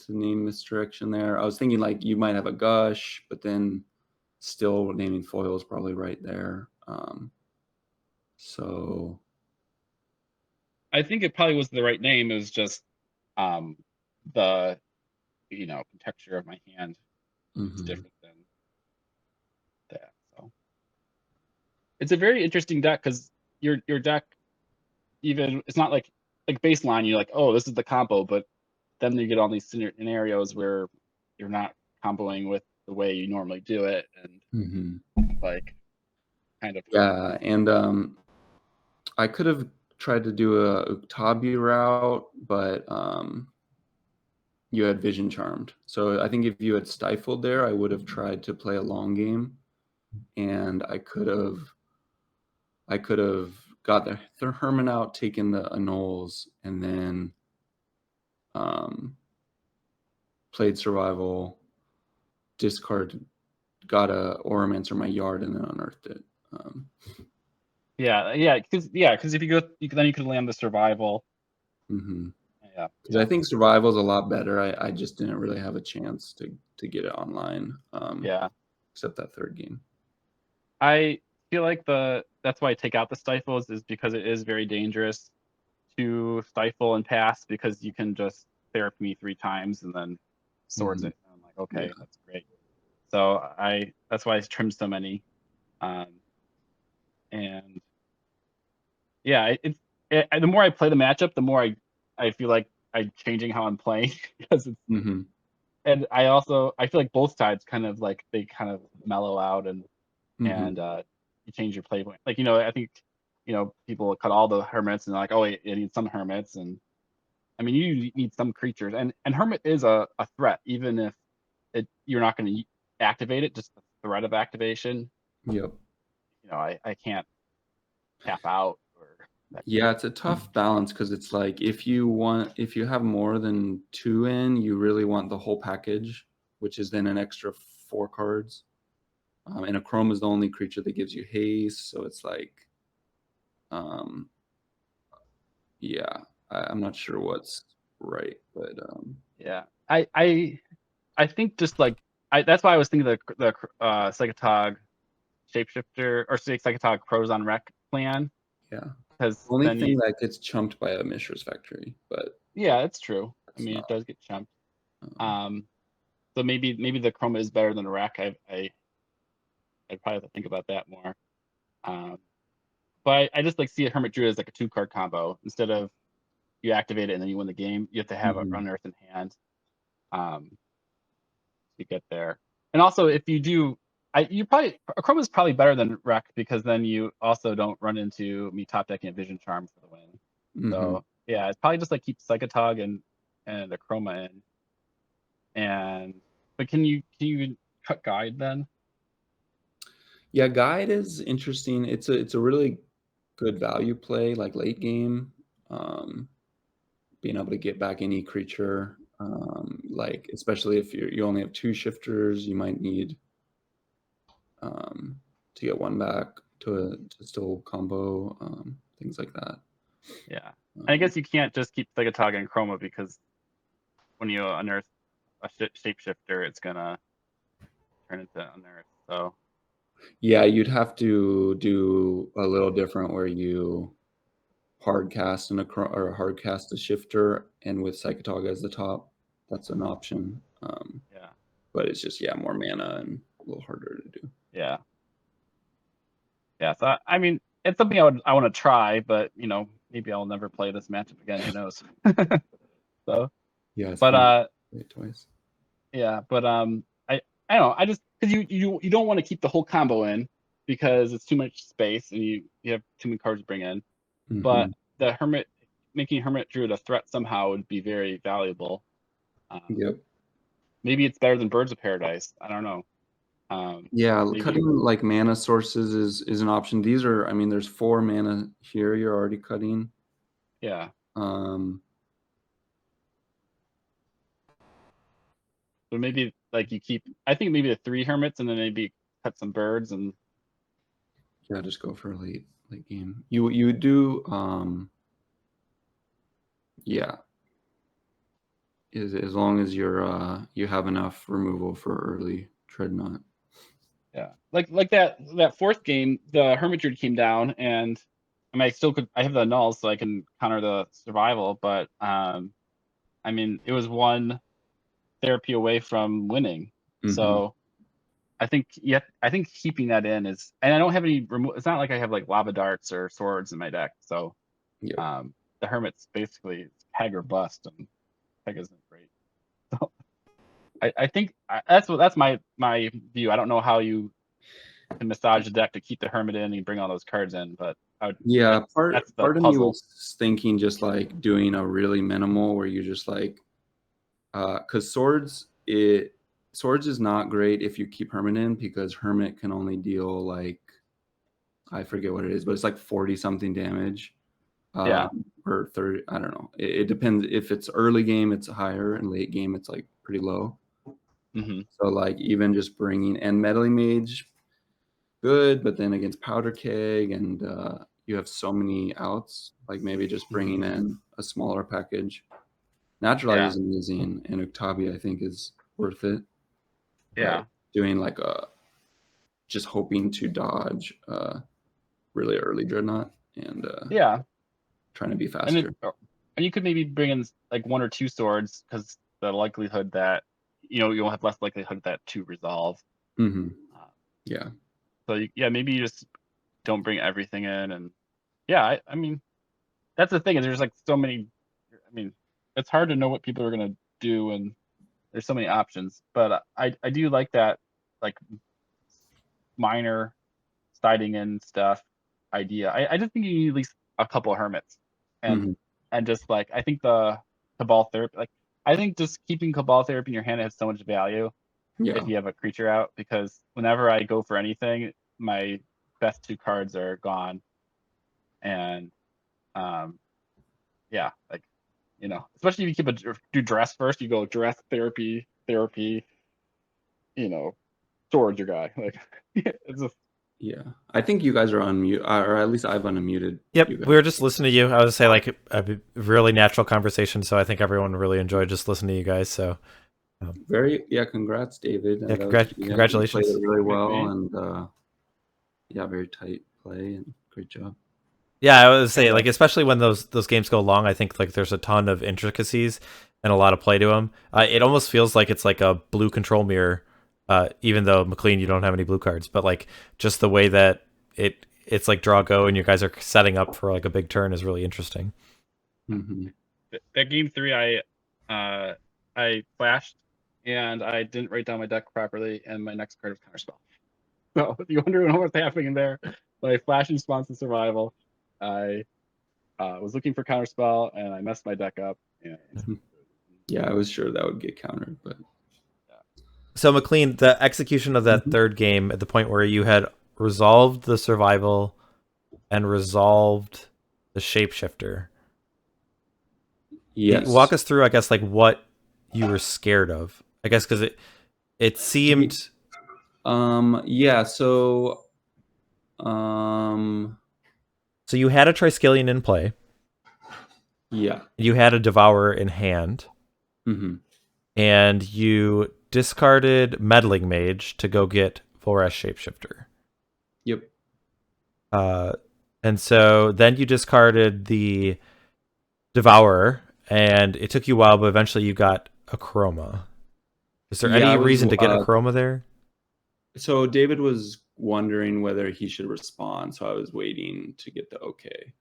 to name Misdirection there. I was thinking like you might have a Gush, but then still naming foil is probably right there. So I think it probably was the right name. It was just the texture of my hand is different than that. So it's a very interesting deck because your deck, even it's not like baseline, you're like, oh, this is the combo, but then you get all these scenarios where you're not comboing with the way you normally do it, and like kind of yeah, and I could have tried to do a Uktabi route, but you had Vision Charmed. So I think if you had Stifled there, I would have tried to play a long game, and I could have got the Hermit out, taken the Annuls, and then played Survival, got a Oromancer in my yard, and then unearthed it. because if you go, then you could land the Survival. Yeah, because I think Survival is a lot better. I just didn't really have a chance to get it online. Except that third game. I feel like that's why I take out the Stifles is because it is very dangerous to stifle and pass because you can just therapy me 3 times and then swords it. And I'm like, okay, that's great. So that's why I trimmed so many. And yeah, the more I play the matchup, the more I feel like I'm changing how I'm playing because it's and I feel like both sides kind of like they kind of mellow out and you change your play point. Like, I think, people cut all the hermits and they're like, oh, it needs some hermits. And I mean, you need some creatures. And hermit is a threat, even if you're not going to activate it, just the threat of activation. Yep. I can't tap out. Yeah, it's a tough balance because it's like if you have more than 2 in, you really want the whole package, which is then an extra 4 cards. And a Chrome is the only creature that gives you haste, so it's like, yeah, I'm not sure what's right, but yeah, I think just like that's why I was thinking the Psychatog Shapeshifter or Psychatog Crows on Rec plan. Yeah, because only thing that gets chumped by a Mishra's Factory, but yeah, it's true. I mean, it does get chumped. So maybe the Chroma is better than a Rack. I'd probably have to think about that more. But I just like see a Hermit Druid as like a 2-card combo. Instead of you activate it and then you win the game, you have to have a Unearth in hand to get there. And also, if you do, a Chroma is probably better than Wreck because then you also don't run into me top decking a Vision Charm for the win. So yeah, it's probably just like keep Psychatog and a Chroma in. But can you cut Guide then? Yeah, Guide is interesting. It's a really good value play, like late game. Being able to get back any creature, like especially if you only have 2 shifters, you might need to get 1 back to still combo, things like that. Yeah, I guess you can't just keep Psychatog and Chroma because when you unearth a Shapeshifter, it's gonna turn into Unearth. So yeah, you'd have to do a little different where you hard cast or hard cast a shifter and with Psychatog as the top. That's an option. Yeah, but it's just more mana and a little harder to do. Yeah. So I mean, it's something I want to try, but maybe I'll never play this matchup again. Who knows? So yeah, but twice. Yeah, but I don't know. I just because you don't want to keep the whole combo in because it's too much space and you have too many cards to bring in. But the Hermit making Hermit Druid a threat somehow would be very valuable. Yep. Maybe it's better than Birds of Paradise. I don't know. Yeah, maybe. cutting like mana sources is an option. These are, I mean, there's 4 mana here you're already cutting. Yeah. So maybe like you keep, I think maybe the 3 hermits and then maybe cut some birds and Yeah, just go for a late game. You do yeah. As long as you're you have enough removal for early Dreadnought. yeah. Like that 4th game, the Hermit Druid came down and I mean I have the Annul so I can counter the survival, but I mean it was 1 therapy away from winning. So I think keeping that in is, and I don't have any it's not like I have like lava darts or swords in my deck. So Yep. the Hermit's basically Peg or bust, and Peg isn't great. So I think that's my view. I don't know how you can massage the deck to keep the Hermit in and bring all those cards in, but yeah, that's the part of puzzle. me was thinking just like doing a really minimal where you just like because swords is not great if you keep Hermit in, because Hermit can only deal like, I forget what it is, but it's like 40 something damage. Yeah. Or 30, I don't know. It depends. If it's early game, it's higher, and late game, it's like pretty low. So like even just bringing, and Meddling Mage, good, but then against Powder Keg, and you have so many outs, like maybe just bringing in a smaller package. Naturalize is amazing, and Uktabi I think is worth it. Yeah. But doing like just hoping to dodge really early Dreadnought and trying to be faster. And you could maybe bring in like 1 or 2 swords, because the likelihood that you'll have less likelihood that to resolve. Yeah. So maybe you just don't bring everything in, and I mean that's the thing, is there's like so many. I mean, it's hard to know what people are gonna do, and there's so many options. But I do like that like minor siding in stuff idea. I just think you need at least a couple of hermits, and just like I think the Cabal Therapy, like I think just keeping Cabal Therapy in your hand has so much value if you have a creature out, because whenever I go for anything, my best 2 cards are gone, and like especially if you do dress first, you go dress therapy, swords your guy. Like it's just. Yeah, I think you guys are on mute, or at least I've unmuted. Yep, we were just listening to you. I would say like a really natural conversation, so I think everyone really enjoyed just listening to you guys. So congrats, David. Yeah, congratulations. You played it really well, and very tight play and great job. Yeah, I would say like especially when those games go long, I think like there's a ton of intricacies and a lot of play to them. It almost feels like it's like a blue control mirror. Even though McLean, you don't have any blue cards, but like just the way that it's like draw go and you guys are setting up for like a big turn is really interesting. That game 3, I flashed and I didn't write down my deck properly, and my next card was Counterspell. So you wonder what was happening in there. But I flashed in response to survival. I was looking for Counterspell and I messed my deck up. Yeah, I was sure that would get countered, but. So McLean, the execution of that 3rd game at the point where you had resolved the survival and resolved the Shapeshifter. Yes. Walk us through, I guess, like what you were scared of. I guess because it seemed. So. So you had a Triskelion in play. Yeah. You had a Devourer in hand. And you discarded Meddling Mage to go get Volrath Shapeshifter. Yep. And so then you discarded the Devourer, and it took you a while, but eventually you got a Chroma. Is there any reason to get a Chroma there? So David was wondering whether he should respond, so I was waiting to get the okay.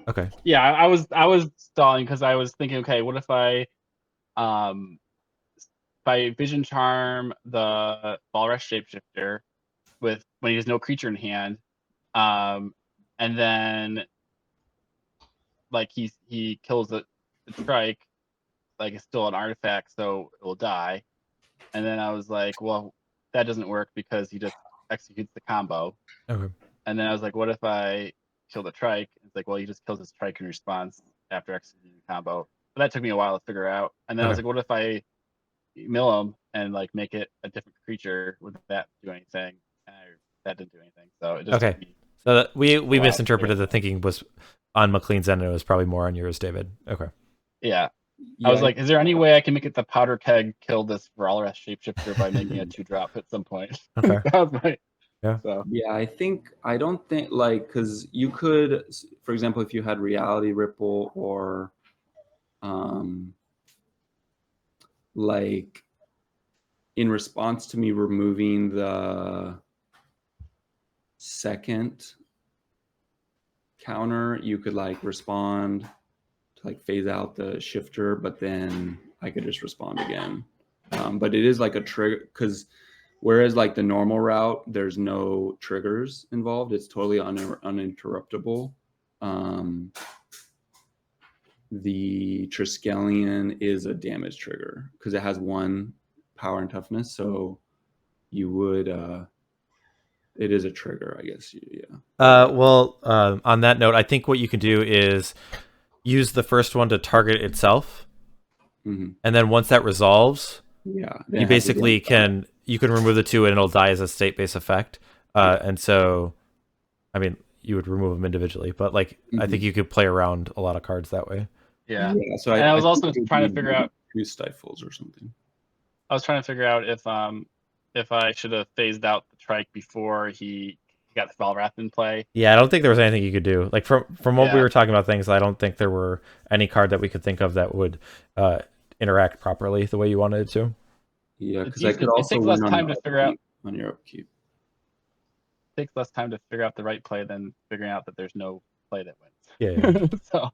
Okay. Yeah, I was stalling because I was thinking, okay, what if I by Vision Charm the Volrath Shapeshifter when he has no creature in hand, and then like he kills the strike, like it's still an artifact, so it will die. And then I was like, well, that doesn't work because he just executes the combo. Okay. And then I was like, what if I kill the trike? It's like, well, he just kills his trike in response after executing the combo. But that took me a while to figure out. And then I was like, what if I mill him and like make it a different creature? Would that do anything? And that didn't do anything. So it just Okay. took me So we wow. misinterpreted the thinking was on McLean's end, and it was probably more on yours, David. Okay. Yeah. I was like, is there any way I can make it the Powder Keg kill this Volrath Shapeshifter by making a 2-drop at some point? Okay. That was my, Yeah. so. Yeah, I don't think like, because you could, for example, if you had Reality Ripple or like in response to me removing the second counter, you could like respond to like phase out the shifter, but then I could just respond again. But it is like a trigger, because whereas like the normal route, there's no triggers involved. It's totally uninterruptible. The Triskelion is a damage trigger because it has 1 power and toughness. So you would, it is a trigger, I guess. Yeah. Well, on that note, I think what you can do is use the first one to target itself. Mm-hmm. And then once that resolves, yeah, you basically can remove the 2 and it'll die as a state-based effect. And so, I mean, you would remove them individually, but like I think you could play around a lot of cards that way. Yeah. So I was also trying to figure out 2 stifles or something. I was trying to figure out if I should have phased out the trike before he got the Volrath in play. Yeah, I don't think there was anything you could do. Like from what we were talking about things, I don't think there were any card that we could think of that would interact properly the way you wanted it to. Yeah, because I could also takes less time to figure out on your upkeep. It takes less time to figure out the right play than figuring out that there's no play that wins. Yeah. So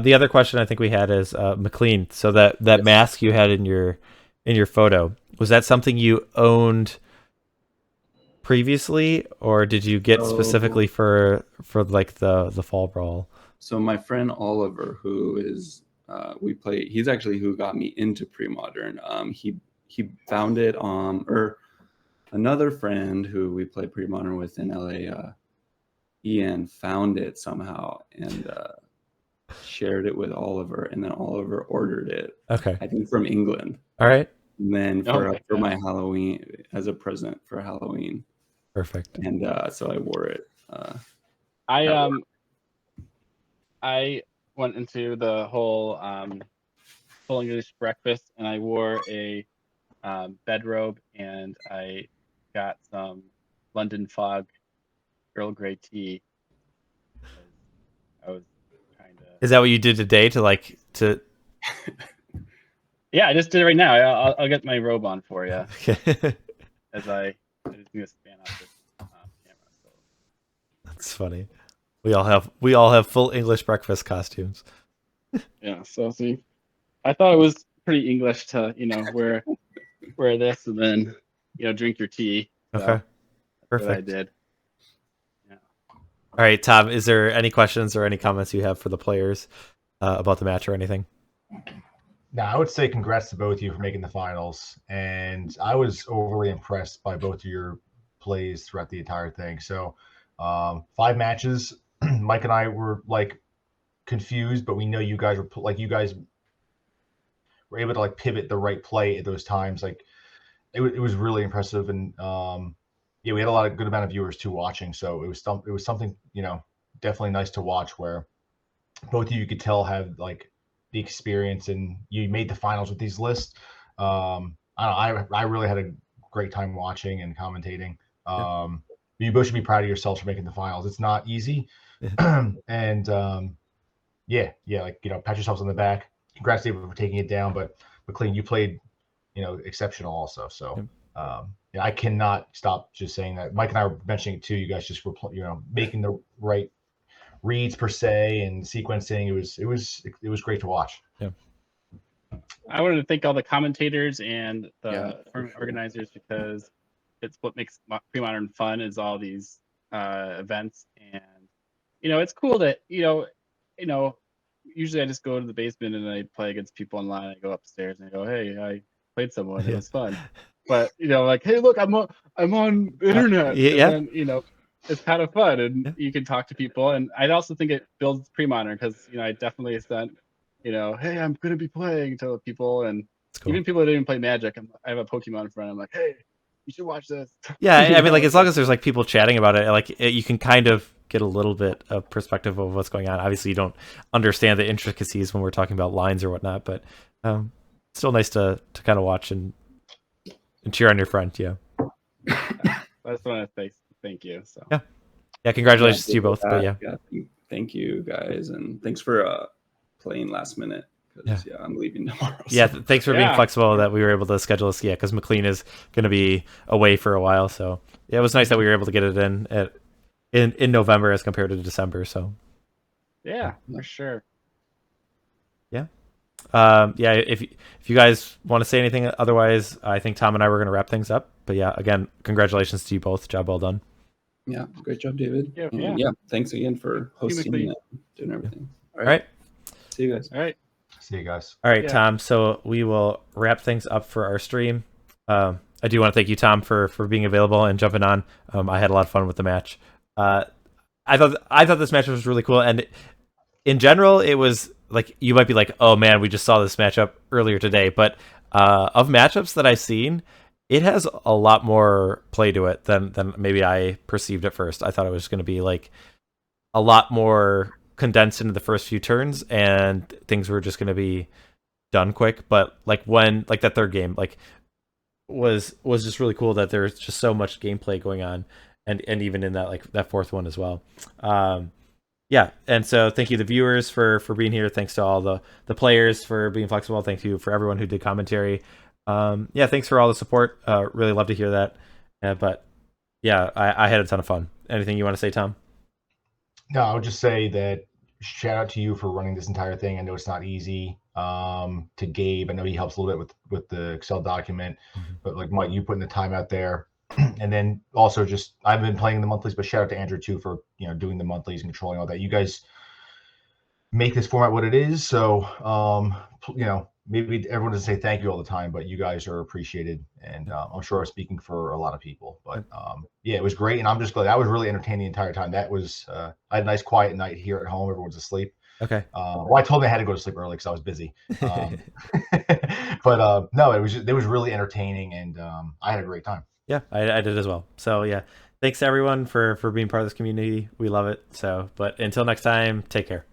the other question I think we had is McLean. So that mask you had in your photo, was that something you owned previously, or did you get specifically for like the Fall Brawl? So my friend Oliver, who is he's actually who got me into Premodern. He found it on, or another friend who we play Premodern with in LA, Ian, found it somehow and shared it with Oliver, and then Oliver ordered it. Okay. I think from England. All right. And then for my Halloween, as a present for Halloween. Perfect. And so I wore it. I went into the whole full English breakfast, and I wore a bedrobe, and I got some London Fog Earl Grey tea. I was trying to. Is that what you did today to? Yeah, I just did it right now. I'll get my robe on for you. Okay. As I just need to span off this camera. So. That's funny. We all have full English breakfast costumes. Yeah. So see, I thought it was pretty English to wear this and then drink your tea. So Okay. Perfect. That's what I did. Yeah. All right, Tom. Is there any questions or any comments you have for the players about the match or anything? No, I would say congrats to both of you for making the finals, and I was overly impressed by both of your plays throughout the entire thing. So, 5 matches. Mike and I were like confused, but we know you guys were able to like pivot the right play at those times. Like it was really impressive, and yeah, we had a good amount of viewers too watching. So it was something definitely nice to watch, where both of you could tell have like the experience, and you made the finals with these lists. I really had a great time watching and commentating. You both should be proud of yourselves for making the finals. It's not easy. And pat yourselves on the back. Congrats, David, for taking it down. But McLean, you played, exceptional also. So I cannot stop just saying that. Mike and I were mentioning it too. You guys just were, making the right reads per se and sequencing. It was great to watch. Yeah. I wanted to thank all the commentators and the organizers, because it's what makes Premodern fun, is all these events. And it's cool that you usually I just go to the basement and I play against people online. I go upstairs and I go, hey, I played someone. It was fun. But like, hey, look, I'm on the internet. Yeah. And then, it's kind of fun, and you can talk to people. And I also think it builds pre-modern because I definitely sent, hey, I'm gonna be playing to people, and Cool. even people that didn't play Magic. I have a Pokemon friend. I'm like, hey, you should watch this. Yeah, I mean, like as long as there's like people chatting about it, like you can kind of get a little bit of perspective of what's going on. Obviously, you don't understand the intricacies when we're talking about lines or whatnot, but still nice to kind of watch and cheer on your friend. Yeah. I just want to say thank you. So yeah, congratulations to you both. But yeah, thank you guys, and thanks for playing last minute. Yeah, I'm leaving tomorrow. So. Yeah, thanks for being flexible that we were able to schedule this. Yeah, because McLean is going to be away for a while, so yeah, it was nice that we were able to get it in November as compared to December. So yeah, for sure. Yeah. Yeah, if you guys want to say anything, otherwise, I think Tom and I were going to wrap things up. But yeah, again, congratulations to you both. Job well done. Yeah, great job, David. Yeah, thanks again for hosting and doing everything. All right. See you guys. All right. See you guys. All right, Tom. So we will wrap things up for our stream. I do want to thank you, Tom, for being available and jumping on. I had a lot of fun with the match. I thought this match was really cool, and in general, it was like you might be like, oh man, we just saw this matchup earlier today, but of matchups that I've seen, it has a lot more play to it than maybe I perceived at first. I thought it was going to be like a lot more condensed into the first few turns, and things were just going to be done quick. But like when like that third game like was just really cool that there's just so much gameplay going on, and even in that like that fourth one as well. Yeah, and so thank you the viewers for being here. Thanks to all the players for being flexible. Thank you for everyone who did commentary. Yeah, thanks for all the support. Really love to hear that. But yeah, I had a ton of fun. Anything you want to say, Tom? No, I would just say that shout out to you for running this entire thing. I know it's not easy. To Gabe, I know he helps a little bit with the Excel document, but like Mike, you putting the time out there. And then also just I've been playing the monthlies, but shout out to Andrew too for doing the monthlies and controlling all that. You guys make this format what it is. So maybe everyone doesn't say thank you all the time, but you guys are appreciated, and I'm sure I'm speaking for a lot of people. But yeah, it was great, and I'm just glad I was really entertained the entire time. That was I had a nice quiet night here at home. Everyone's asleep. Okay. Well, I told them I had to go to sleep early because I was busy. But no, it was really entertaining, and I had a great time. Yeah, I did as well. So yeah, thanks everyone for being part of this community. We love it. So, but until next time, take care.